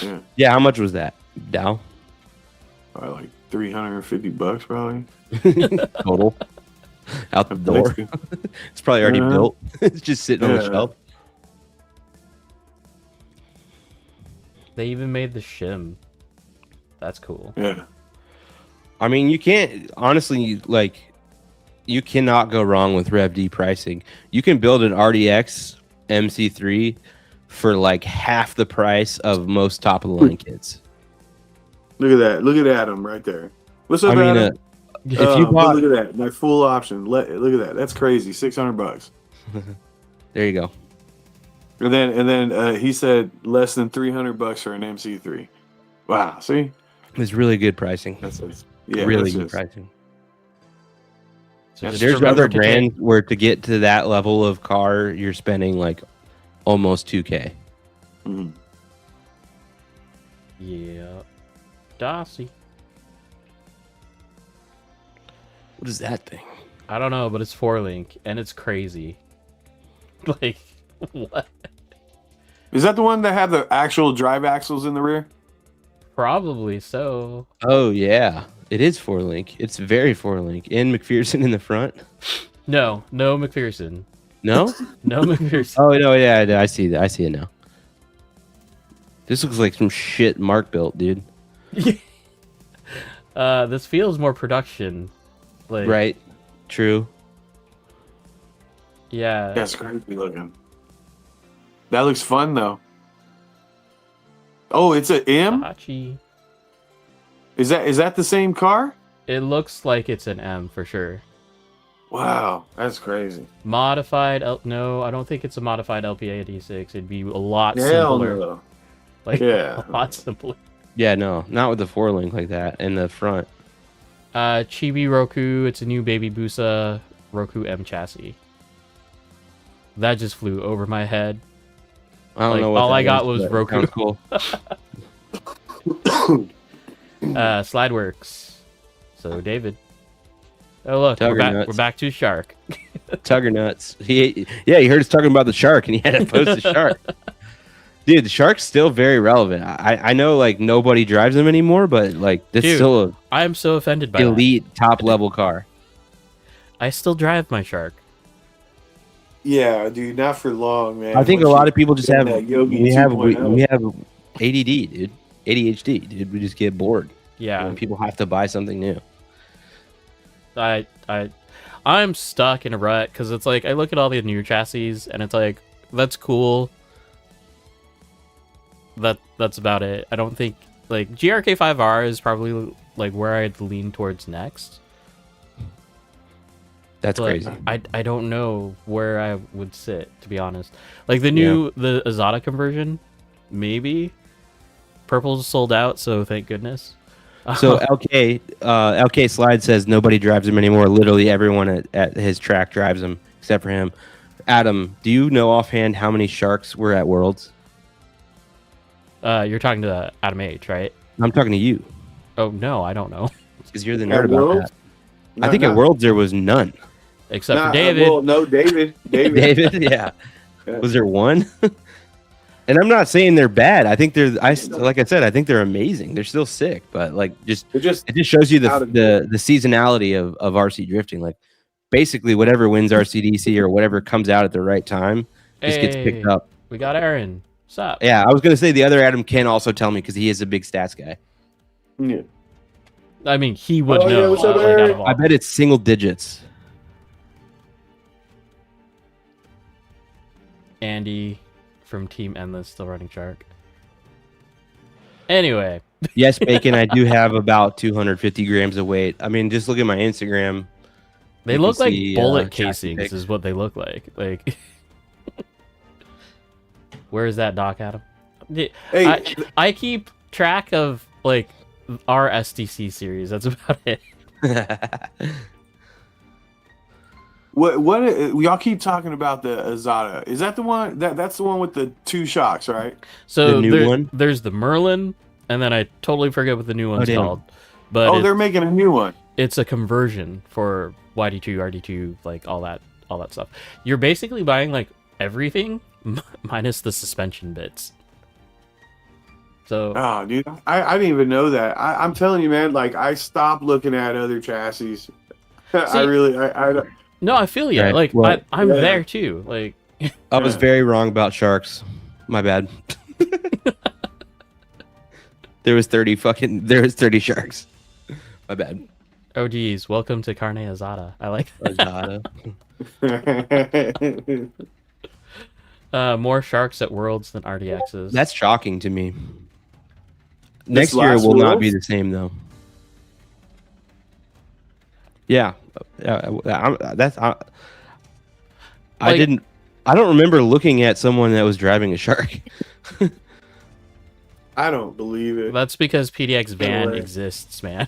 S2: Yeah.
S3: Yeah, how much was that? Dow?
S2: Probably like $350 probably.
S3: Total. Out the door. It's probably already built. It's just sitting on the shelf.
S1: They even made the shim. That's cool.
S2: Yeah.
S3: I mean, you can't honestly you cannot go wrong with Rev D pricing. You can build an RDX MC3 for like half the price of most top of the line kits.
S2: Look at that. Look at Adam right there. What's up,
S3: I mean,
S2: Adam?
S3: if you bought,
S2: look at that, my full option. Look at that. That's crazy. $600.
S3: there you go.
S2: And then he said less than $300 for an MC3. Wow. See,
S3: It's really good pricing.
S2: that's
S3: Really good pricing.
S1: So just
S3: There's
S1: remember
S3: other
S1: to
S3: brands where to get to that level of car, you're spending like almost 2K.
S2: Mhm.
S1: Yeah. Darcy.
S3: What is that thing?
S1: I don't know, but it's 4-link and it's crazy. Like, what?
S2: Is that the one that had the actual drive axles in the rear?
S1: Probably so.
S3: Oh yeah, it is 4-link. It's very 4-link. And McPherson in the front.
S1: No McPherson.
S3: No?
S1: No McPherson.
S3: Oh no, yeah, I see that. I see it now. This looks like some shit Mark built, dude.
S1: This feels more production. Like,
S3: Right. True.
S2: Yeah,
S1: Yeah.
S2: it's crazy looking. That looks fun though. Oh, it's a M?
S1: Hachi.
S2: Is that the same car?
S1: It looks like it's an M for sure.
S2: Wow, that's crazy.
S1: Modified no, I don't think it's a modified LPA86. It'd be a lot
S2: Hell
S1: simpler.
S2: no.
S1: Like
S2: Yeah.
S1: a lot simpler.
S3: Yeah, no, not with the 4-link like that in the front.
S1: Chibi Roku, it's a new Baby Busa Roku M chassis. That just flew over my head.
S3: I don't
S1: Like,
S3: know what
S1: all
S3: that
S1: I got
S3: is,
S1: was
S3: but it
S1: Roku.
S3: sounds Cool.
S1: Slideworks. So David. Oh look,
S3: Tugger
S1: we're back to Shark.
S3: Tugger nuts. He heard us talking about the shark and he had to post the shark. Dude, the shark's still very relevant. I know like nobody drives them anymore, but like this is
S1: Dude,
S3: still
S1: I am so offended by
S3: an
S1: that.
S3: elite top level car.
S1: I still drive my Shark.
S2: Yeah, dude, not for long, man.
S3: I think a lot of people just have
S2: that Yogi
S3: we have
S2: 2.0.
S3: ADD, dude. ADHD, dude. We just get bored.
S1: Yeah.
S3: When people have to buy something new.
S1: I'm stuck in a rut because it's like I look at all the new chassis and it's like that's cool. That's about it. I don't think like GRK5R is probably like where I'd lean towards next.
S3: That's
S1: But
S3: crazy.
S1: I don't know where I would sit, to be honest. Like the Azada conversion, maybe. Purple's sold out, so thank goodness.
S3: So LK Slide says nobody drives him anymore. Literally everyone at his track drives him except for him. Adam, do you know offhand how many sharks were at Worlds?
S1: You're talking to Adam H, right?
S3: I'm talking to you
S1: Oh no, I don't know.
S3: because you're the
S2: At
S3: nerd about
S2: Worlds?
S3: that. I think at Worlds there was none.
S1: Except for David.
S2: Well, no, David.
S3: David, yeah. Was there one? And I'm not saying they're bad. I think like I said, I think they're amazing. They're still sick, but like it just shows you the seasonality of RC drifting. Like basically whatever wins RCDC or whatever comes out at the right time just gets picked up.
S1: We got Aaron. What's up?
S3: Yeah, I was gonna say the other Adam can also tell me because he is a big stats guy.
S2: Yeah.
S1: I mean, he would
S2: Oh, yeah,
S1: know.
S2: what's up,
S1: like,
S2: Aaron?
S1: out of all.
S3: I bet it's single digits.
S1: Andy from Team Endless still running Shark. Anyway,
S3: Yes, Bacon, I do have about 250 grams of weight. I mean, just look at my Instagram.
S1: they
S3: You
S1: look
S3: can
S1: like
S3: see,
S1: bullet
S3: chassis
S1: casings,
S3: pics.
S1: is what they look like. Like, where is that doc, Adam?
S2: Hey,
S1: I keep track of like our SDC series. That's about it.
S2: what y'all keep talking about the Azada? Is that the one that's the one with the 2 shocks, right?
S1: So
S3: The new one?
S1: there's the Merlin, and then I totally forget what the new one's
S3: damn.
S1: called. But
S2: Oh, they're making a new one.
S1: it's a conversion for YD2, RD2, like all that stuff. You're basically buying like everything minus the suspension bits. So
S2: Oh, dude, I didn't even know that. I'm telling you, man. Like, I stopped looking at other chassis. I
S1: no, I feel you.
S3: Right,
S1: Like
S3: well,
S1: I'm
S2: yeah.
S1: there too. Like
S3: I was very wrong about sharks. My bad. There was 30 sharks. My bad.
S1: oh geez, welcome to Carne Azada. I like more sharks at Worlds than RDXs.
S3: That's shocking to me. Next year
S2: last
S3: will not be
S2: Worlds?
S3: the same though. Yeah, I
S1: Like-
S3: I don't remember looking at someone that was driving a shark.
S2: I don't believe it.
S1: That's because PDX van
S2: way.
S1: exists, man.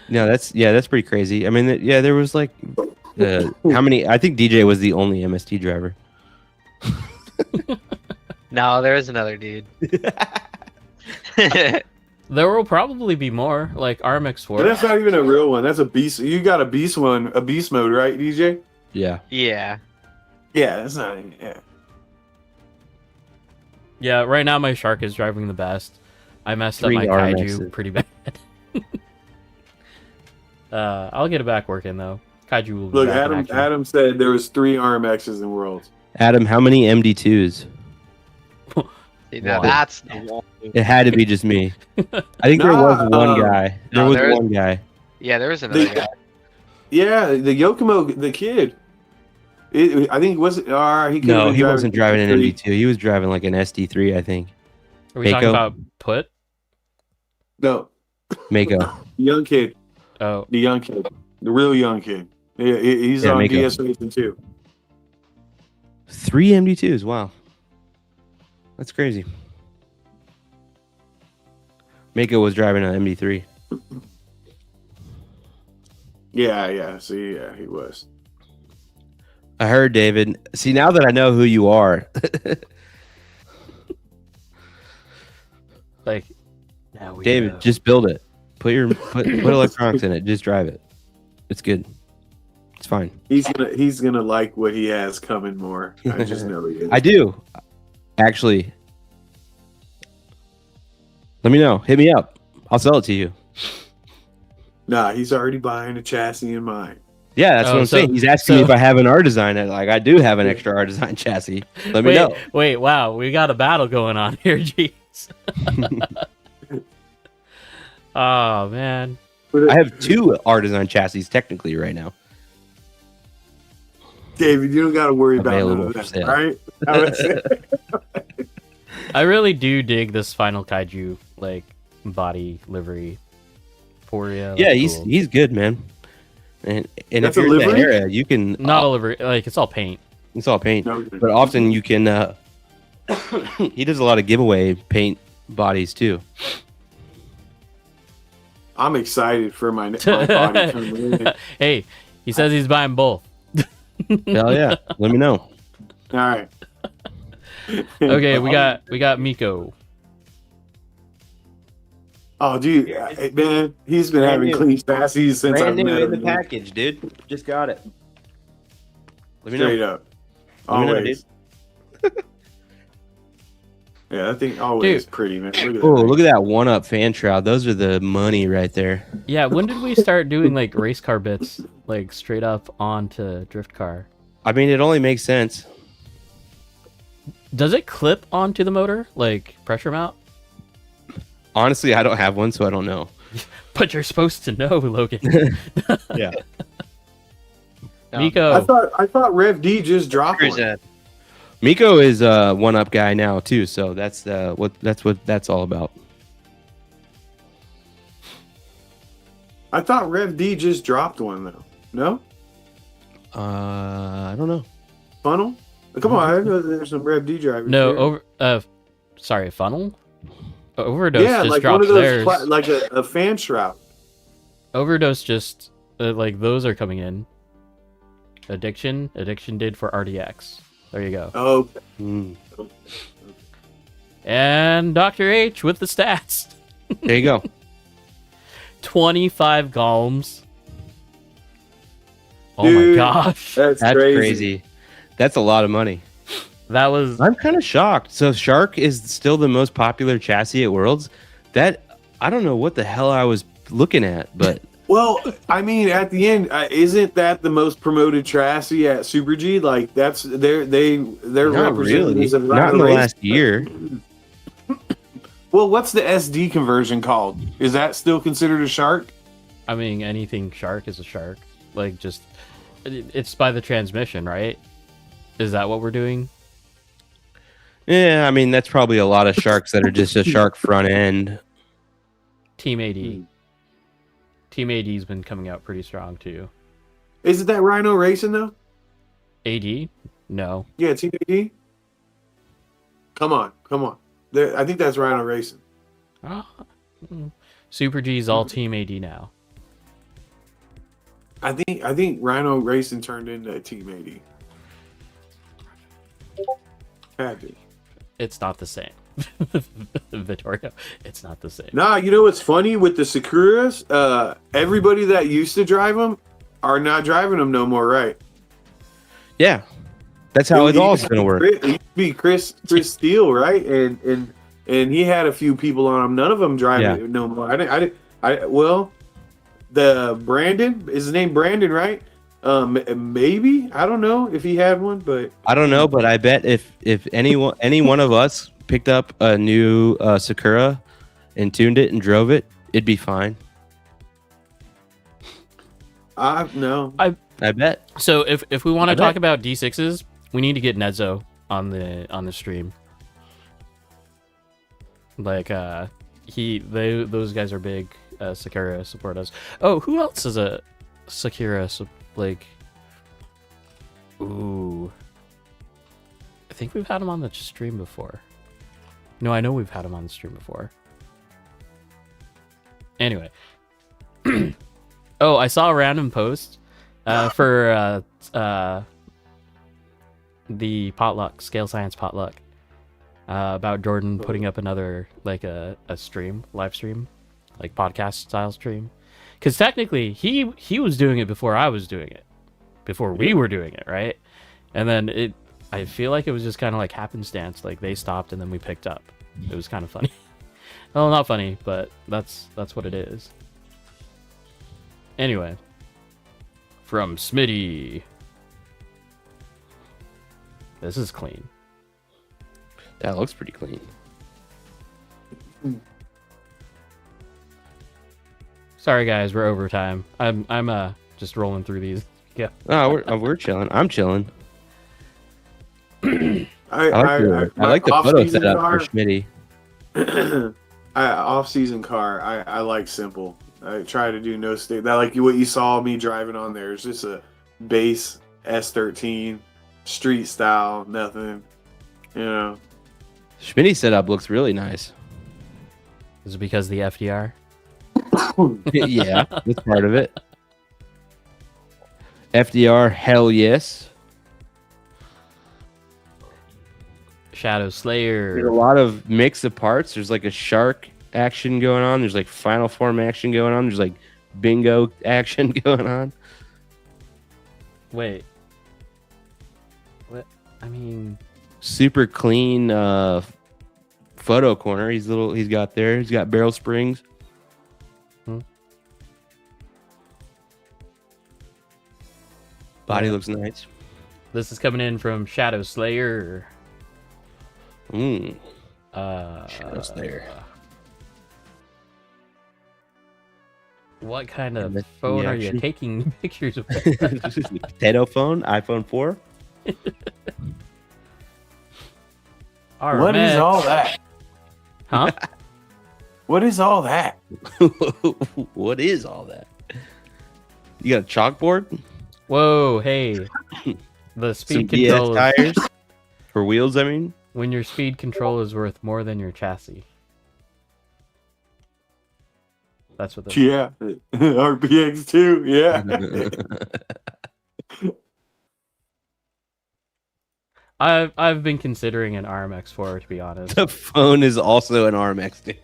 S3: No, that's pretty crazy. I mean, there was like how many? I think DJ was the only MST driver.
S4: No, there is another dude.
S1: There will probably be more, like
S2: But
S1: RMX4.
S2: that's not even a real one. That's a beast. You got a beast one, a beast mode, right, DJ?
S3: Yeah,
S4: Yeah.
S2: Yeah, that's not. Yeah.
S1: Yeah, right now my shark is driving the best. I messed up
S3: 3
S1: my
S3: RMXs.
S1: kaiju pretty bad. I'll get it back working though. Kaiju will be
S2: Look,
S1: back in action.
S2: Adam said there was 3 RMXs in Worlds.
S3: Adam, how many MD2s?
S4: See, now
S1: Wow.
S4: that's the one.
S3: It had to be just me. I think there was one guy. There
S4: No,
S3: was
S4: there is-
S3: one guy.
S4: Yeah, there was another guy.
S2: Yeah, the Yokomo, the kid. I think was it? He could've
S3: No,
S2: been
S3: he wasn't driving an
S2: MD3.
S3: MD2. He was driving like an SD3, I think.
S1: Are we talking
S3: Mako?
S1: about put?
S2: No,
S3: Mako.
S2: the young kid,
S1: Oh,
S2: the young kid, the real young kid. Yeah, he's
S3: Yeah,
S2: on
S3: Mako.
S2: DS Racing too.
S3: 3 MD2s. Wow, that's crazy. Mako was driving an MD3.
S2: Yeah. See, yeah, he was.
S3: I heard, David. See, now that I know who you are,
S1: like now we
S3: David,
S1: know.
S3: just build it. Put electronics in it. Just drive it. It's good. It's fine.
S2: He's gonna like what he has coming more. I just know he is.
S3: I do. Actually, let me know. Hit me up. I'll sell it to you.
S2: Nah, he's already buying a chassis in mind.
S3: Yeah, that's
S1: Oh,
S3: what I'm
S1: so-
S3: saying. He's asking me
S1: so-
S3: if I have an R design. Like, I do have an extra R design chassis. Let me know.
S1: Wait, wow, we got a battle going on here, jeez. Oh man.
S3: I have 2 R design chassis technically right now.
S2: David, you don't got to worry about none
S3: Available
S2: of
S3: for
S2: that,
S3: sale.
S2: right?
S1: I really do dig this final kaiju like body livery for you.
S3: Yeah, he's good, man. And if
S2: That's a
S3: you're in that
S2: livery?
S3: area, you can
S1: not a livery, like it's all paint.
S3: it's all paint,
S2: No.
S3: but often you can. He does a lot of giveaway paint bodies too.
S2: I'm excited for my body coming in.
S1: Hey, he says he's buying both.
S3: Hell yeah, let me know.
S2: All right.
S1: Okay, we got Miko.
S2: Oh, dude, man, he's been having clean chassis since I've met him.
S3: package, dude. Just got it. Let me
S2: Straight
S3: know.
S2: up.
S3: Let me know,
S2: Always. Yeah, that thing always
S1: Dude.
S2: pretty, man. Look at that.
S3: Oh,
S2: thing.
S3: look at that one-up fan shroud. Those are the money right there.
S1: Yeah, when did we start doing like race car bits like straight up onto drift car?
S3: I mean, it only makes sense.
S1: Does it clip onto the motor like pressure mount?
S3: Honestly, I don't have one, so I don't know.
S1: But you're supposed to know, Logan.
S3: Yeah.
S1: Miko.
S2: I thought Rev D just dropped
S4: Cruise
S2: one.
S4: in.
S3: Miko is a one-up guy now too, so that's what that's all about.
S2: I thought Rev D just dropped one though. No?
S3: I don't know.
S2: Funnel? Come on, I know there's some Rev D drivers.
S1: No,
S2: here.
S1: sorry, funnel. Overdose
S2: Yeah,
S1: just
S2: like
S1: dropped
S2: one of those,
S1: theirs.
S2: like a fan shroud.
S1: Overdose just like those are coming in. Addiction did for RDX. There you go.
S2: Oh,
S3: Mm.
S1: And Dr. H with the stats.
S3: There you go.
S1: 25 Golms. Oh
S2: Dude,
S1: my gosh.
S2: that's
S3: Crazy. That's a lot of money.
S1: That was
S3: I'm kind of shocked. So Shark is still the most popular chassis at Worlds. That I don't know what the hell I was looking at, but
S2: Well, I mean, at the end, isn't that the most promoted chassis at Super G? Like that's they're
S3: not really.
S2: representatives of
S3: Not in the
S2: Rhino Race.
S3: last year.
S2: Well, what's the SD conversion called? Is that still considered a shark?
S1: I mean, anything shark is a shark. Like, just it's by the transmission, right? Is that what we're doing?
S3: Yeah, I mean that's probably a lot of sharks that are just a shark front end.
S1: Team AD. Team AD's been coming out pretty strong too.
S2: Isn't that Rhino Racing though?
S1: AD? No.
S2: Yeah, Team AD. Come on. I think that's Rhino Racing.
S1: Super G's all Team AD now.
S2: I think Rhino Racing turned into Team AD. Happy.
S1: It's not the same. Vittorio, it's not the same.
S2: Nah, you know what's funny with the Sakuras? Everybody that used to drive them are not driving them no more, right?
S3: Yeah, that's how it's all going to work.
S2: It used to be Chris Steele, right? And he had a few people on him. None of them driving it no more. Well, the Brandon is his name Brandon, right? Maybe I don't know if he had one, but
S3: I don't know, but I bet if any one of us picked up a new Sakura and tuned it and drove it, it'd be fine.
S2: no.
S3: I bet.
S1: So if we want to
S3: I
S1: talk
S3: bet.
S1: about D6s, we need to get Nezo on the stream. Like those guys are big Sakura supporters. Oh, who else is a Sakura like? Ooh, I think we've had him on the stream before. No, I know we've had him on the stream before. Anyway, oh, I saw a random post for the potluck scale science potluck about Jordan putting up another like a stream, live stream, like podcast style stream. Because technically, he was doing it before I was doing it, before we were doing it, right? And then I feel like it was just kind of like happenstance. Like they stopped and then we picked up. It was kind of funny. Well, not funny, but that's what it is. Anyway, from Smitty, this is clean.
S3: That looks pretty clean.
S1: Sorry guys, we're overtime. I'm just rolling through these. Yeah.
S3: Oh, we're chilling. I'm chilling.
S2: I
S3: I like the photo
S2: off-season
S3: setup
S2: car.
S3: for Schmitty.
S2: Off-season car. I like simple. I try to do no stick. That like what you saw me driving on there is just a base S13 street style. Nothing. You know.
S3: Schmitty setup looks really nice.
S1: Is it because of the FDR?
S3: Yeah, that's part of it. FDR, hell yes.
S1: Shadow
S3: There's a
S1: Slayer.
S3: lot of mix of parts. There's like a shark action going on. There's like final form action going on. There's like bingo action going on.
S1: Wait. What? I mean,
S3: Super clean photo corner. He's got there. He's got barrel springs. Body looks nice.
S1: this is coming in from Shadow Slayer.
S3: Shadow Slayer.
S1: What kind of
S3: The
S1: phone are you
S3: action.
S1: taking pictures of?
S3: Potato phone, iPhone 4.
S2: What is all that?
S1: Huh?
S2: What is all that?
S3: What is all that? You got a chalkboard?
S1: Whoa, hey. The
S3: Some
S1: speed
S3: DS
S1: control is,
S3: tires? For wheels, I mean?
S1: when your speed control is worth more than your chassis. That's what this
S2: Yeah, RPX2. Yeah.
S1: I've been considering an RMX4 to be honest.
S3: The phone is also an RMX, dude.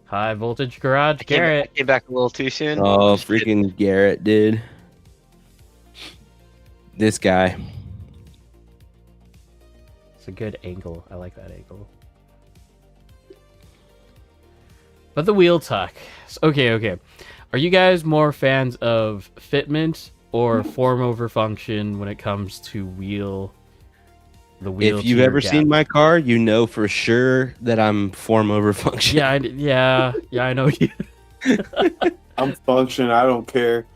S1: High voltage garage
S4: I
S1: Garrett.
S4: came back a little too soon.
S3: Oh, freaking Garrett, dude. This guy.
S1: It's a good angle. I like that angle. But the wheel tuck. Okay. Are you guys more fans of fitment or form over function when it comes to wheel? The wheel.
S3: If you've ever seen my car, you know for sure that I'm form over function.
S1: Yeah, I know you.
S2: I'm function. I don't care.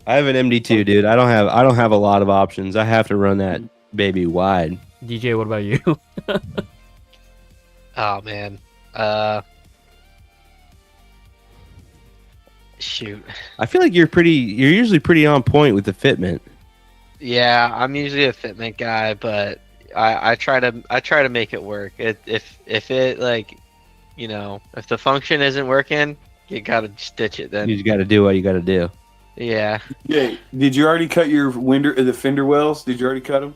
S3: I have an MD2, dude. I don't have a lot of options. I have to run that baby wide.
S1: DJ, what about you?
S4: Oh man. Shoot.
S3: I feel like you're usually pretty on point with the fitment.
S4: Yeah, I'm usually a fitment guy, but I try to make it work. If it like, you know, if the function isn't working, you gotta stitch it then.
S3: You just got to do what you got to do.
S4: Yeah.
S2: Yeah. Did you already cut your the fender wells? Did you already cut them?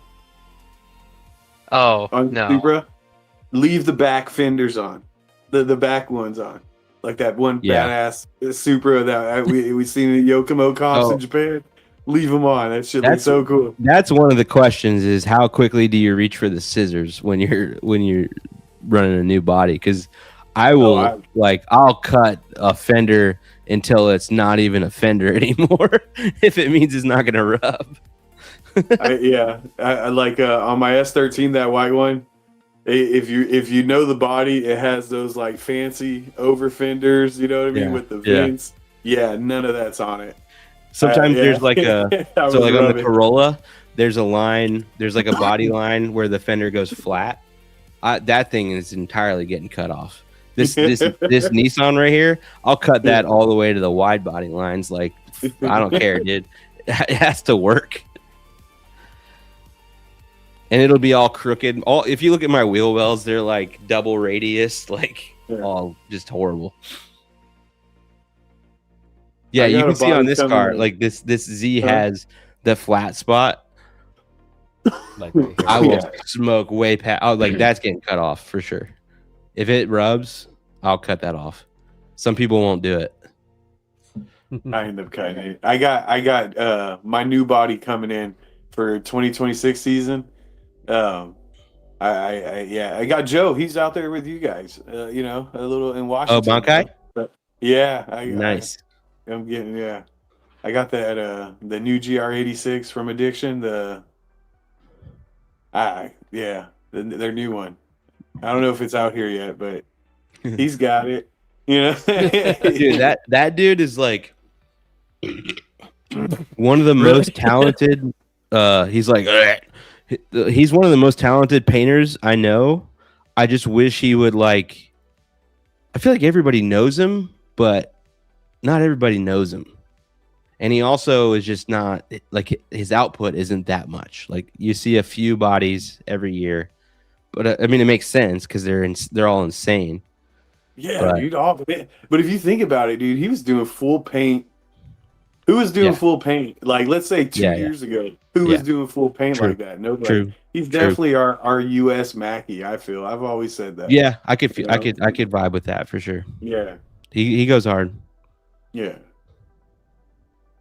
S4: Oh
S2: On
S4: no.
S2: Supra? Leave the back fenders on. The back ones on. Like that one
S3: Yeah.
S2: badass Supra that we seen in Yokomo comps in Japan. Leave them on. That shit looks so cool.
S3: That's one of the questions: is how quickly do you reach for the scissors when you're running a new body? Because I will I'll cut a fender until it's not even a fender anymore if it means it's not gonna rub.
S2: I like on my S13, that white one. If you know the body, it has those like fancy over fenders. You know what I mean,
S3: Yeah.
S2: with the vents. Yeah, none of that's on it.
S3: Sometimes there's like a
S2: I
S3: so
S2: was
S3: like on the
S2: rubbing.
S3: Corolla, there's like a body line where the fender goes flat. That thing is entirely getting cut off. This Nissan right here, I'll cut that all the way to the wide body lines. Like I don't care, dude. It has to work. And it'll be all crooked. If you look at my wheel wells, they're like double radius, like all just horrible. Yeah, you can see on this car, like this Z has the flat spot.
S1: Like right here.
S3: I will smoke way past. Oh, like that's getting cut off for sure. If it rubs, I'll cut that off. Some people won't do it.
S2: I end up cutting it. I got my new body coming in for 2026 season. I got Joe. He's out there with you guys. You know, a little in Washington.
S3: Oh, Bankai?
S2: But yeah,
S3: Nice.
S2: I'm getting I got that the new GR86 from Addiction. Their new one. I don't know if it's out here yet, but he's got it. You know,
S3: Dude, that dude is like one of the
S1: Really?
S3: most talented. He's like, he's one of the most talented painters I know. I just wish he would like. I feel like everybody knows him, but not everybody knows him. And he also is just not like his output isn't that much. Like you see a few bodies every year, but I mean it makes sense because they're all insane.
S2: Yeah,
S3: But-
S2: dude. But if you think about it, dude, he was doing full paint. Who was doing
S3: Yeah.
S2: full paint? Like, let's say 2
S3: Yeah, yeah.
S2: years ago, who
S3: Yeah.
S2: was doing full paint
S3: True.
S2: like that? Nobody.
S3: True.
S2: He's
S3: True.
S2: definitely our U.S. Mackey. I feel. I've always said that.
S3: Yeah, I could
S2: You
S3: I
S2: know?
S3: could vibe with that for sure.
S2: Yeah.
S3: He goes hard.
S2: Yeah.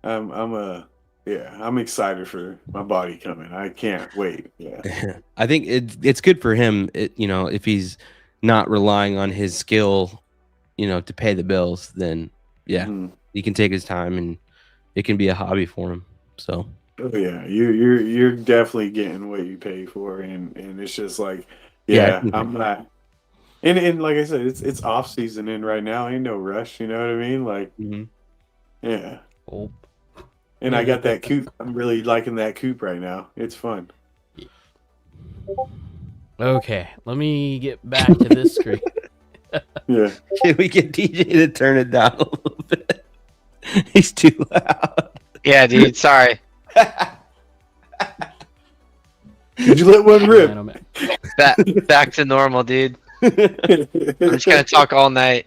S2: I'm excited for my body coming. I can't wait. Yeah.
S3: I think it's good for him. If he's not relying on his skill, to pay the bills, then yeah,
S2: Mhm.
S3: he can take his time and it can be a hobby for him. So
S2: Oh yeah, you're definitely getting what you pay for, and it's just like,
S3: Yeah,
S2: yeah, I'm not. And like I said, it's off season, and right now ain't no rush. You know what I mean? Like, yeah.
S1: Oh,
S2: And I got that coupe. I'm really liking that coupe right now. It's fun.
S1: okay. Let me get back to this screen.
S2: Yeah.
S3: can we get DJ to turn it down a little bit? He's too loud.
S4: Yeah, dude. Sorry.
S2: Did you let one rip?
S1: Man, oh, man.
S4: Back to normal, dude. I'm just gonna talk all night.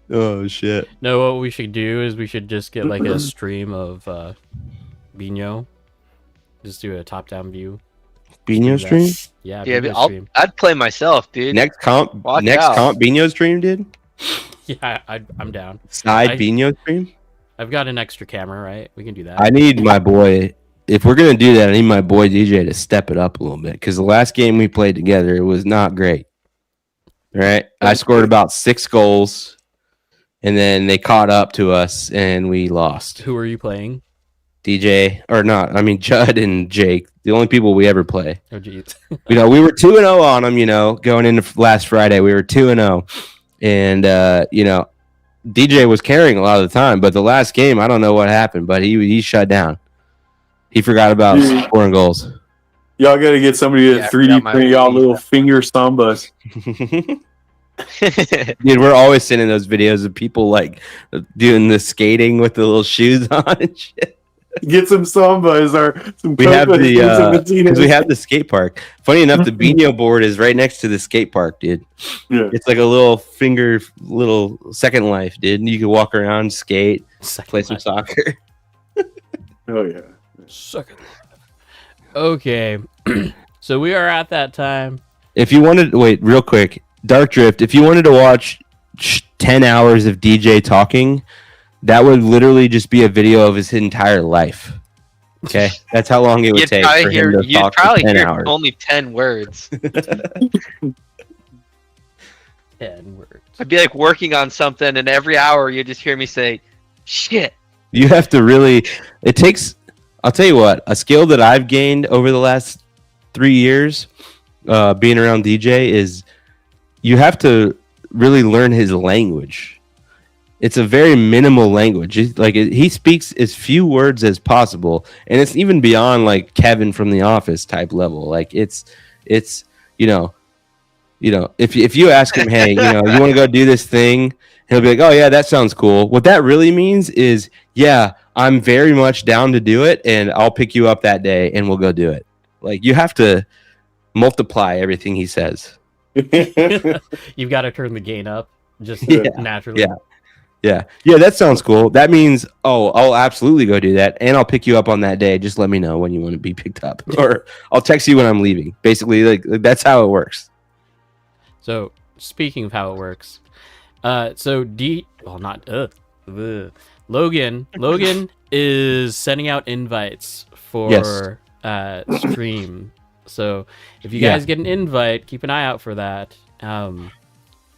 S3: Oh shit.
S1: No, what we should do is we should just get like a stream of Bino. Just do a top-down view.
S3: Bino
S1: that.
S3: stream?
S1: Yeah,
S4: Yeah,
S1: Bino
S4: but
S1: stream.
S4: I'd play myself, dude.
S3: Next comp
S4: Watch out.
S3: Bino stream, dude?
S1: Yeah, I'm down.
S3: Side
S1: I-
S3: Bino stream?
S1: I've got an extra camera, right? We can do that.
S3: I need my boy. If we're gonna do that, I need my boy DJ to step it up a little bit because the last game we played together, it was not great. Right? I scored about 6 goals, and then they caught up to us, and we lost.
S1: Who are you playing?
S3: DJ or not? I mean Judd and Jake, the only people we ever play.
S1: Oh, jeez.
S3: We were 2-0 on them. Going into last Friday, we were 2-0, and DJ was carrying a lot of the time, but the last game, I don't know what happened, but he shut down. He forgot about scoring goals.
S2: Y'all got to get somebody to
S4: Yeah, I
S2: 3D
S4: forgot my
S2: print y'all
S4: ID.
S2: little finger sambas.
S3: Dude, we're always sending those videos of people like doing the skating with the little shoes on and shit.
S2: Get some sambas or some.
S3: We have
S2: Cocoas, get some
S3: because we
S2: Latinos.
S3: have the skate park. Funny enough, the Bino board is right next to the skate park, dude.
S2: Yeah.
S3: It's like a little Second Life, dude. You can walk around, skate, play some soccer.
S2: Oh yeah.
S1: Second. Okay. So we are at that time.
S3: If you wanted, wait, real quick, Dark Drift. If you wanted to watch 10 hours of DJ talking, that would literally just be a video of his entire life. Okay, that's how long it would take for him to
S4: you'd
S3: talk for
S4: probably
S3: 10
S4: hear
S3: hours.
S4: only 10 words.
S1: 10 words.
S4: I'd be like working on something, and every hour you just hear me say, "Shit."
S3: You have to really. It takes. I'll tell you what. A skill that I've gained over the last 3 years, being around DJ, is you have to really learn his language. It's a very minimal language. He speaks as few words as possible, and it's even beyond like Kevin from The Office type level. Like it's if you ask him, hey, you want to go do this thing, he'll be like, oh yeah, that sounds cool. What that really means is, yeah, I'm very much down to do it, and I'll pick you up that day, and we'll go do it. Like you have to multiply everything he says.
S1: You've got to turn the gain up just naturally.
S3: Yeah, that sounds cool. That means, I'll absolutely go do that, and I'll pick you up on that day. Just let me know when you want to be picked up, or I'll text you when I'm leaving. Basically, like that's how it works.
S1: So speaking of how it works, Logan is sending out invites for stream. So if you guys get an invite, keep an eye out for that.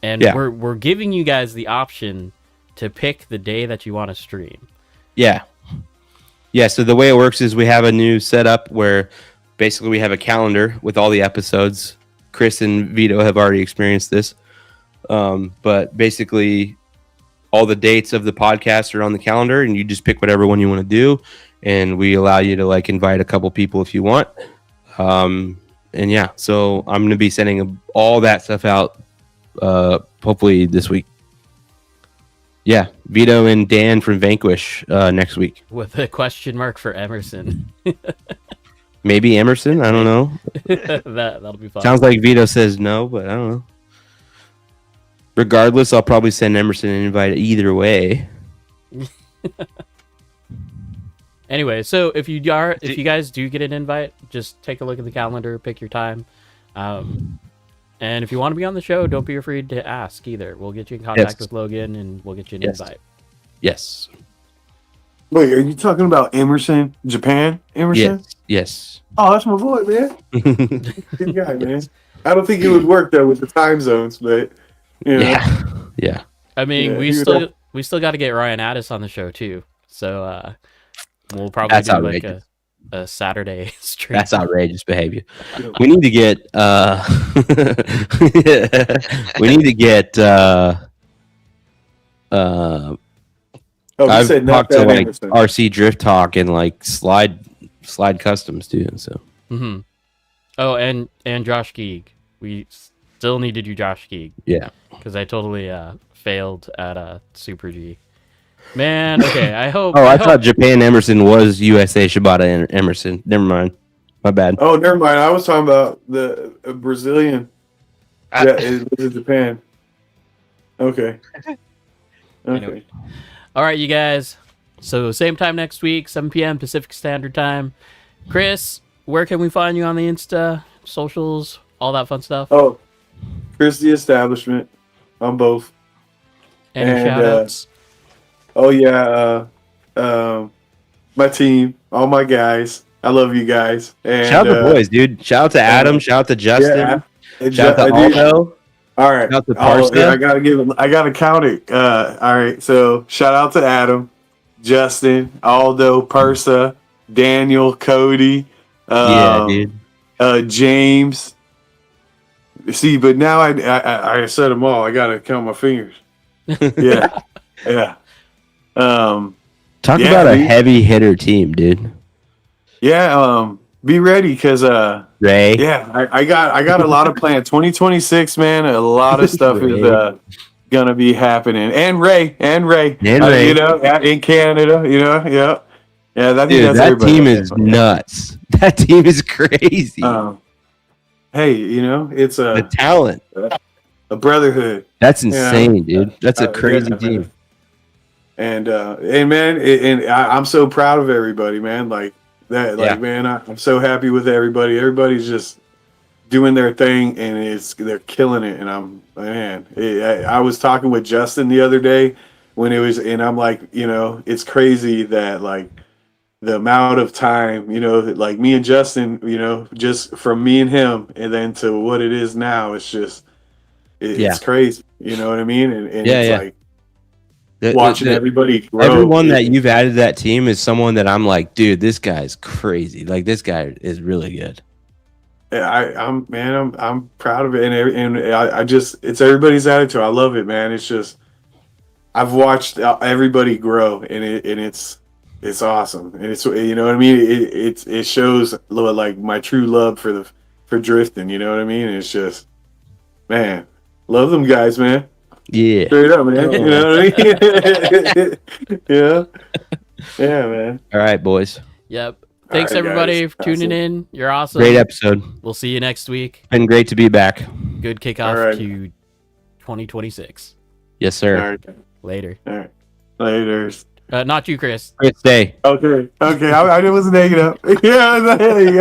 S1: We're giving you guys the option to pick the day that you want to stream.
S3: Yeah. So the way it works is we have a new setup where basically we have a calendar with all the episodes. Chris and Vito have already experienced this. But basically all the dates of the podcast are on the calendar, and you just pick whatever one you want to do, and we allow you to like invite a couple people if you want. And yeah, so I'm gonna be sending all that stuff out hopefully this week. Yeah, Vito and Dan from Vanquish next week.
S1: With a question mark for Emerson.
S3: Maybe Emerson. I don't know.
S1: That'll be fun.
S3: Sounds like Vito says no, but I don't know. Regardless, I'll probably send Emerson an invite either way.
S1: Anyway, so if you guys do get an invite, just take a look at the calendar, pick your time. And if you want to be on the show, don't be afraid to ask either. We'll get you in contact with Logan and we'll get you an invite.
S3: Yes.
S2: Wait, are you talking about Emerson, Japan? Emerson?
S3: Yes.
S2: Oh, that's my boy, man. Good guy, man. I don't think it would work though with the time zones, but you know.
S3: Yeah.
S1: I mean, we still got to get Ryan Addis on the show too. So we'll probably do like a Saturday stream.
S3: That's outrageous behavior. We need to get I've
S2: said not
S3: talked to
S2: that
S3: like
S2: Emerson.
S3: RC Drift Talk and like Slide Customs too. So
S1: Mm-hmm. Oh, and Josh Geeg. We still need to do Josh Geeg.
S3: yeah.
S1: Because I totally failed at Super G. Man, okay, I hope...
S3: I thought Japan Emerson was USA Shibata and Emerson. Never mind. My bad.
S2: Oh, never mind. I was talking about the Brazilian. Yeah, it was in Japan. Okay. Okay.
S1: Anyway. All right, you guys. So same time next week, 7 p.m. Pacific Standard Time. Chris, where can we find you on the Insta, socials, all that fun stuff?
S2: Oh, Chris the Establishment on both.
S1: Any shout-outs?
S2: Oh yeah, my team, all my guys. I love you guys. And,
S3: Shout out to boys, dude. Shout out to Adam. Shout out to Justin. Shout out to Aldo.
S2: All right.
S3: Shout out to
S2: Oh,
S3: Parsa.
S2: yeah, I gotta count it. All right. So shout out to Adam, Justin, Aldo, Persa, Daniel, Cody,
S3: Yeah, dude.
S2: James. See, but now I said them all. I gotta count my fingers. Yeah. Yeah.
S3: Talk
S2: yeah,
S3: about a
S2: dude.
S3: heavy hitter team, dude.
S2: Yeah, be ready because
S3: Ray.
S2: yeah, I got a lot of plans. 2026, man, a lot of stuff is gonna be happening. And Ray,
S3: Ray.
S2: you know, in Canada, you know, yeah. That
S3: Dude, that team is nuts. That team is crazy.
S2: Hey, you know, it's
S3: The talent.
S2: a brotherhood.
S3: That's insane, dude. That's a crazy
S2: yeah,
S3: team.
S2: And man, I'm so proud of everybody, man. Like that, like
S3: Yeah.
S2: man, I'm so happy with everybody. Everybody's just doing their thing, and they're killing it. And I was talking with Justin the other day and I'm like, you know, it's crazy that like the amount of time, you know, that, like me and Justin, you know, just from me and him, and then to what it is now, it's just it's crazy. You know what I mean? And it's like watching everybody grow.
S3: Everyone that you've added to that team is someone that I'm like, dude, this guy's crazy. Like, this guy is really good.
S2: I'm proud of it, and I just, it's everybody's attitude. I love it, man. It's just, I've watched everybody grow, and it's awesome, and it's, you know what I mean. It shows like my true love for drifting. You know what I mean? It's just, man, love them guys, man.
S3: Yeah.
S2: Straight up, man. You know what I mean? Yeah, man.
S3: All right, boys.
S1: Yep. Thanks,
S2: All right,
S1: everybody,
S2: guys.
S1: for tuning in. You're awesome.
S3: Great episode.
S1: We'll see you next week.
S3: Been great to be back.
S1: Good kickoff
S2: All right.
S1: to 2026.
S3: Yes, sir.
S2: All right.
S1: Later.
S2: All right. Later.
S1: Not you, Chris.
S3: Great day.
S2: Okay. I wasn't hanging up. Yeah, there you go.